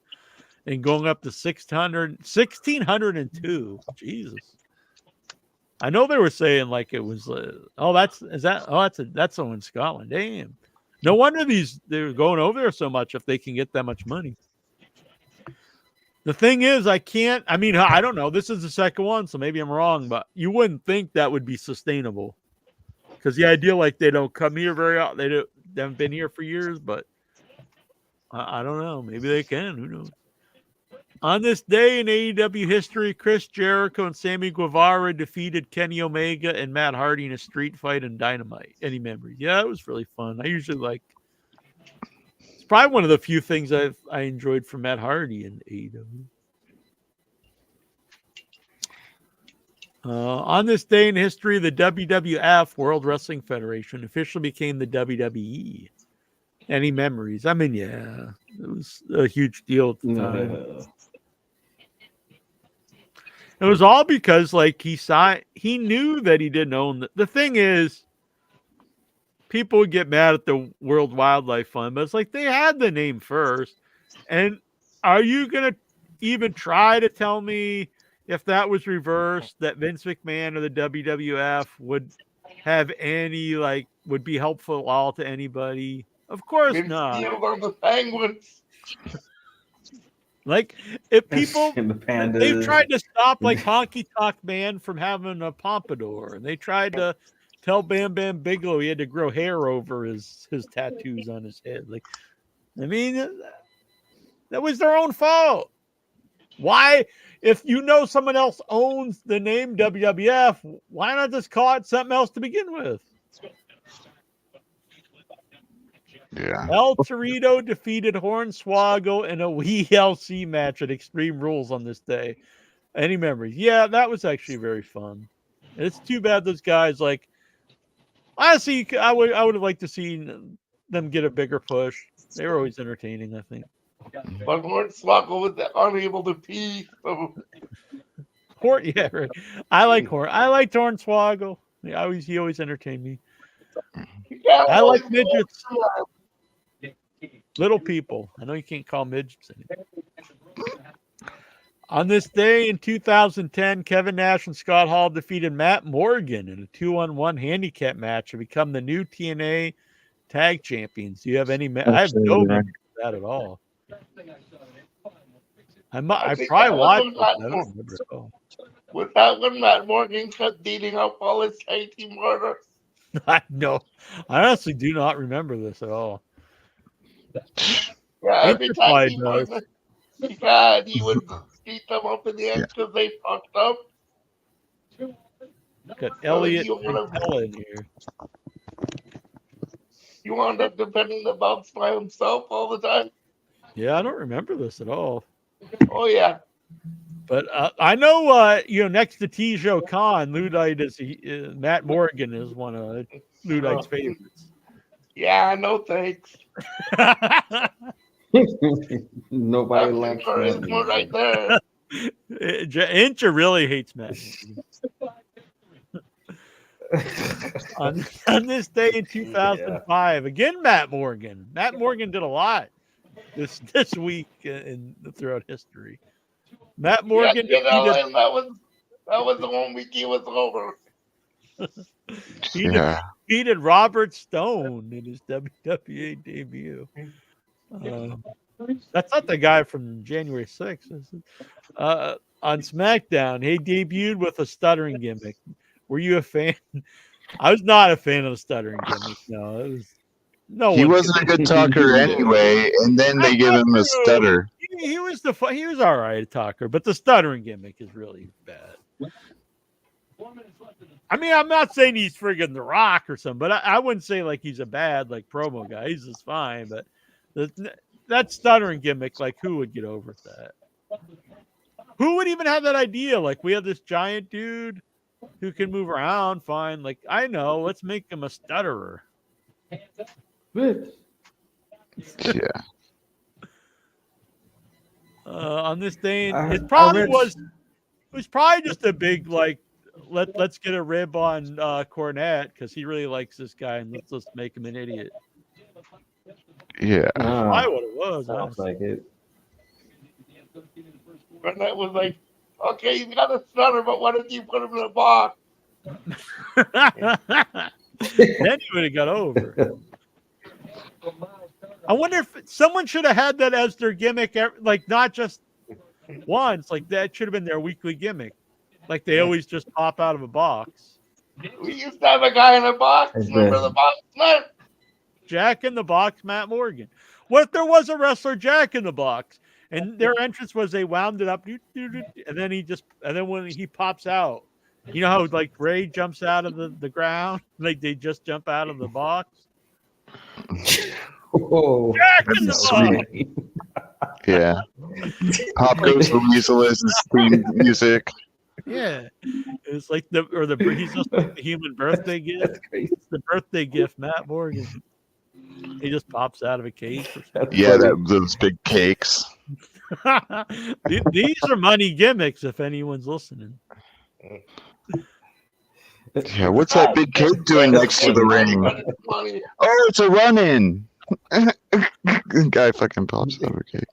and going up to 1,602. Jesus. I know they were saying like it was that's the one in Scotland. Damn. No wonder they're going over there so much if they can get that much money. The thing is, I don't know. This is the second one, so maybe I'm wrong, but you wouldn't think that would be sustainable. Because the idea, like, they don't come here very often. They haven't been here for years, but I don't know. Maybe they can. Who knows? On this day in AEW history, Chris Jericho and Sammy Guevara defeated Kenny Omega and Matt Hardy in a street fight in Dynamite. Any memories? Yeah, it was really fun. I usually like. It's probably one of the few things I enjoyed from Matt Hardy in AEW. On this day in history, the WWF, World Wrestling Federation, officially became the WWE. Any memories? I mean, yeah, it was a huge deal at the time. It was all because, like, he knew that he didn't own the thing is, people would get mad at the World Wildlife Fund, but it's like they had the name first. And are you going to even try to tell me if that was reversed, that Vince McMahon or the WWF would have any, like, would be helpful at all to anybody? Of course not. On the Penguins. Like if people And the pandas. they've tried to stop like Honky Tonk Man from having a pompadour, and they tried to tell Bam Bam Bigelow he had to grow hair over his tattoos on his head. Like, I mean, that was their own fault. Why, if you know someone else owns the name WWF, why not just call it something else to begin with? Yeah. El Torito defeated Hornswoggle in a WLC match at Extreme Rules on this day. Any memories? Yeah, that was actually very fun. It's too bad those guys, like, honestly, I would have liked to see them get a bigger push. They were always entertaining, I think. But Hornswoggle was unable to pee. So. Yeah, right. I liked Hornswoggle. He always entertained me. I like midgets. Little people. I know you can't call midgets anymore. On this day in 2010, Kevin Nash and Scott Hall defeated Matt Morgan in a 2-on-1 handicap match to become the new TNA tag champions. Do you have any? I have no memory of that at all. I probably watched it. I don't remember at all. Was that when Matt Morgan kept beating up all his tag team partners? I honestly do not remember this at all. Yeah, every time he would beat them up in the end because they fucked up. Got Elliot and Pella in here. You wound up defending the belts by himself all the time? Yeah, I don't remember this at all. Oh, yeah. But I know, next to Tijo Khan, Luddite is Matt Morgan is one of Luddite's favorites. Yeah, no thanks. Nobody likes charisma right there. Incha really hates Matt. on this day in 2005, again Matt Morgan. Matt Morgan did a lot this week throughout history. Matt Morgan. That was the one week he was over. He defeated Robert Stone in his WWE debut. That's not the guy from January 6th. Is it? On SmackDown, he debuted with a stuttering gimmick. Were you a fan? I was not a fan of the stuttering gimmick. No, it was no. He wasn't a good talker anyway, and then they give him a stutter. He was all right talker, but the stuttering gimmick is really bad. I mean, I'm not saying he's friggin' The Rock or something, but I wouldn't say like he's a bad like promo guy. He's just fine, but that stuttering gimmick, like who would get over that? Who would even have that idea? Like we have this giant dude who can move around fine. Like I know, let's make him a stutterer. Yeah. On this day, it was probably just a big like let's get a rib on Cornette because he really likes this guy and let's just make him an idiot. Yeah, probably what it was. Sounds like it. Cornette was like, "Okay, he's got a stutter, but why don't you put him in a box?" Then he would have got over. I wonder if someone should have had that as their gimmick, like not just once. Like that should have been their weekly gimmick. Like they always just pop out of a box. We used to have a guy in a box. Remember the box, man? Jack in the Box, Matt Morgan. What if there was a wrestler Jack in the Box, and their entrance was they wound it up, and then when he pops out, you know how like Ray jumps out of the ground, like they just jump out of the box. Whoa. Jack in the Box. Yeah. Pop Goes the Weasel is his theme music. Yeah, it's like he's just like the human birthday gift. It's the birthday gift, Matt Morgan. He just pops out of a cake. Yeah, those big cakes. These are money gimmicks. If anyone's listening. Yeah, what's that big cake doing next to the ring? Oh, it's a run-in. Guy fucking pops out of a cake.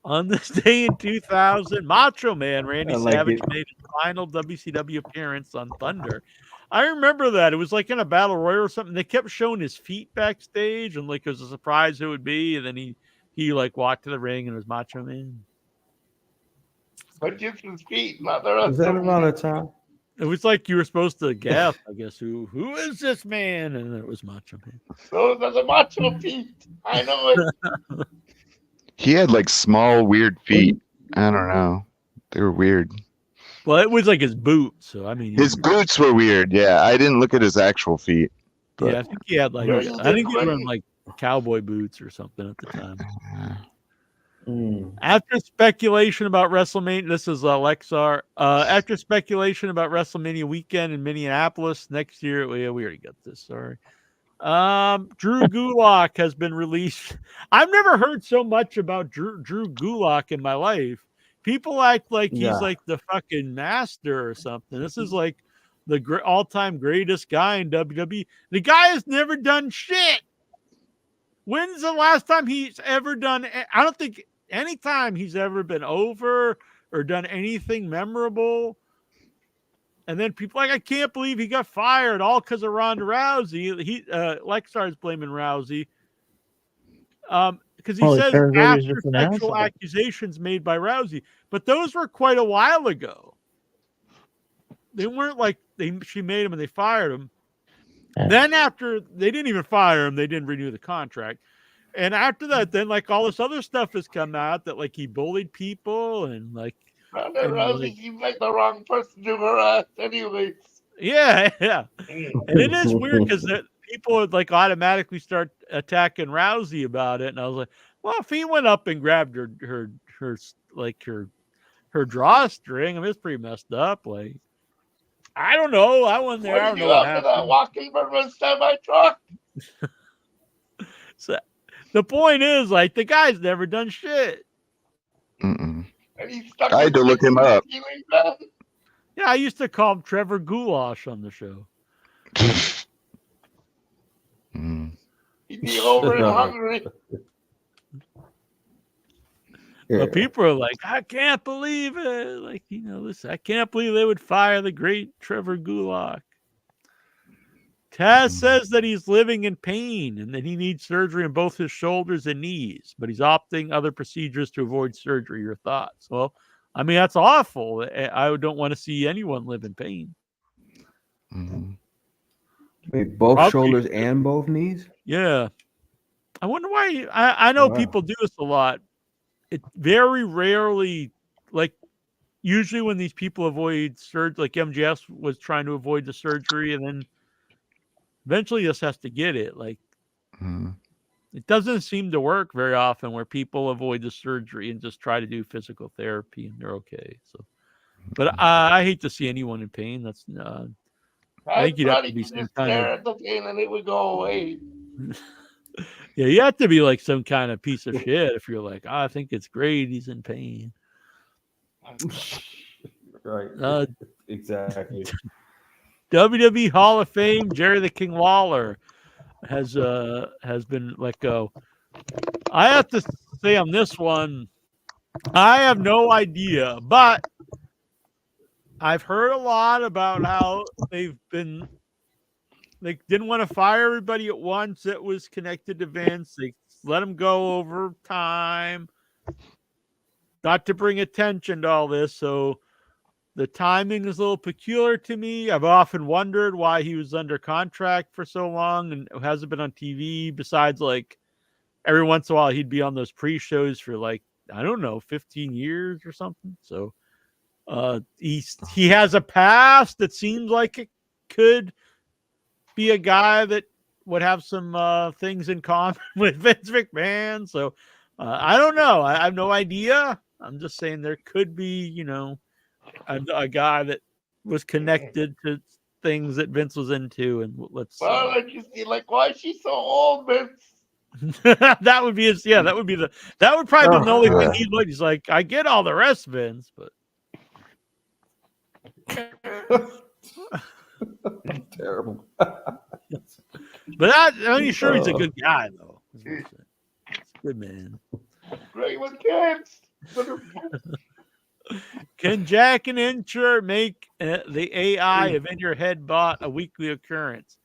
On this day in 2000, Macho Man Randy Savage made his final WCW appearance on Thunder. I remember that. It was like in a battle royal or something. They kept showing his feet backstage, and like it was a surprise who it would be. And then he like walked to the ring and it was Macho Man. But just his feet, not the rest Is that of him. around the time? It was like you were supposed to guess, I guess, who is this man? And it was Macho Man. Those are the macho feet. I know it. He had like small, weird feet. I don't know. They were weird. Well, it was like his boots. So I mean, His boots were weird. Yeah, I didn't look at his actual feet. But yeah, I think he had like Yeah, I think he was great. wearing like cowboy boots or something at the time. Mm. After speculation about WrestleMania, this is Lexar. After speculation about WrestleMania weekend in Minneapolis next year, we already got this. Sorry. Drew Gulak has been released. I've never heard so much about Drew Gulak in my life. People act like he's Yeah. like the fucking master or something. This is like the all-time greatest guy in WWE. The guy has never done shit. When's the last time he's ever done? I don't think any time he's ever been over or done anything memorable. And then people like, I can't believe he got fired all because of Ronda Rousey. Lexar is blaming Rousey. Because he Well, says everybody's after just an sexual asshole. accusations made by Rousey, but those were quite a while ago. They weren't like she made him and they fired him. Yeah. Then after they didn't even fire him, they didn't renew the contract. And after that, then like all this other stuff has come out that like he bullied people and like Ronda and, Rousey like, seems like the wrong person to harass, anyways. yeah. And it is weird because people would like automatically start attacking Rousey about it. And I was like, well, if he went up and grabbed her drawstring, I mean, it's pretty messed up. Like, I don't know. I wasn't there. I What don't did know you what after that happened. walking from a semi truck? So the point is, like, the guy's never done shit. Mm-mm. And he's stuck I had to his look feet him in the up. ceiling fan? Yeah, I used to call him Trevor Goulash on the show. Mm. He'd be over and hungry. Yeah. But people are like, I can't believe it. Like, you know, listen, I can't believe they would fire the great Trevor Gulak. Taz says that he's living in pain and that he needs surgery on both his shoulders and knees, but he's opting other procedures to avoid surgery. Your thoughts? Well, I mean, that's awful. I don't want to see anyone live in pain. Mhm. Wait, both Probably- shoulders and both knees? Yeah. I wonder why. I know Wow. people do this a lot. It very rarely, like, usually when these people avoid surgery, like MJS was trying to avoid the surgery and then eventually just has to get it. Like, Mhm. it doesn't seem to work very often where people avoid the surgery and just try to do physical therapy and they're okay. So, but I hate to see anyone in pain. That's I think you'd have thought to he be could some just kind stare of at the pain and it would go away. yeah. You have to be like some kind of piece of shit if you're like, I think it's great. He's in pain. Right. Exactly. WWE Hall of Fame Jerry the King Lawler has been let go. I have to say on this one, I have no idea, but I've heard a lot about how they didn't want to fire everybody at once that was connected to Vince. They let him go over time, not to bring attention to all this. So the timing is a little peculiar to me. I've often wondered why he was under contract for so long and hasn't been on TV besides like every once in a while he'd be on those pre-shows for like, I don't know, 15 years or something. So he has a past that seems like it could be a guy that would have some things in common with Vince McMahon. So I don't know. I have no idea. I'm just saying there could be, you know, a guy that was connected to things that Vince was into, and let's. Well, like you see, like, why is she so old, Vince? that would be his. Yeah, that would probably be the only thing he'd like. He's like, I get all the rest, Vince, but. Terrible. But I'm sure he's a good guy, though. He's a good man. Great with kids. Can Jack and Incher make the AI of In Your Head Bot a weekly occurrence?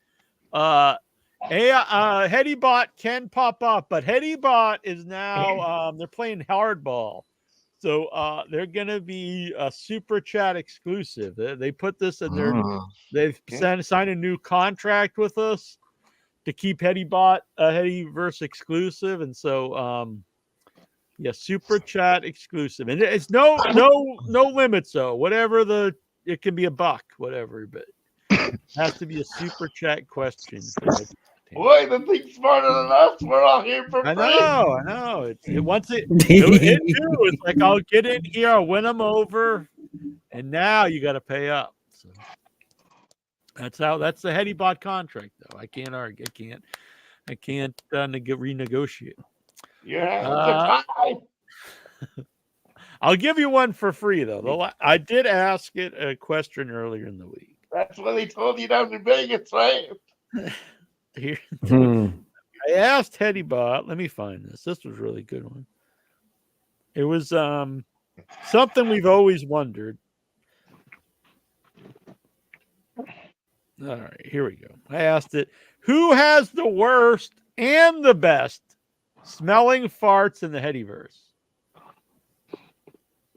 HeadyBot can pop up, but HeadyBot is now they're playing hardball. So they're gonna be a super chat exclusive. They put this in their. They've signed a new contract with us to keep HeadyBot Headyverse exclusive, and so yeah, super chat exclusive, and it's no limits though. Whatever it can be $1, whatever, but it has to be a super chat question. Boy, the thing's smarter than us. We're all here for free. I know. It's like I'll get in here, I'll win them over, and now you got to pay up. So that's the HeadyBot contract, though. I can't argue. I can't renegotiate. Yeah, I'll give you one for free though. I did ask it a question earlier in the week. That's what they told you down in Vegas, right? Here, I asked HeadyBot. Let me find this. This was a really good one. It was something we've always wondered. All right, here we go. I asked it, who has the worst and the best smelling farts in the Headyverse?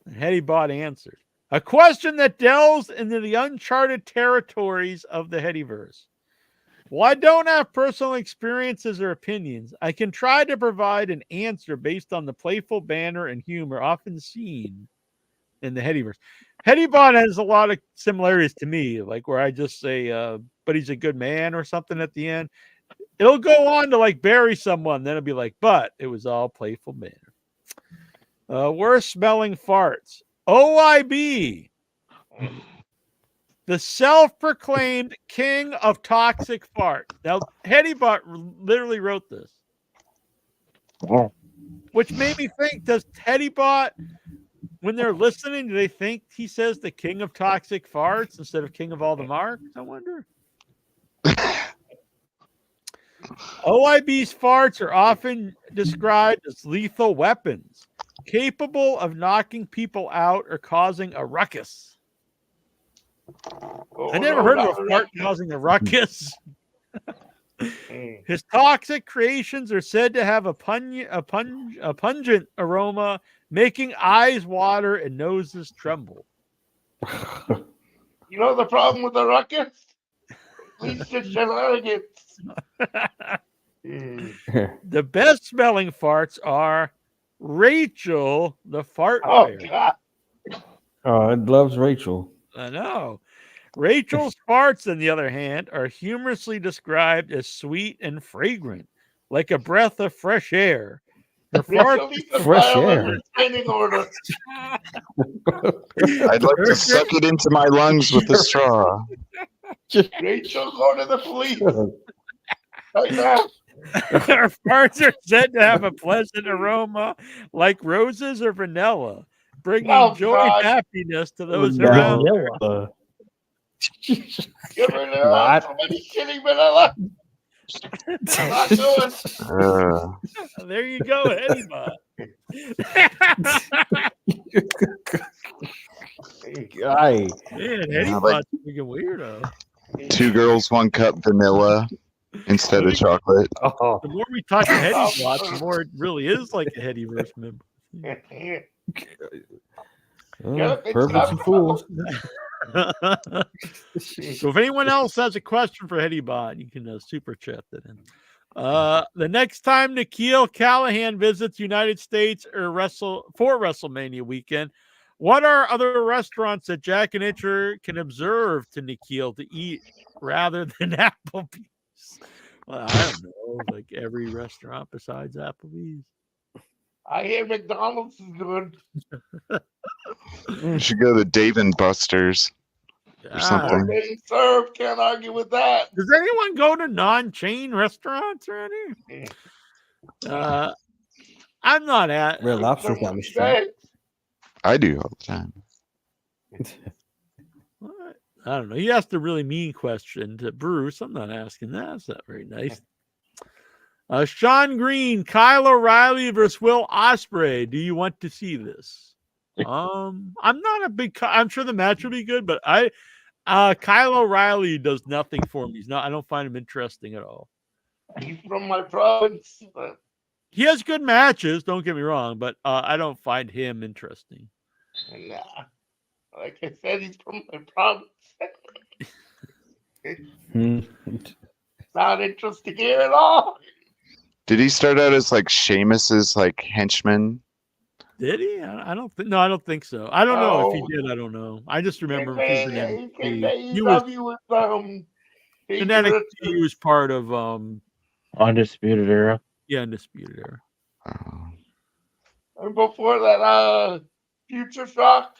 And HeadyBot answered, a question that delves into the uncharted territories of the Headyverse. Well, I don't have personal experiences or opinions. I can try to provide an answer based on the playful banter and humor often seen in the Headyverse. HeadyBot has a lot of similarities to me, like where I just say, but he's a good man or something at the end. It'll go on to like bury someone, then it'll be like, but it was all playful banter. Worst smelling farts. OIB. The self-proclaimed king of toxic fart. Now, HeadyBot literally wrote this. Which made me think, does HeadyBot, when they're listening, do they think he says the king of toxic farts instead of king of all the marks? I wonder. OIB's farts are often described as lethal weapons, capable of knocking people out or causing a ruckus. I never heard of a fart causing a ruckus. His toxic creations are said to have a pungent aroma, making eyes water and noses tremble. You know the problem with the ruckus? Leads to shenanigans. The best smelling farts are Rachel, the fart Oh, fire. God. Oh, it loves Rachel. I know. Rachel's farts, on the other hand, are humorously described as sweet and fragrant, like a breath of fresh air. Her Rachel farts, needs to Fresh file a air. restraining order. I'd like to suck it into my lungs with a straw. Rachel, go to the police right now. her farts are said to have a pleasant aroma, like roses or vanilla, bringing Oh, joy God. and happiness to those around her. Give her the What? somebody shitting vanilla. I'm not doing. There you go, HeadyBot. Guy. Man, Yeah, HeadyBot's like a weirdo. 2 girls, 1 cup vanilla instead of chocolate. Oh, The more we talk to HeadyBot, the more it really is like a Headyverse member. perverts and fools. So if anyone else has a question for HeadyBot, you can super chat that in. The next time Nikhil Callahan visits United States or for WrestleMania weekend, what are other restaurants that Jack and Itcher can observe to Nikhil to eat rather than Applebee's? Well, I don't know, like every restaurant besides Applebee's. I hear McDonald's is good. You should go to Dave and Buster's or something. Getting served, can't argue with that. Does anyone go to non-chain restaurants or anything? I'm not at. Red Lobster's down the street. I do all the time. What? I don't know. You asked a really mean question to Bruce. I'm not asking that. That's not very nice. Sean Green, Kyle O'Reilly versus Will Ospreay. Do you want to see this? I'm not a big. I'm sure the match will be good, but Kyle O'Reilly does nothing for me. I don't find him interesting at all. He's from my province, but He has good matches. Don't get me wrong, but I don't find him interesting. Nah. Like I said, he's from my province. Not interesting here at all. Did he start out as like Sheamus's like henchman? Did he? I don't think. No, I don't think so. I don't know if he did. I don't know. I just remember him in NXT. He was in NXT. He was part of Undisputed Era. Yeah, Undisputed Era. And before that, Future Shock.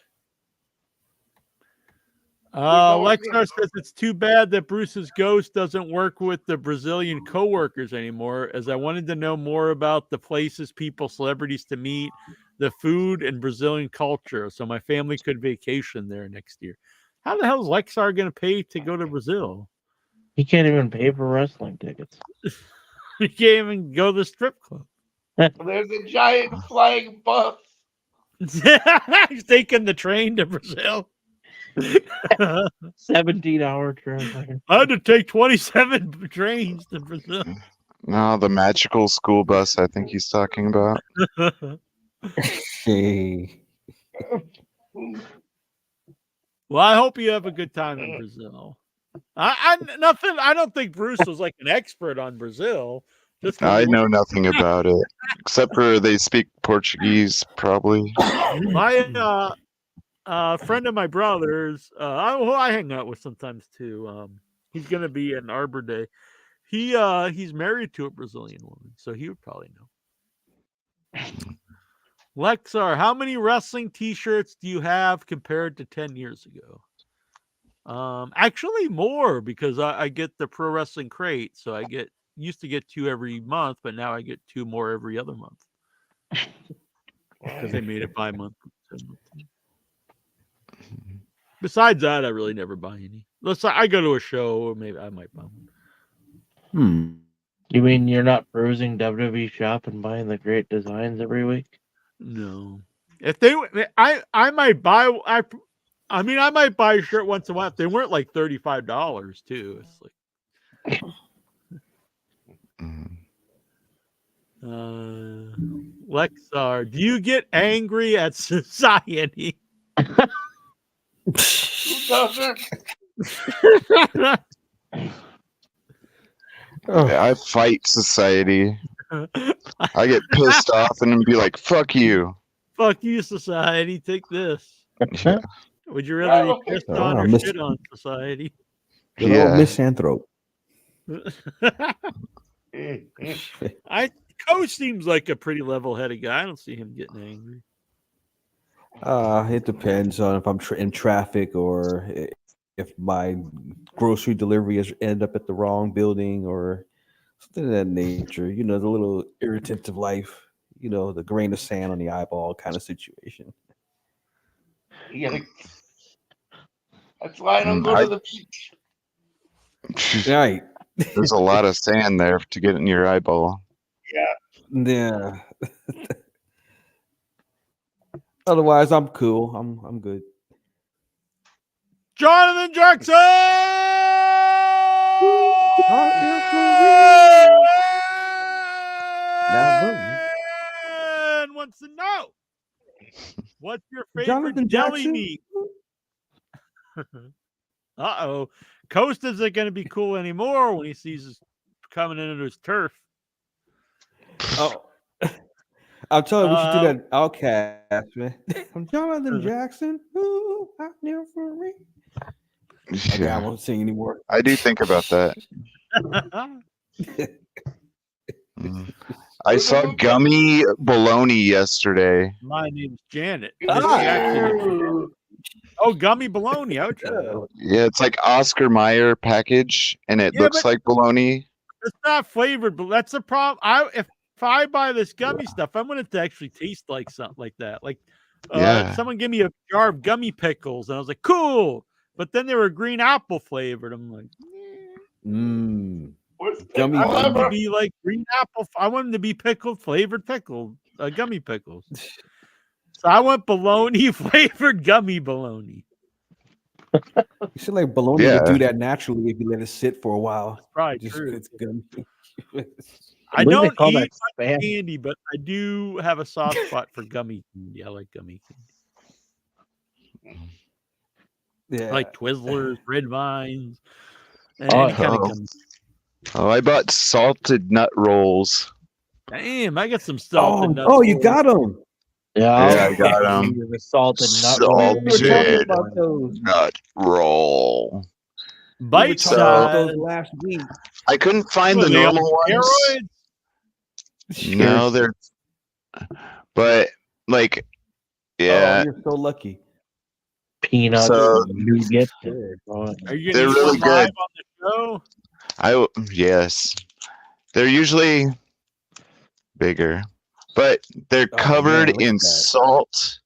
Lexar says it's too bad that Bruce's ghost doesn't work with the Brazilian co-workers anymore, as I wanted to know more about the places, people, celebrities to meet, the food, and Brazilian culture, so my family could vacation there next year. How the hell is Lexar going to pay to go to Brazil? He can't even pay for wrestling tickets. He can't even go to the strip club. There's a giant flying bus. He's taking the train to Brazil. 17-hour trip. I had to take 27 trains to Brazil. No, the magical school bus. I think he's talking about. Hey. Well, I hope you have a good time in Brazil. I don't think Bruce was like an expert on Brazil. I know nothing about it except for they speak Portuguese, probably. My friend of my brother's, who I hang out with sometimes too. He's gonna be in Arbor Day. He's married to a Brazilian woman, so he would probably know. Lexar, how many wrestling T-shirts do you have compared to 10 years ago? Actually more, because I get the Pro Wrestling Crate, so I used to get 2 every month, but now I get 2 more every other month because they made it bi-monthly. Besides that, I really never buy any. Let's say I go to a show, or maybe I might buy one. You mean you're not perusing WWE shop and buying the great designs every week? No. If they, I might buy. I mean, I might buy a shirt once in a while if they weren't like $35 too. It's like. Lexar, do you get angry at society? Who doesn't? I fight society. I get pissed off and be like, "Fuck you." Fuck you, society. Take this. Would you rather be pissed on or shit on society? Yeah, misanthrope. Coach seems like a pretty level-headed guy. I don't see him getting angry. It depends on if I'm in traffic or if my grocery delivery has ended up at the wrong building or something of that nature. You know, the little irritants of life. You know, the grain of sand on the eyeball kind of situation. That's why I don't go to the beach. Right. There's a lot of sand there to get in your eyeball. Yeah. Otherwise, I'm cool. I'm good. Jonathan Jackson wants to know, what's your favorite Jonathan deli Jackson? meat? Uh-oh. Coast isn't going to be cool anymore when he sees us coming into his turf. Oh, I'll tell you, we should do that Outcast, man. I'm Jonathan Jackson. Ooh, out there for me. Okay, I won't sing anymore. I do think about that. I saw Gummy Bologna yesterday. My name's Janet. Oh, Gummy Bologna. Yeah, it's like Oscar Mayer package, and it looks like bologna. It's not flavored, but that's the problem. If I buy this gummy stuff, I want it to actually taste like something like that. Like, someone gave me a jar of gummy pickles, and I was like, cool. But then they were green apple flavored. I'm like, Gummy. I want them to be like green apple. I want them to be flavored gummy pickles. So I want bologna flavored gummy bologna. You should like bologna to do that naturally if you let it sit for a while. Right. It's gummy. I believe they don't call eat that much spam. candy, but I do have a soft spot for gummy candy. I like gummy candy. Yeah. I like Twizzlers, Red Vines, and Oh, any kind of oh. gummy. Oh, I bought salted nut rolls. Damn, I got some salted nuts. Oh, you rolls. got them. Yeah, I got 'em. The salted nut roll. We were talking Salted about those. nut roll. We were Bite talking about size. those last week. I couldn't find What the are they, on normal ones. steroids? No, they're. But like, Oh, yeah, you're so lucky. Peanuts, So- nougat. Are you They're gonna eat really one live good. on the show? yes, they're usually bigger, but they're Oh, covered man, look in at that. salt.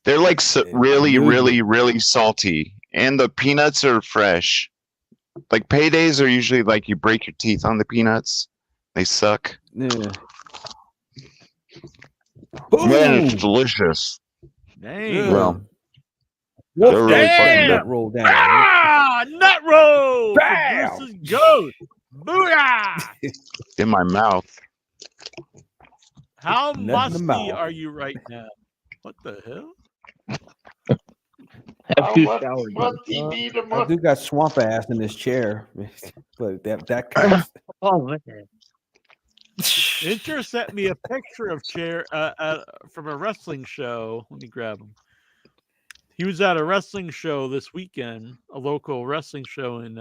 They're like really, Nougat. really, really salty, and the peanuts are fresh. Like paydays are usually like you break your teeth on the peanuts; they suck. Yeah. Man, it's Boom! delicious. Dang. Yeah. Well, Wolf they're really that fucking nut roll down. Ah, nut roll. Bam! Versus Ghost. Booyah! in my mouth. How Nut in the musty mouth. are you right now? What the hell? Have two showers. I do got swamp ass in this chair, but that counts. Oh, man. Inter sent me a picture of Chair from a wrestling show. Let me grab him. He was at a wrestling show this weekend, a local wrestling show in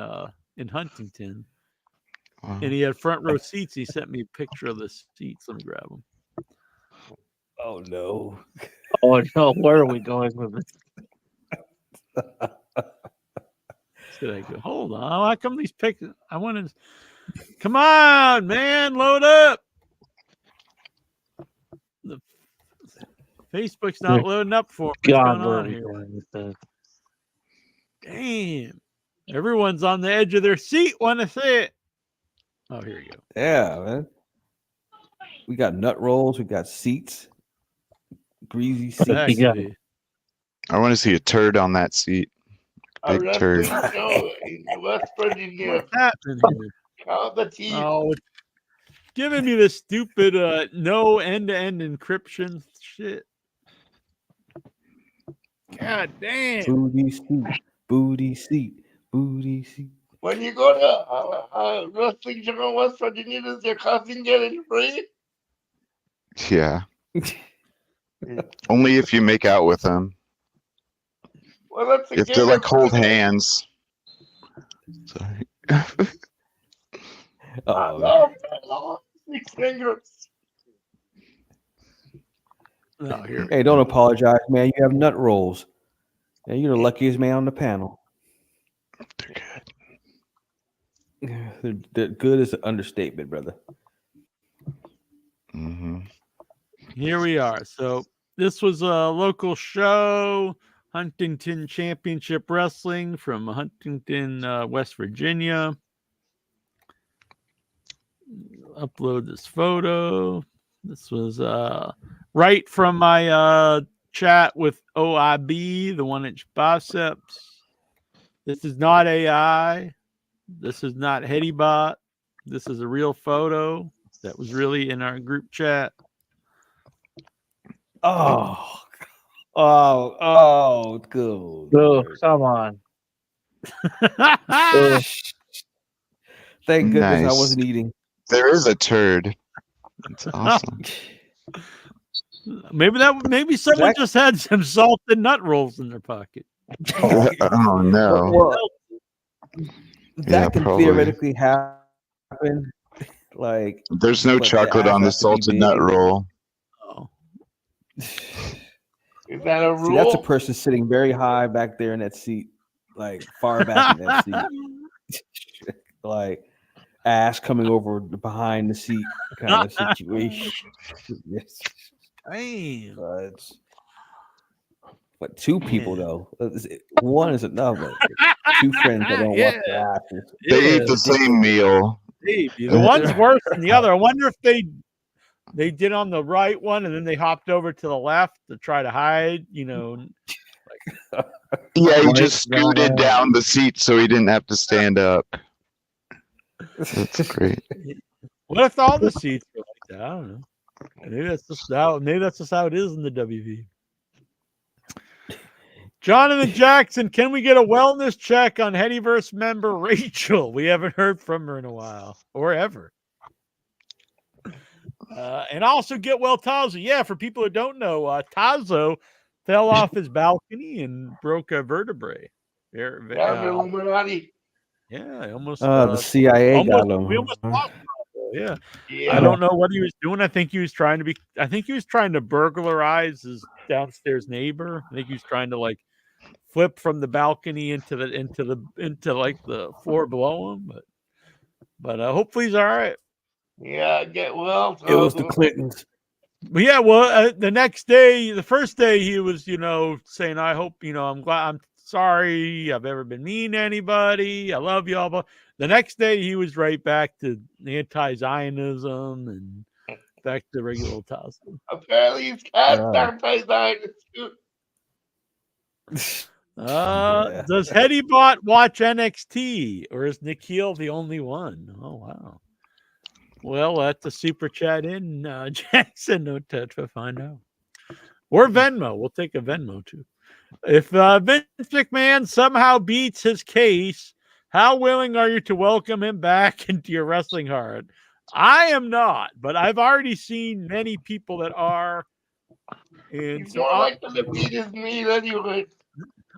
Huntington, Wow. and he had front row seats. He sent me a picture of the seats. Let me grab them. Oh no! Oh, no. Where are we going with this? Should I go? Hold on. How come these pictures? I want to. Come on, man, load up. The Facebook's not loading up for me. What's God, going where on are we here? going with this? Damn. Everyone's on the edge of their seat. Want to see it? Oh, here you go. Yeah, man. We got nut rolls. We got seats. Greasy seats. Exactly. I want to see a turd on that seat. A Big turd. wrestling show in West Virginia. What's happening here? Count the teeth. Oh, it's giving me this stupid no end-to-end encryption shit. God damn. Booty seat. Booty seat. Booty seat. When you go to a wrestling show in West Virginia, does your cousin get it free? Yeah. Only if you make out with them. Well, that's a You have to game like of hold fun. hands. Sorry. Oh, Oh, 6 fingers. Oh, here. hey, don't apologize, man. You have nut rolls. Yeah, you're the luckiest man on the panel. They're good. They're good is an understatement, brother. Mm-hmm. Here we are. So this was a local show, Huntington Championship Wrestling from Huntington, West Virginia. Upload this photo. This was right from my chat with OIB, the 1-inch biceps. This is not AI. This is not HeadyBot. This is a real photo that was really in our group chat. Oh, good. Oh, come on. Thank goodness I Nice. wasn't eating. There is a turd. That's awesome. Maybe someone just had some salted nut rolls in their pocket. Oh no. Well, Yeah, that can probably. theoretically happen. Like, There's no but the chocolate ass on the has to be salted big. nut roll. Oh. Is that a see, that's a rule? person sitting very high back there in that seat, like far back in that seat, like ass coming over behind the seat kind of situation. Yes. Damn. But two people though, one is enough. But two friends that don't watch their asses. They ate the same meal. Maybe. The one's worse than the other. I wonder if they did on the right one and then they hopped over to the left to try to hide, you know. Yeah, he just scooted down the seat so he didn't have to stand up. That's great. What if all the seats were like that? I don't know. Maybe that's just how it is in the WV. Jonathan Jackson, can we get a wellness check on Headyverse member Rachel? We haven't heard from her in a while or ever. And also get well Tazo. Yeah, for people who don't know, Tazo fell off his balcony and broke a vertebrae. Illuminati. Yeah, almost. The CIA got him. We almost lost Tazo, yeah. Yeah. I don't know what he was doing. I think he was trying to burglarize his downstairs neighbor. I think he was trying to like flip from the balcony into like the floor below him. But hopefully he's all right. Yeah, get well. It was the Clintons. But yeah, well, the first day he was, saying, I hope, I'm sorry I've ever been mean to anybody. I love y'all. But the next day he was right back to anti-Zionism and back to regular Tazo. Apparently he's anti-Zionist too. Does Headybot watch NXT or is Nikhil the only one? Oh, wow. Well, that's a super chat in Jackson to find out. Or Venmo. We'll take a Venmo too. If Vince McMahon somehow beats his case, how willing are you to welcome him back into your wrestling heart? I am not, but I've already seen many people that are. And He's so more likely to beat his meat anyway.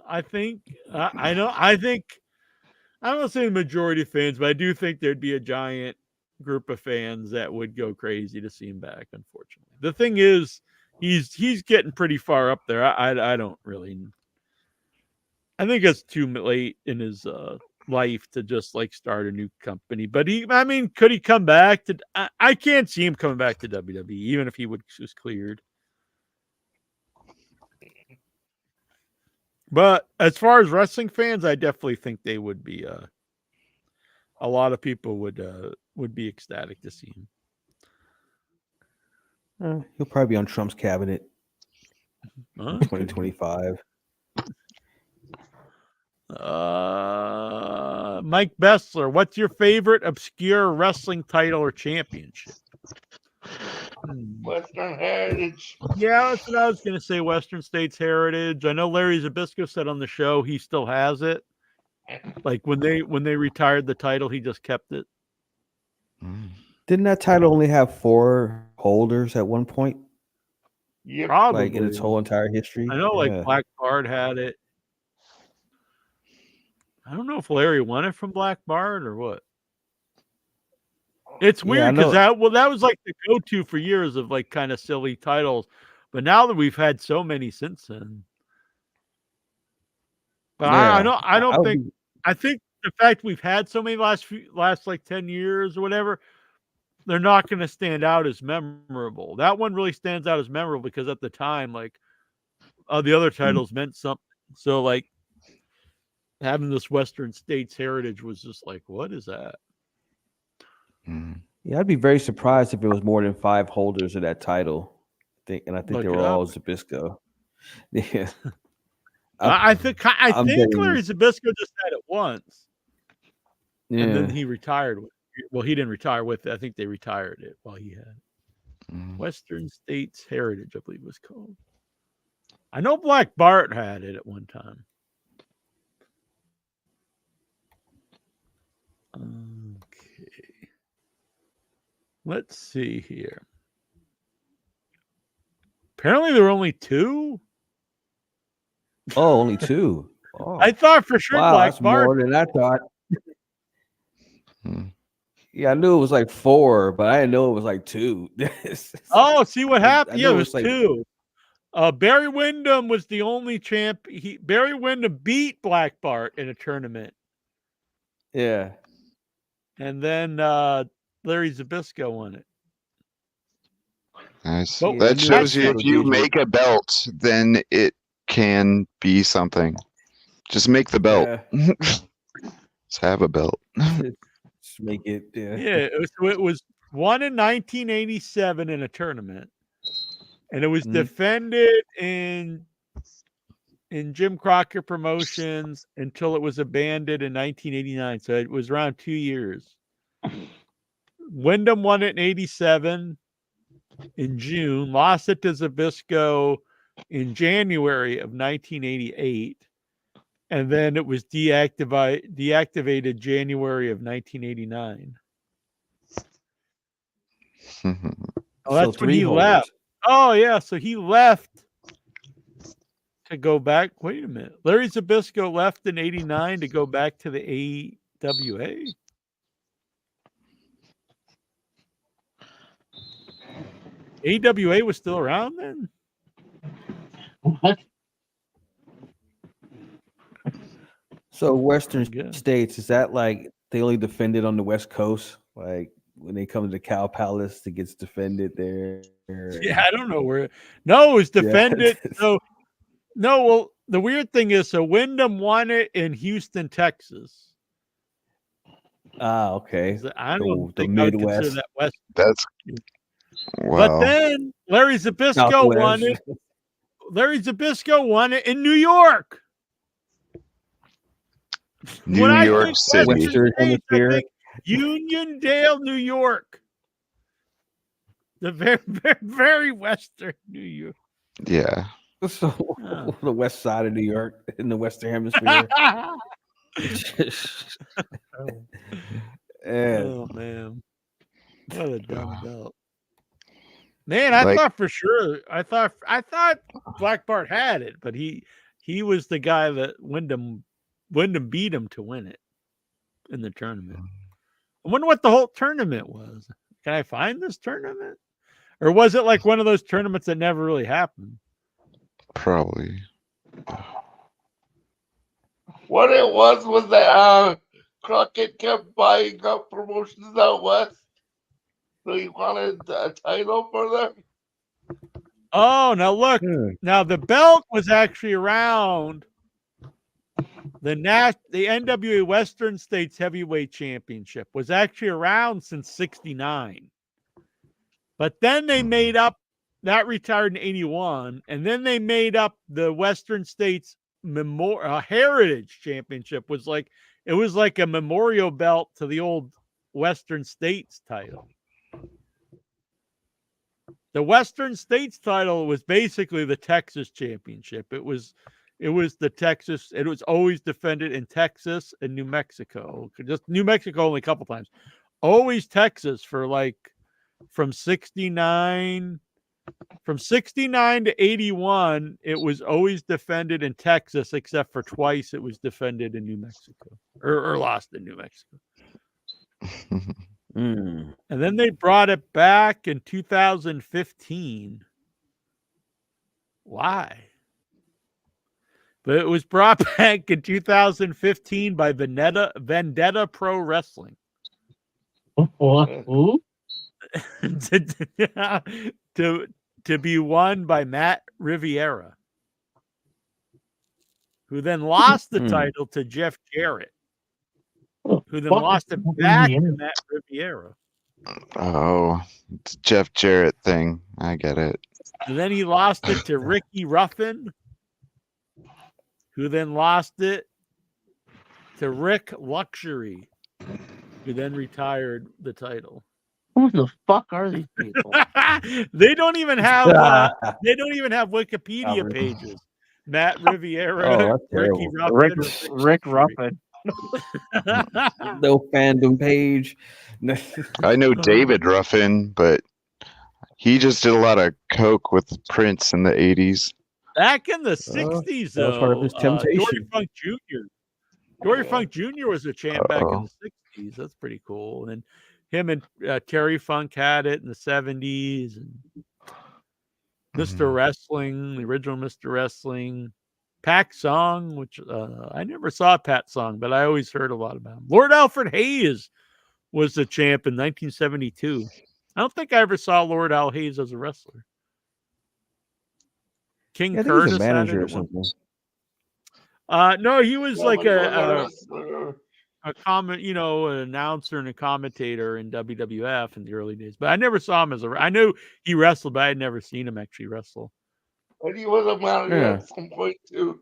I think I don't want to say the majority of fans, but I do think there'd be a giant group of fans that would go crazy to see him back. Unfortunately, the thing is, he's getting pretty far up there. I don't really. I think it's too late in his life to just like start a new company. But could he come back to? I can't see him coming back to WWE, even if he was cleared. But as far as wrestling fans, I definitely think they would be. A lot of people would be ecstatic to see him. He'll probably be on Trump's cabinet. 2025. Mike Bessler, what's your favorite obscure wrestling title or championship? Western Heritage. Yeah, that's what I was going to say. Western States Heritage. I know Larry Zbyszko said on the show he still has it. Like when they retired the title, he just kept it. Didn't that title only have 4 holders at one point? Yeah, probably like in its whole entire history. I know, like Black Bart had it. I don't know if Larry won it from Black Bart or what. It's weird because that was like the go-to for years of like kind of silly titles, but now that we've had so many since then. But I think the fact we've had so many last like 10 years or whatever, they're not going to stand out as memorable. That one really stands out as memorable because at the time, like the other titles meant something. So like having this Western States Heritage was just like, what is that? Yeah, I'd be very surprised if it was more than 5 holders of that title. I think they were all Zbyszko. Yeah. I think Larry Zbyszko just had it once. Yeah. And then he retired. Well, he didn't retire with it. I think they retired it while he had it. Western States Heritage, I believe it was called. I know Black Bart had it at one time. Okay. Let's see here. Apparently there were only 2. Oh, only 2. Oh. I thought for sure Black Bart. More than I thought. Yeah, I knew it was like 4, but I didn't know it was like 2. Oh, see what happened? Yeah, it was like 2. Barry Windham was the only champ. Barry Windham beat Black Bart in a tournament. Yeah. And then Larry Zbyszko won it. Nice. But That shows you if you make a belt, then it can be something. Just make the belt. Yeah. Just have a belt. Just make it. Yeah. Yeah, it was won in 1987 in a tournament, and it was defended in Jim Crocker Promotions until it was abandoned in 1989. So it was around 2 years Wyndham won it in 87 in June, lost it to Zbyszko in January of 1988, and then it was deactivated January of 1989. Oh, that's when he left. Oh, yeah. So he left to go back. Wait a minute. Larry Zbyszko left in 89 to go back to the AWA. AWA was still around then? What? So Western states, is that like they only defended on the West Coast? Like when they come to the Cow Palace, it gets defended there? Yeah, I don't know where. No, it was defended. Yeah. So, no, well, the weird thing is, so Wyndham won it in Houston, Texas. Ah, okay. I don't think the I would Midwest. consider that West. That's wow. But then Larry Zbyszko won it. Larry Zbyszko won it in New York. New York City. Uniondale, New York. The very, very, very western New York. Yeah. So the west side of New York in the Western Hemisphere. Oh man, what a dumb belt. Man, I thought for sure. I thought Black Bart had it, but he was the guy that Wyndham beat him to win it in the tournament. I wonder what the whole tournament was. Can I find this tournament? Or was it like one of those tournaments that never really happened? Probably. What it was that Crockett kept buying up promotions out west. So he wanted a title for them. Oh, now look. Now the belt was actually around. The NWA Western States Heavyweight Championship was actually around since '69. But then they made up, that retired in 81, and then they made up the Western States Heritage Championship. It was like a memorial belt to the old Western States title. The Western States title was basically the Texas Championship. It was the Texas. It was always defended in Texas and New Mexico. Just New Mexico only a couple times. Always Texas for from 69 to 81. It was always defended in Texas, except for twice it was defended in New Mexico or lost in New Mexico. And then they brought it back in 2015. Why? But it was brought back in 2015 by Vendetta Pro Wrestling. Who? to be won by Matt Riviera, who then lost the title to Jeff Jarrett, who then lost it back to Matt Riviera. Oh, it's Jeff Jarrett thing. I get it. And then he lost it to Ricky Ruffin, who then lost it to Rick Luxury, who then retired the title. Who the fuck are these people? They don't even have Wikipedia pages. Matt Riviera, Ricky Ruffin, Rick Ruffin. No fandom page. I know David Ruffin, but he just did a lot of coke with Prince in the 80s. Back in the 60s, though, that was part of his temptation. Dory Funk Jr. Dory Funk Jr. was a champ back in the 60s. That's pretty cool. And him and Terry Funk had it in the 70s. And Mr. Wrestling, the original Mr. Wrestling. Pac Song, which I never saw Pat Song, but I always heard a lot about him. Lord Alfred Hayes was the champ in 1972. I don't think I ever saw Lord Al Hayes as a wrestler. King Curtis, was a manager or something. No, he was like a comment, an announcer and a commentator in WWF in the early days. But I never saw him as I knew he wrestled, but I had never seen him actually wrestle. And he was a manager at some point too.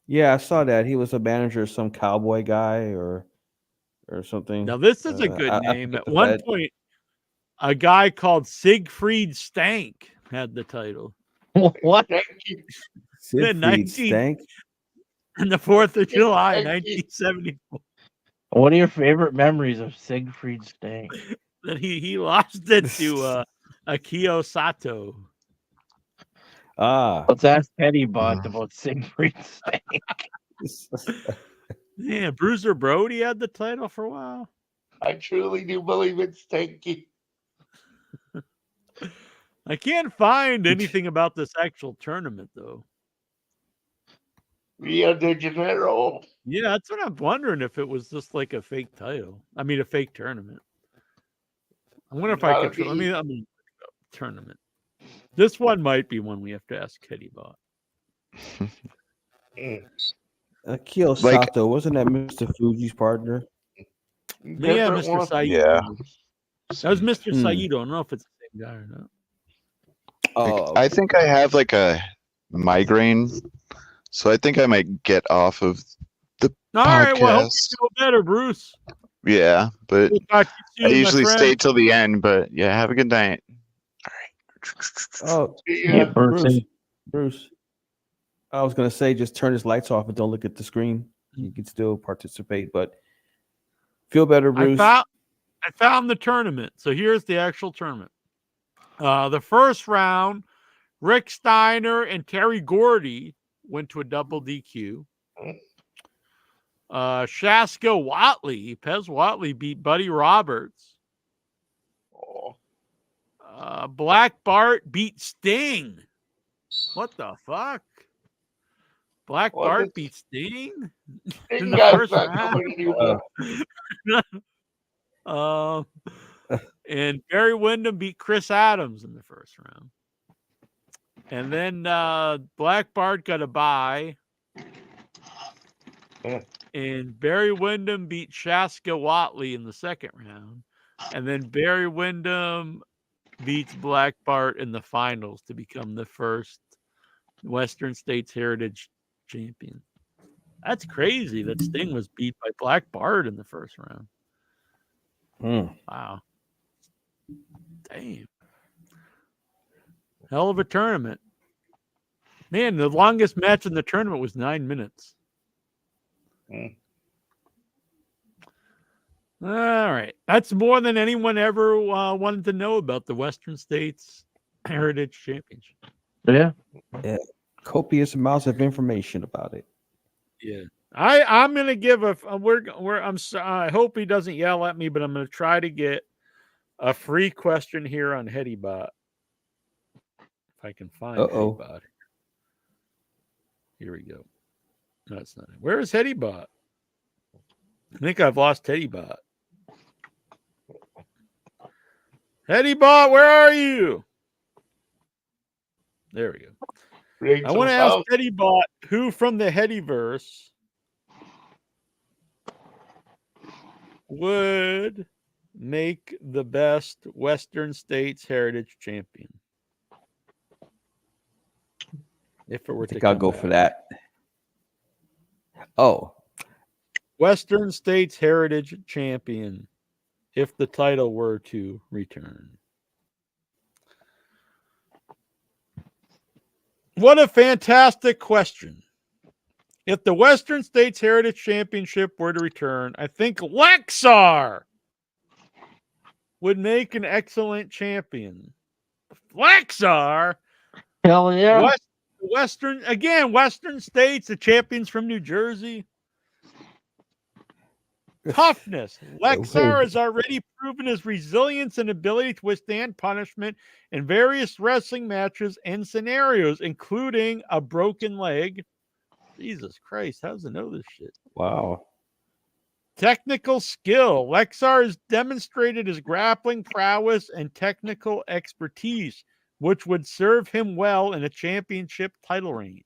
Yeah, I saw that. He was a manager of some cowboy guy or or something. Now this is a good I name. forget At the one Fed. point, a guy called Siegfried Stank had the title. What? Siegfried Stank. On the 4th of July, Thank you. 1974. What are your favorite memories of Siegfried Stank? That he lost it to Akio Sato. Ah, Let's ask Teddy Bot about Siegfried Stank. Yeah, Bruiser Brody had the title for a while. I truly do believe it's Stanky. I can't find anything about this actual tournament though. Rio de Janeiro. Yeah, that's what I'm wondering, if it was just like a fake title. I mean, a fake tournament. I wonder if I Gotta could. be. I mean, tournament. This one might be one we have to ask Teddy Bot. Akio Like- Sato, wasn't that Mr. Fuji's partner? Yeah, Different Mr. one. Saito. Yeah. That was Mr. Hmm. Saito. I don't know if it's the same guy or not. Oh, I think I have like a migraine, so I think I might get off of. All right, well, I hope Podcast. you feel better, Bruce. Yeah, but We'll talk to you I soon, my usually friend. stay till the end. But yeah, have a good night. oh, Yeah. Bruce. Bruce. I was gonna say just turn his lights off and don't look at the screen. You can still participate, but feel better, Bruce. I found the tournament. So here's the actual tournament. The first round, Rick Steiner and Terry Gordy went to a double DQ. Shaska Watley, Pez Watley beat Buddy Roberts. Oh, Black Bart beat Sting. What the fuck? Black What Bart is- beat Sting? Big In the guy's first not round? coming anymore. And Barry Windham beat Chris Adams in the first round. And then Black Bart got a bye. And Barry Windham beat Shaska Watley in the second round. And then Barry Windham beats Black Bart in the finals to become the first Western States Heritage champion. That's crazy that Sting was beat by Black Bart in the first round. Hmm. Wow. Damn. Hell of a tournament. Man, the longest match in the tournament was 9 minutes. All right. That's more than anyone ever wanted to know about the Western States Heritage Championship. Yeah. Copious amounts of information about it. Yeah. I'm gonna give I hope he doesn't yell at me, but I'm gonna try to get a free question here on HeadyBot. If I can find Uh-oh. HeadyBot. Here we go. No, it's not. Where is HeadyBot? I think I've lost HeadyBot. HeadyBot, where are you? There we go. I want to ask HeadyBot who from the Headyverse would make the best Western States Heritage champion. If it were I think to I'll come go back. for that. Oh, Western States Heritage champion, if the title were to return. What a fantastic question. If the Western States Heritage Championship were to return, I think Lexar would make an excellent champion. Lexar? Hell yeah. Western States, the champions from New Jersey. Toughness. Lexar has already proven his resilience and ability to withstand punishment in various wrestling matches and scenarios, including a broken leg. Jesus Christ, how does it know this shit? wow. Technical skill. Lexar has demonstrated his grappling prowess and technical expertise, which would serve him well in a championship title reign.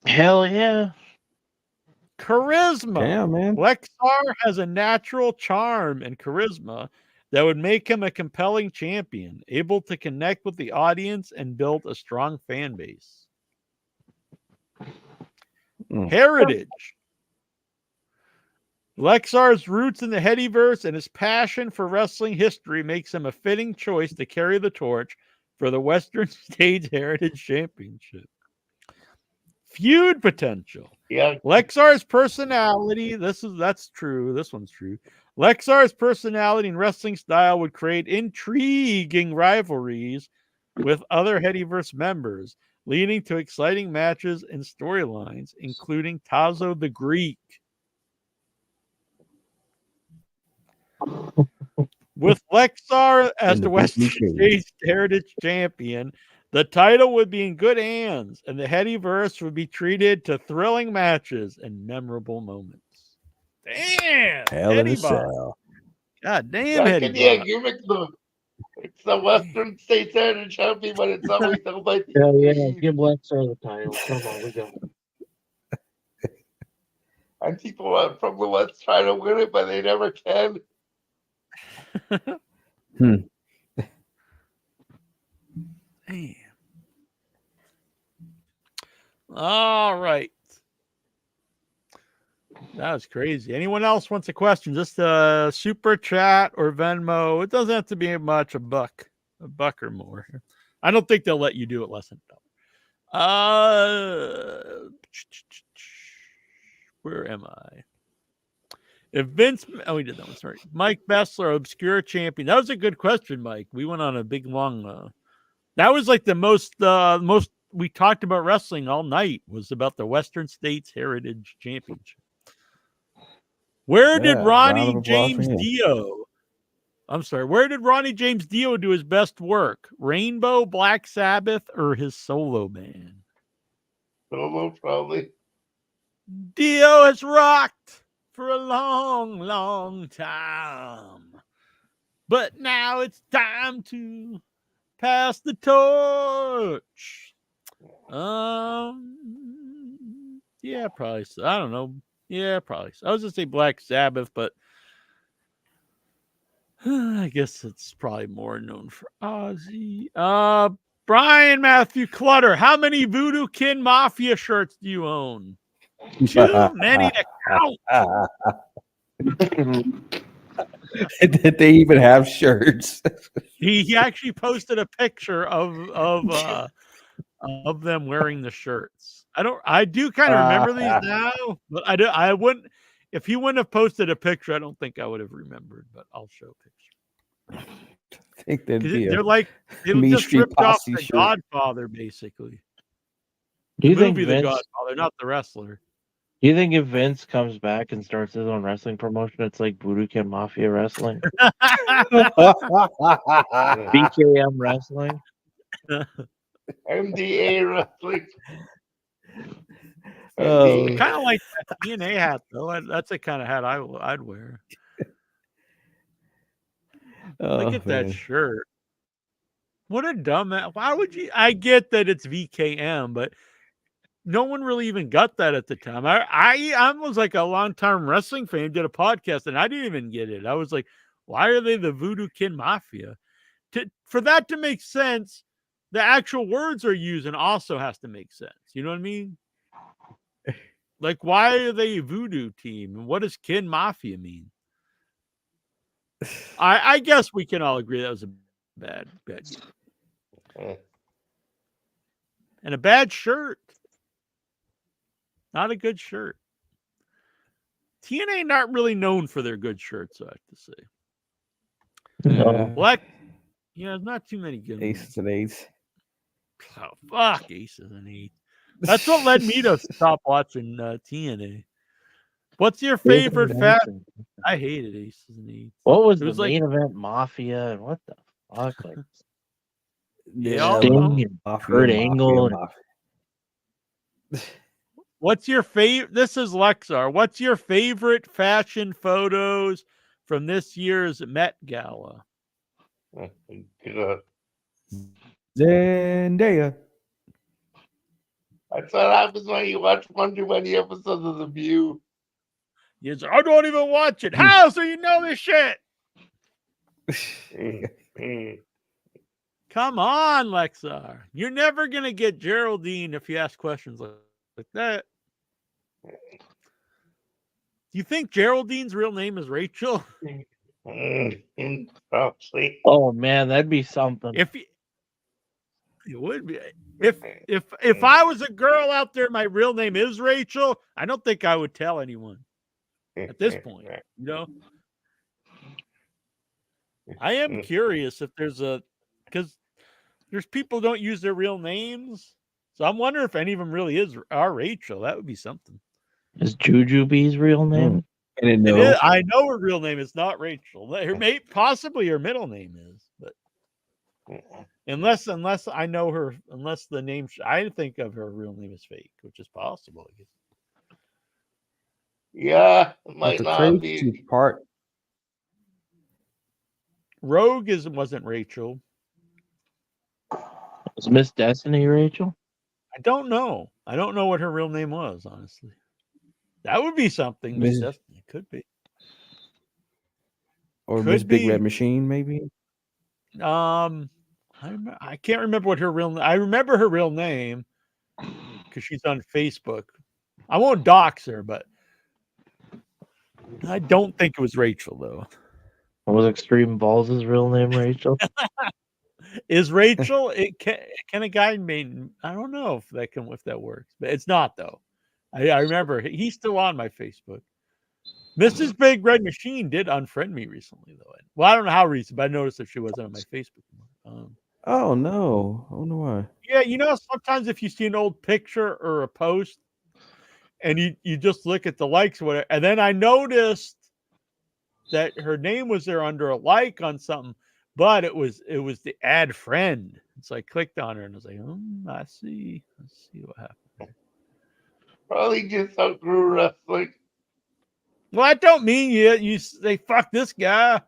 Hell yeah. Charisma. Damn, man. Lexar has a natural charm and charisma that would make him a compelling champion, able to connect with the audience and build a strong fan base. Mm. Heritage. Lexar's roots in the Headyverse and his passion for wrestling history makes him a fitting choice to carry the torch for the Western States Heritage Championship. Feud potential. Yeah. Lexar's personality, that's true. This one's true. Lexar's personality and wrestling style would create intriguing rivalries with other Headyverse members, leading to exciting matches and storylines, including Tazo the Greek. With Lexar as the Western States Heritage Champion, the title would be in good hands, and the Headyverse would be treated to thrilling matches and memorable moments. Damn! Hell in a Headybot. cell. God damn, Yeah, Headybot. gimmick it's the Western States Heritage Champion, but it's always held by the Hell yeah, give Lexar the title. Come on, we go. And people from the West try to win it, but they never can. Damn. All right. That was crazy. Anyone else wants a question? Just a super chat or Venmo. It doesn't have to be much, a buck or more. I don't think they'll let you do it less than $1. Where am I? If Vince, we did that one. Sorry, Mike Bessler, obscure champion. That was a good question, Mike. We went on a big long. That was like the most we talked about wrestling all night was about the Western States Heritage Championship. Where did Ronnie James Dio? I'm sorry. Where did Ronnie James Dio do his best work? Rainbow, Black Sabbath, or his solo band? Solo, probably. Dio has rocked for a long, long time. But now it's time to pass the torch. Yeah, probably so. I don't know. Yeah, probably so. I was going to say Black Sabbath, but I guess it's probably more known for Ozzy. Brian Matthew Clutter, how many Voodoo Kin Mafia shirts do you own? Too many to count. Did they even have shirts? He actually posted a picture of them wearing the shirts. I do kind of remember these now, but I wouldn't, if he wouldn't have posted a picture, I don't think I would have remembered, but I'll show a picture. I think They're like, they just ripped off the Godfather, basically. Do you The think movie, The Vince, Godfather, not the wrestler. do you think if Vince comes back and starts his own wrestling promotion, it's like Voodoo Kin Mafia Wrestling? BKM Wrestling? MDA Wrestling. Kind of like that TNA hat, though. That's the kind of hat I'd wear. Look at that shirt. What a dumb. Why would you? I get that it's VKM, but no one really even got that at the time. I was like a long-time wrestling fan, did a podcast, and I didn't even get it. I was like, why are they the Voodoo Kin Mafia? For that to make sense, the actual words are used and also has to make sense. You know what I mean? Like, why are they a voodoo team? And what does Kin Mafia mean? I guess we can all agree that was a bad game. And a bad shirt. Not a good shirt. TNA not really known for their good shirts, I have to say. Black, there's not too many good Aces and Eights. Oh, fuck Aces and Eights. That's what led me to stop watching TNA. What's your favorite fashion? I hated Aces and Eights. What was the main event? Mafia and what the fuck? Like, Sting and Kurt Angle. What's your favorite? This is Lexar. What's your favorite fashion photos from this year's Met Gala? Zendaya. That's what happens when you watch one too many episodes of The View. Yes, I don't even watch it. How? So you know this shit? Come on, Lexar. You're never gonna get Geraldine if you ask questions like that. you think Geraldine's real name is Rachel? Probably. Oh man, that'd be something. It would be. If I was a girl out there, my real name is Rachel. I don't think I would tell anyone at this point. You know, I am curious if there's because there's people don't use their real names, so I'm wondering if any of them really are Rachel. That would be something. Is Jujubee's real name? I didn't know. It is, I know her real name is not Rachel. Possibly her middle name is, but unless I know her, unless the name I think of her real name is fake, which is possible. I guess. Yeah, it But might the not crazy be. part, Rogue wasn't Rachel. Is Miss Destiny Rachel? I don't know. I don't know what her real name was, honestly. That would be something. Miss Miss- Destiny could be. or Could Miss Big be. Red Machine, maybe. I can't remember what her real name. I remember her real name because she's on Facebook. I won't dox her, but I don't think it was Rachel though. Was Extreme Balls' real name Rachel? Is Rachel? Can a guy named? I don't know if that works, but it's not though. I remember he's still on my Facebook. Mrs. Big Red Machine did unfriend me recently though. Well, I don't know how recent, but I noticed that she wasn't on my Facebook. Oh no, I wonder why. Yeah, you know, sometimes if you see an old picture or a post, and you just look at the likes or whatever, and then I noticed that her name was there under a like on something, but it was the add friend. So I clicked on her and I was like, I see. Let's see what happened. Probably just outgrew wrestling. Well, I don't mean you say fuck this guy.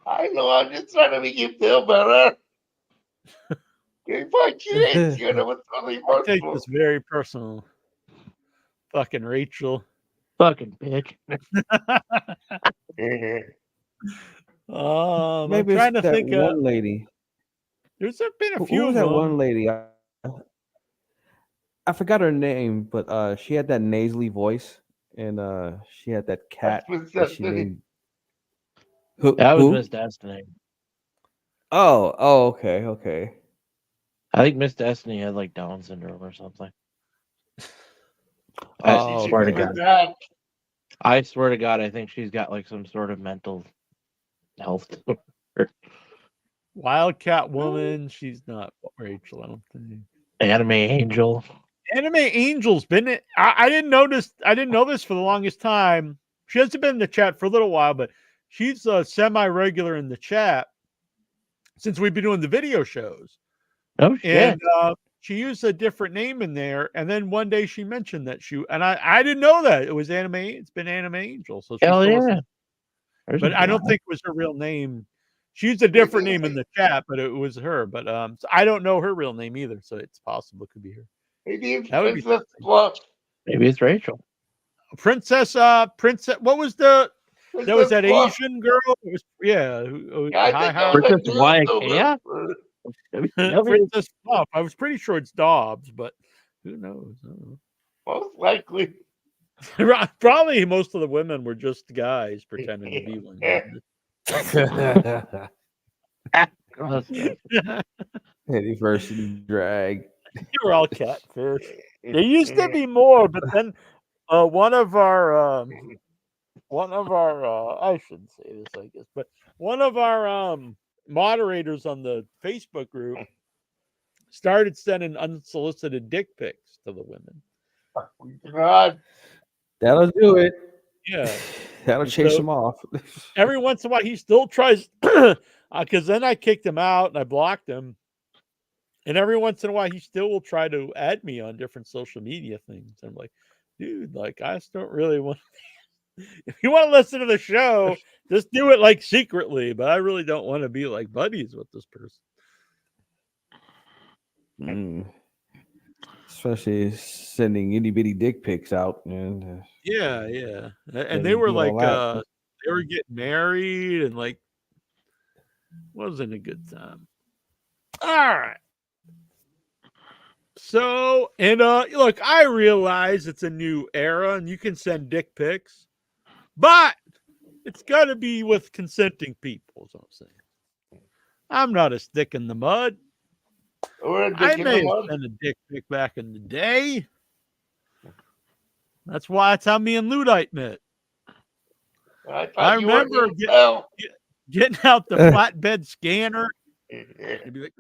I know, I'm just trying to make you feel better. If I can't, you know, it's really I take emotional. this very personal. Fucking Rachel. Fucking bitch. I'm Maybe trying it's to that think. one lady. There's been a Who few was of that them. one lady? I forgot her name, but she had that nasally voice, and she had that cat Miss that she Destiny. named. Who? That was who? Miss Destiny. Oh, okay. I think Miss Destiny had like Down syndrome or something. Oh, I swear to okay. God. I swear to God, I think she's got like some sort of mental health. Wildcat Woman. She's not Rachel, I don't think. Anime Angel. Anime Angel's been it. I didn't notice. I didn't know this for the longest time. She hasn't been in the chat for a little while, but she's semi-regular in the chat since we've been doing the video shows. Oh shit! And she used a different name in there, and then one day she mentioned that I didn't know that it was Anime. It's been Anime Angel, so she Hell still yeah! listens. But I don't think it was her real name. She used a different name in the chat, but it was her. But so I don't know her real name either, so it's possible it could be her. Maybe it's That would be Princess Fluff. Maybe it's Rachel. Princess. What was that was Princess that Fluff. Asian girl? It was, yeah. Yeah, I think that was Princess a Wyatt. Princess Fluff. I was pretty sure it's Dobbs, but who knows? I don't know. Most likely. Probably most of the women were just guys pretending to be one. Eddie versus drag. They were all catfish. There used to be more, but then one of our I shouldn't say this, I guess, but one of our moderators on the Facebook group started sending unsolicited dick pics to the women. God. That'll do it. Yeah. That'll chase him off. Every once in a while, he still tries, because then I kicked him out and I blocked him. And every once in a while, he still will try to add me on different social media things. I'm like, dude, like, I just don't really want. If you want to listen to the show, just do it like secretly. But I really don't want to be like buddies with this person. Especially sending itty bitty dick pics out. And Yeah. And they were like, they were getting married and like, wasn't a good time. All right. So, and look, I realize it's a new era and you can send dick pics. But it's got to be with consenting people, is what I'm saying. I'm not a stick in the mud. Or a I dick in may the have mud. sent a dick pic back in the day. That's how me and Luddite met. I thought I you were remember getting fell. getting out the flatbed scanner. And be like,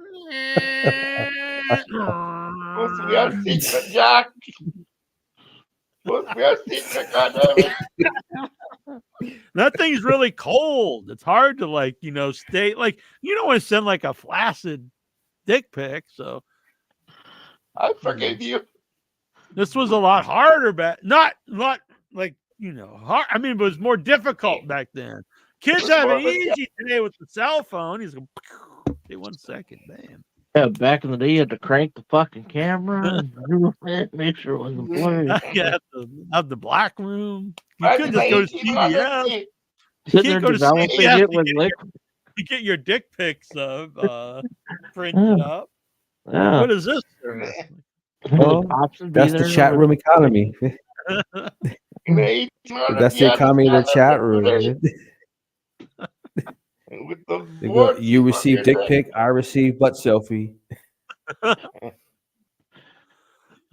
Supposed to be our secret, Jack. Supposed to be our secret, goddammit. that thing's really cold. It's hard to stay you don't want to send like a flaccid dick pic. So I forgave you. this was a lot harder back. Not hard. I mean, it was more difficult back then. Kids have it easy today with the cell phone. He's going, hey, 1 second, bam. Yeah, back in the day, you had to crank the fucking camera and make sure it wasn't blurry. You have the black room. You Back could in just the go to CVS. 1800s. You Sitting there can't go to developing CVS it with liquid. to get your dick pics printed up. Yeah. What is this? Well, The cops would be that's the there. chat room economy. In the 1800s, That's you the had to economy of the stand up chat every day room. with the They go, boards you in receive front of dick your pic, I receive butt selfie. I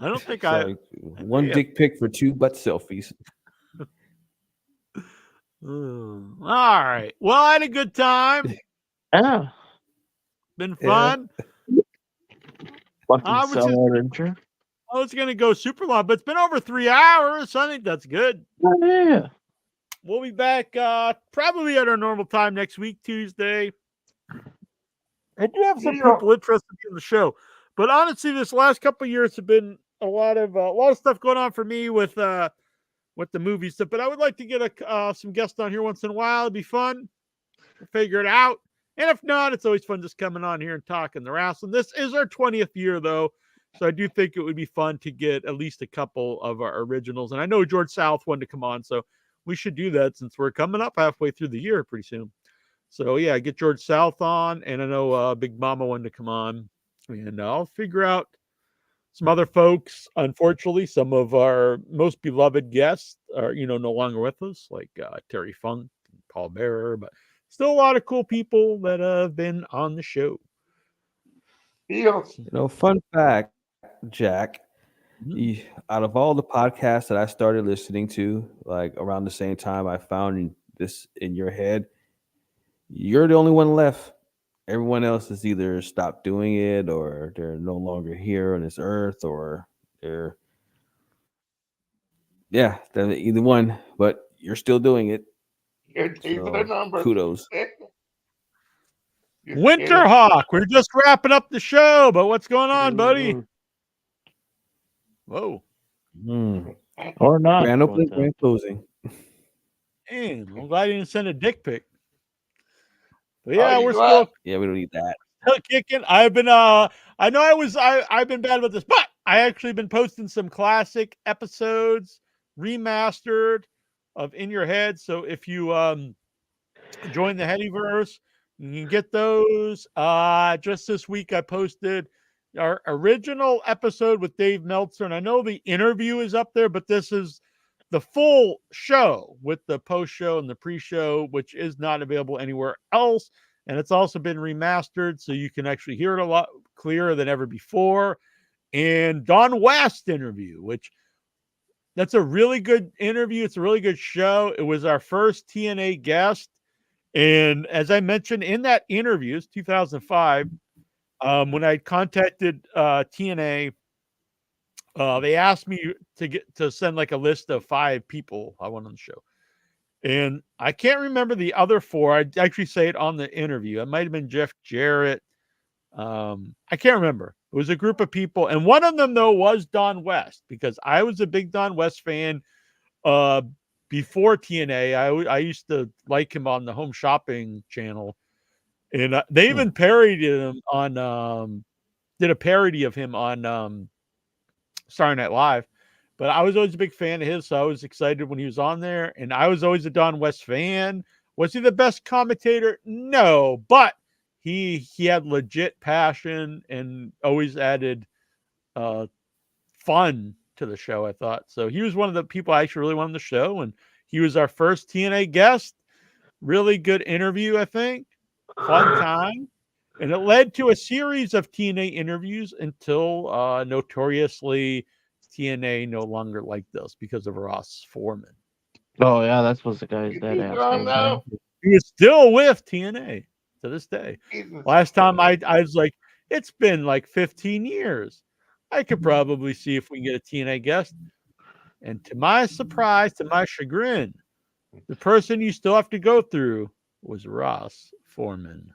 don't think So one dick pic for 2 butt selfies. All right. Well, I had a good time. Yeah. Been fun. Fucking I was just- sellout intro. I was going to go super long, but it's been over 3 hours. So I think that's good. Oh, yeah. We'll be back probably at our normal time next week, Tuesday. I do have some people interested in the show, but honestly, this last couple of years have been a lot of stuff going on for me with the movie stuff. But I would like to get some guests on here once in a while. It'd be fun. We'll figure it out. And if not, it's always fun just coming on here and talking the wrestling. This is our 20th year, though. So I do think it would be fun to get at least a couple of our originals. And I know George South wanted to come on, so we should do that since we're coming up halfway through the year pretty soon. So, yeah, get George South on. And I know Big Mama wanted to come on. And I'll figure out some other folks. Unfortunately, some of our most beloved guests are, no longer with us, like Terry Funk and Paul Bearer. But still a lot of cool people that have been on the show. Fun fact, Jack, out of all the podcasts that I started listening to, like around the same time I found this in your head, you're the only one left. Everyone else has either stopped doing it or they're no longer here on this earth or they're either one, but you're still doing it. Kudos. Winterhawk, we're just wrapping up the show, but what's going on, buddy? Whoa. Or not. Grand opening, grand closing. Man, I'm glad you didn't send a dick pic. But yeah, we're still. Yeah, we don't need that. Still kicking. I've been I've been bad about this, but I actually been posting some classic episodes remastered of In Your Head. So if you join the Headyverse, you can get those. Just this week I posted our original episode with Dave Meltzer, and I know the interview is up there, but this is the full show with the post show and the pre-show, which is not available anywhere else. And it's also been remastered, so you can actually hear it a lot clearer than ever before. And Don West interview, which that's a really good interview. It's a really good show. It was our first TNA guest. And as I mentioned in that interview, it's 2005, when I contacted TNA, they asked me to send like a list of 5 people I want on the show. And I can't remember the other 4. I actually say it on the interview. It might have been Jeff Jarrett. I can't remember. It was a group of people. And one of them, though, was Don West, because I was a big Don West fan before TNA. I used to like him on the Home Shopping channel. And they even parodied him on, did a parody of him on Saturday Night Live. But I was always a big fan of his, so I was excited when he was on there. And I was always a Don West fan. Was he the best commentator? No, but he had legit passion and always added fun to the show, I thought. So he was one of the people I actually really wanted on the show, and He was our first TNA guest. Really good interview, I think. Fun time. And it led to a series of TNA interviews until notoriously TNA no longer liked us because of Ross Foreman. Oh yeah, that's what the guy's Is dead he ass. gone now? He is still with TNA to this day. Jesus. Last time I was like, it's been like 15 years. I could probably see if we can get a TNA guest. And to my surprise, to my chagrin, the person you still have to go through was Ross Foreman.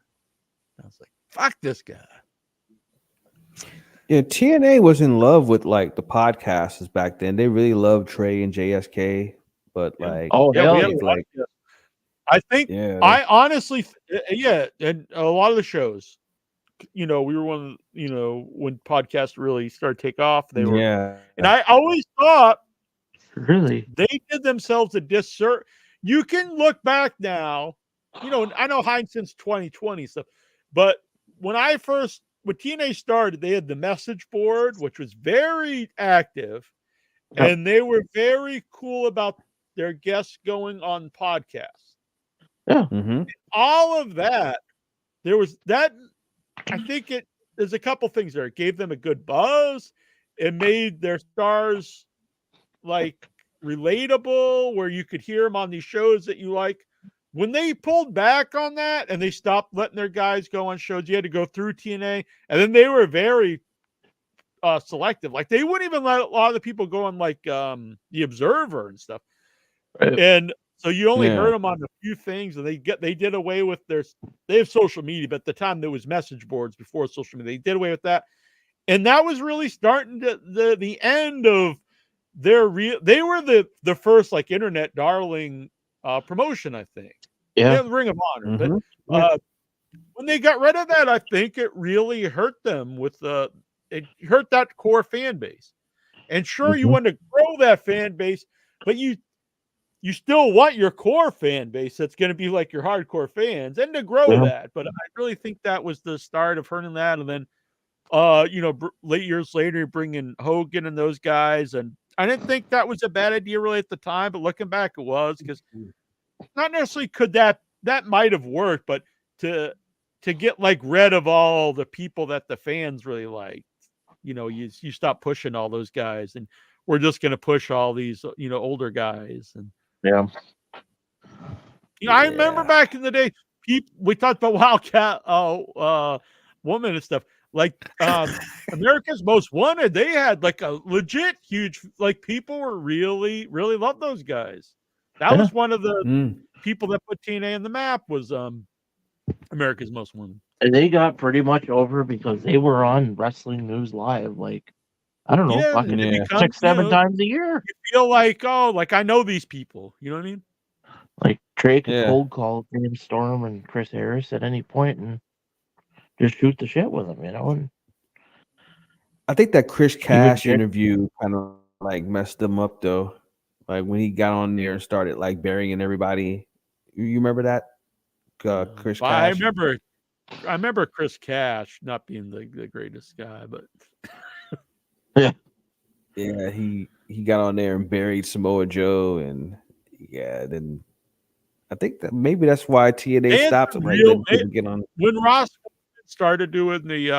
I was like, fuck this guy. Yeah, TNA was in love with like the podcasters back then. They really loved Trey and JSK, but like, Oh Yeah, hell we yeah. had a lot like, of guests. I think yeah, I honestly, yeah, and a lot of the shows, we were one of the, when podcasts really started to take off, they were, yeah, and I always thought Really? they did themselves a disservice. You can look back now, I know hindsight's 2020 stuff, but when TNA started, they had the message board, which was very active, Yep. and they were very cool about their guests going on podcasts. mm-hmm. All of that, there was that. I think there's a couple things there. It gave them a good buzz. It made their stars like relatable, where you could hear them on these shows that you like. When they pulled back on that and they stopped letting their guys go on shows, you had to go through TNA, and then they were very selective. Like they wouldn't even let a lot of the people go on like the Observer and stuff. Right. And so you only Yeah. heard them on a few things, and they did away with they have social media, but at the time there was message boards before social media. They did away with that. And that was really starting to the end of their they were the first like internet darling promotion, I think. Yeah. They had the Ring of Honor. Mhm. But when they got rid of that, I think it really hurt them it hurt that core fan base. And sure, you Mhm. want to grow that fan base, but you still want your core fan base that's going to be like your hardcore fans and to grow Yeah. that. But I really think that was the start of hurting that. And then, late years later, bringing Hogan and those guys. And I didn't think that was a bad idea really at the time, but looking back, it was, because not necessarily could that might have worked, but to get like rid of all the people that the fans really liked, you stop pushing all those guys, and we're just going to push all these, older guys. And Yeah. I remember back in the day, we talked about Wildcat Woman and stuff. Like America's Most Wanted, they had like a legit huge, like people were really, really loved those guys. That was one of the people that put TNA on the map was America's Most Wanted. And they got pretty much over because they were on Wrestling News Live, like, I don't know, Yeah, fucking and it becomes, 6-7 times a year. You feel like, like I know these people. You know what I mean? Like Trey could Yeah. cold call James Storm and Chris Harris at any point and just shoot the shit with them, And I think that Chris Cash Jack- interview kind of like messed them up though. Like when he got on there and started like burying everybody. You remember that? Chris Well, Cash. I remember Chris Cash not being the greatest guy, but Yeah, he got on there and buried Samoa Joe, and then I think that maybe that's why TNA They had stopped. some Like real- didn't get on. when Ross started doing the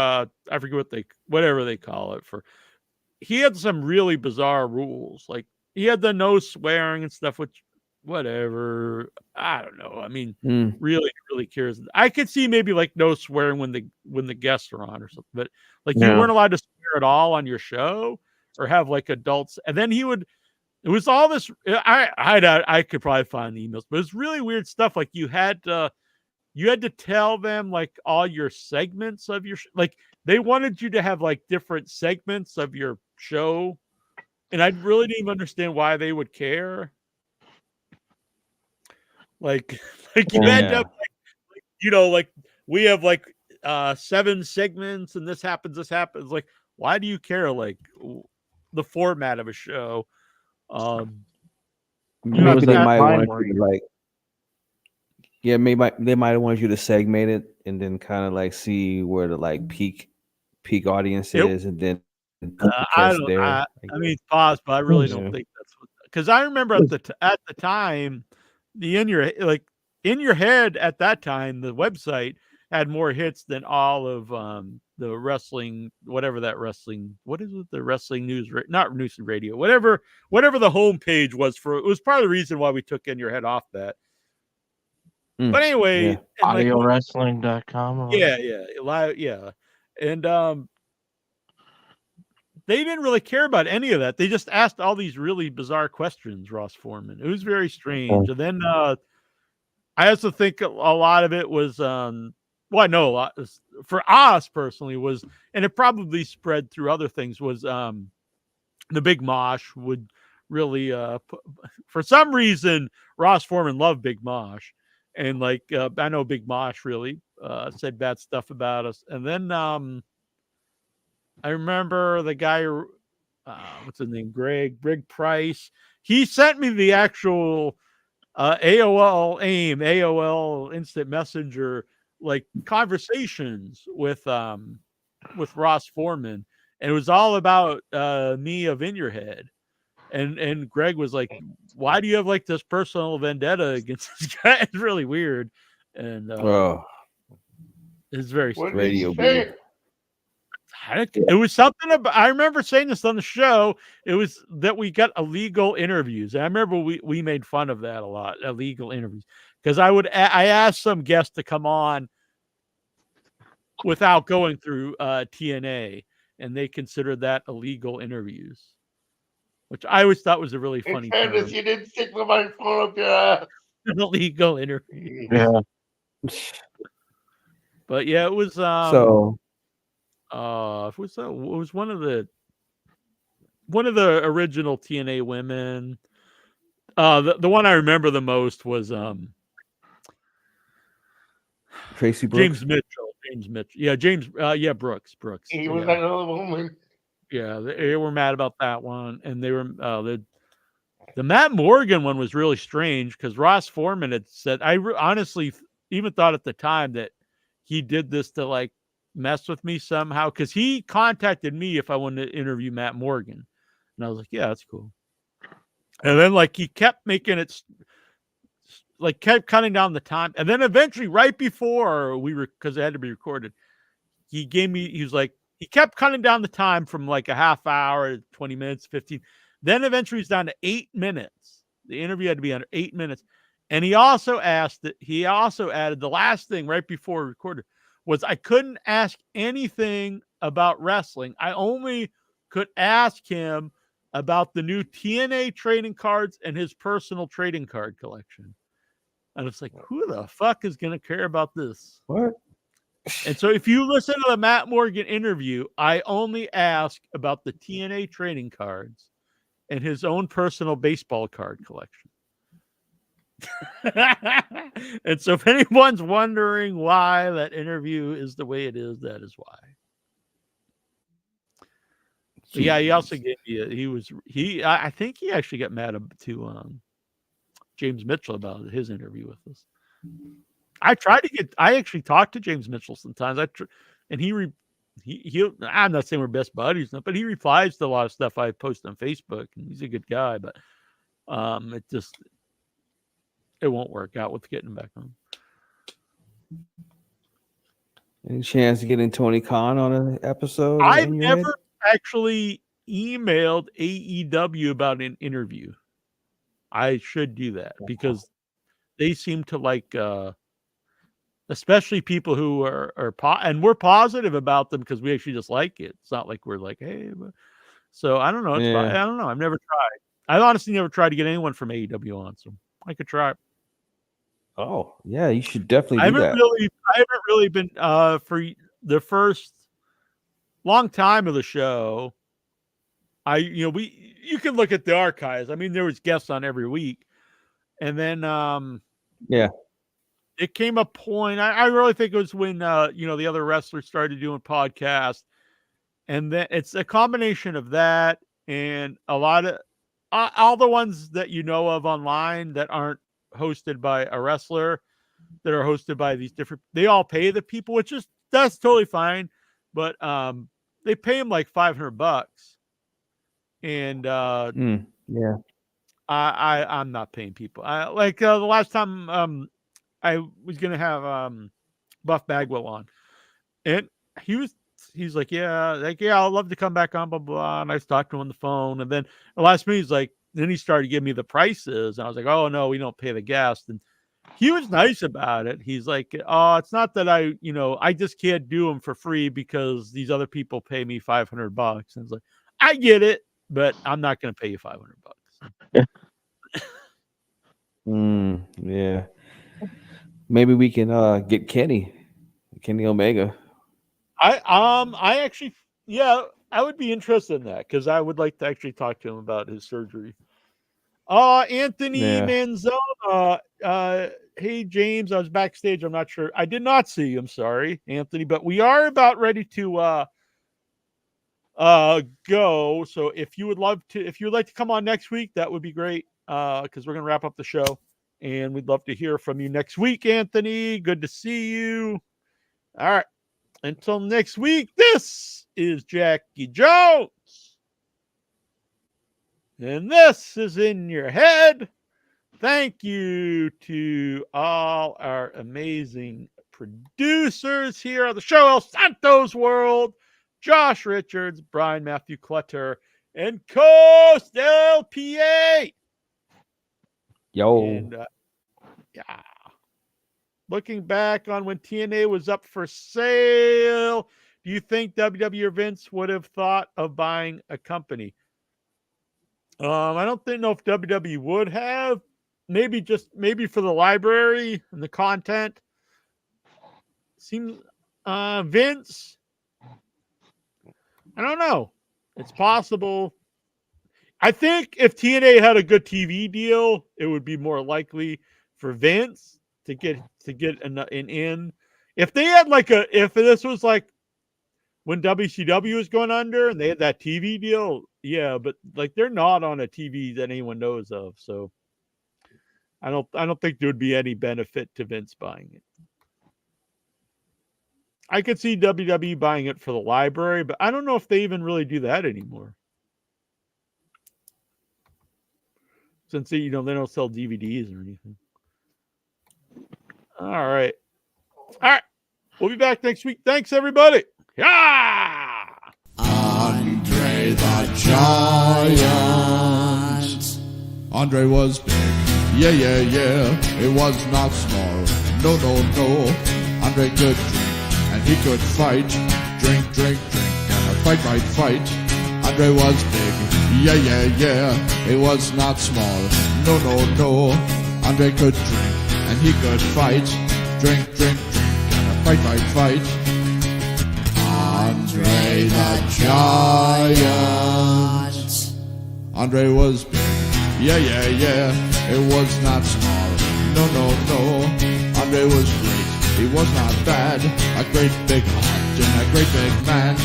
I forget whatever they call it he had some really bizarre rules. Like he had the no swearing and stuff, which whatever. I don't know. I mean, really cares. I could see maybe like no swearing when the guests are on or something, but like you weren't allowed to swear at all on your show or have like adults. And then it was all this. I could probably find the emails, but it's really weird stuff. Like you had to tell them like all your segments of your like they wanted you to have like different segments of your show, and I really didn't even understand why they would care. Like you had to have, like we have like 7 segments and this happens. Like, why do you care? Like the format of a show. Maybe they that might time want where you to like. Yeah, maybe they might want you to segment it and then kind of like see where the like peak audience Yep. is, and then I don't. I mean, pause, but I really don't Yeah. think that's what. because I remember at the time, the in your head at that time, the website had more hits than all of the wrestling, whatever that wrestling, what is it, the wrestling news, not news and radio, whatever the homepage was for. It was part of the reason why we took In Your Head off that. But anyway, Yeah. AudioWrestling.com. or yeah, and they didn't really care about any of that. They just asked all these really bizarre questions, Ross Foreman. It was very strange. And then I also think a lot of it was, well, I know a lot for us personally was, and it probably spread through other things, was the Big Mosh would really, for some reason, Ross Foreman loved Big Mosh. And like, I know Big Mosh really said bad stuff about us. And then I remember the guy, what's his name? Greg Price. He sent me the actual AOL Instant Messenger, like conversations with Ross Foreman. And it was all about me of In Your Head. And Greg was like, why do you have like this personal vendetta against this guy? It's really weird. And it's very strange. Radio. It was something about, I remember saying this on the show. It was that we got illegal interviews. And I remember we made fun of that a lot, illegal interviews. Because I asked some guests to come on without going through TNA, and they considered that illegal interviews, which I always thought was a really funny term. You didn't stick the microphone up your ass. An illegal interview. Yeah. But yeah, it was it was one of the original TNA women. The one I remember the most was Tracy Brooks. James Mitchell. Yeah, Brooks. He was another woman. Yeah, they were mad about that one, and they were the Matt Morgan one was really strange because Ross Foreman had said, honestly even thought at the time that he did this to like mess with me somehow, because he contacted me if I wanted to interview Matt Morgan, and I was like, yeah, that's cool. And then like he kept making it, like kept cutting down the time, and then eventually right before because it had to be recorded, he was like, he kept cutting down the time from like a half hour, 20 minutes, 15. Then eventually he's down to 8 minutes. The interview had to be under 8 minutes. And he also added the last thing right before we recorded was I couldn't ask anything about wrestling. I only could ask him about the new TNA trading cards and his personal trading card collection. And it's like, who the fuck is going to care about this? What? And so if you listen to the Matt Morgan interview, I only ask about the TNA trading cards and his own personal baseball card collection. And so if anyone's wondering why that interview is the way it is, that is why. But yeah, he also gave me I think he actually got mad to James Mitchell about his interview with us. I actually talked to James Mitchell sometimes. And I'm not saying we're best buddies, but he replies to a lot of stuff I post on Facebook, and he's a good guy, but it won't work out with getting back on. Any chance of getting Tony Khan on an episode? I've never actually emailed AEW about an interview. I should do that because they seem to like, especially people who and we're positive about them because we actually just like it. It's not like we're like, hey, so I don't know. I don't know. I've never tried. I've honestly never tried to get anyone from AEW on, so I could try. Oh yeah, you should definitely do that. I haven't really been for the first long time of the show. You can look at the archives. I mean, there was guests on every week, and then it came a point. I really think it was when the other wrestlers started doing podcasts, and then it's a combination of that and a lot of all the ones that you know of online that aren't hosted by a wrestler, that are hosted by these different. They all pay the people, that's totally fine, but they pay them like $500, and I'm not paying people. The last time I was gonna have Buff Bagwell on, and he's like, yeah, I'd love to come back on, blah blah. And I talked to him on the phone, and then the last minute he's like, then he started giving me the prices, and I was like, oh no, we don't pay the guest. And he was nice about it. He's like, oh, it's not that I just can't do them for free because these other people pay me $500. And I was like, I get it, but I'm not going to pay you $500. Yeah. Maybe we can get Kenny Omega. I actually, yeah, I would be interested in that because I would like to actually talk to him about his surgery. Anthony Manzona. Hey James, I was backstage. I'm not sure. I did not see you. I'm sorry, Anthony, but we are about ready to go. So if you would like to come on next week, that would be great. Because we're gonna wrap up the show, and we'd love to hear from you next week, Anthony. Good to see you. All right. Until next week, this is Jackie Jones. And this is In Your Head. Thank you to all our amazing producers here on the show, El Santos World, Josh Richards, Brian Matthew Clutter, and Coast LPA. Yo. And, yeah. Looking back on when TNA was up for sale, do you think WWE or Vince would have thought of buying a company? I don't know if WWE would have. Maybe for the library and the content. Seems Vince. I don't know. It's possible. I think if TNA had a good TV deal, it would be more likely for Vince to get an in. If they had if this was like when WCW was going under and they had that TV deal, yeah, but they're not on a TV that anyone knows of, so I don't think there would be any benefit to Vince buying it. I could see WWE buying it for the library, but I don't know if they even really do that anymore. Since they don't sell DVDs or anything. All right. We'll be back next week. Thanks, everybody. Yeah. Andre the Giant. Andre was big. Yeah. It was not small. No. Andre could drink and he could fight. Drink. And a fight. Andre was big. Yeah. It was not small. No. Andre could drink and he could fight. Drink. And a fight. Andre the Giant. Andre was big. Yeah. It was not small. No. Andre was great. He was not bad. A great big heart and a great big man.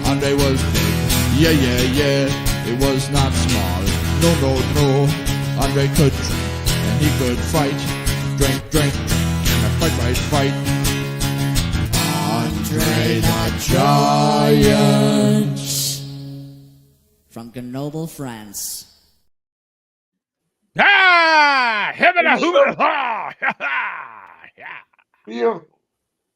Andre was big. Yeah. It was not small. No. Andre could drink and he could fight. Drink. And a fight. Andre the Giant. From Grenoble, France. Ah! Yeah. Beautiful.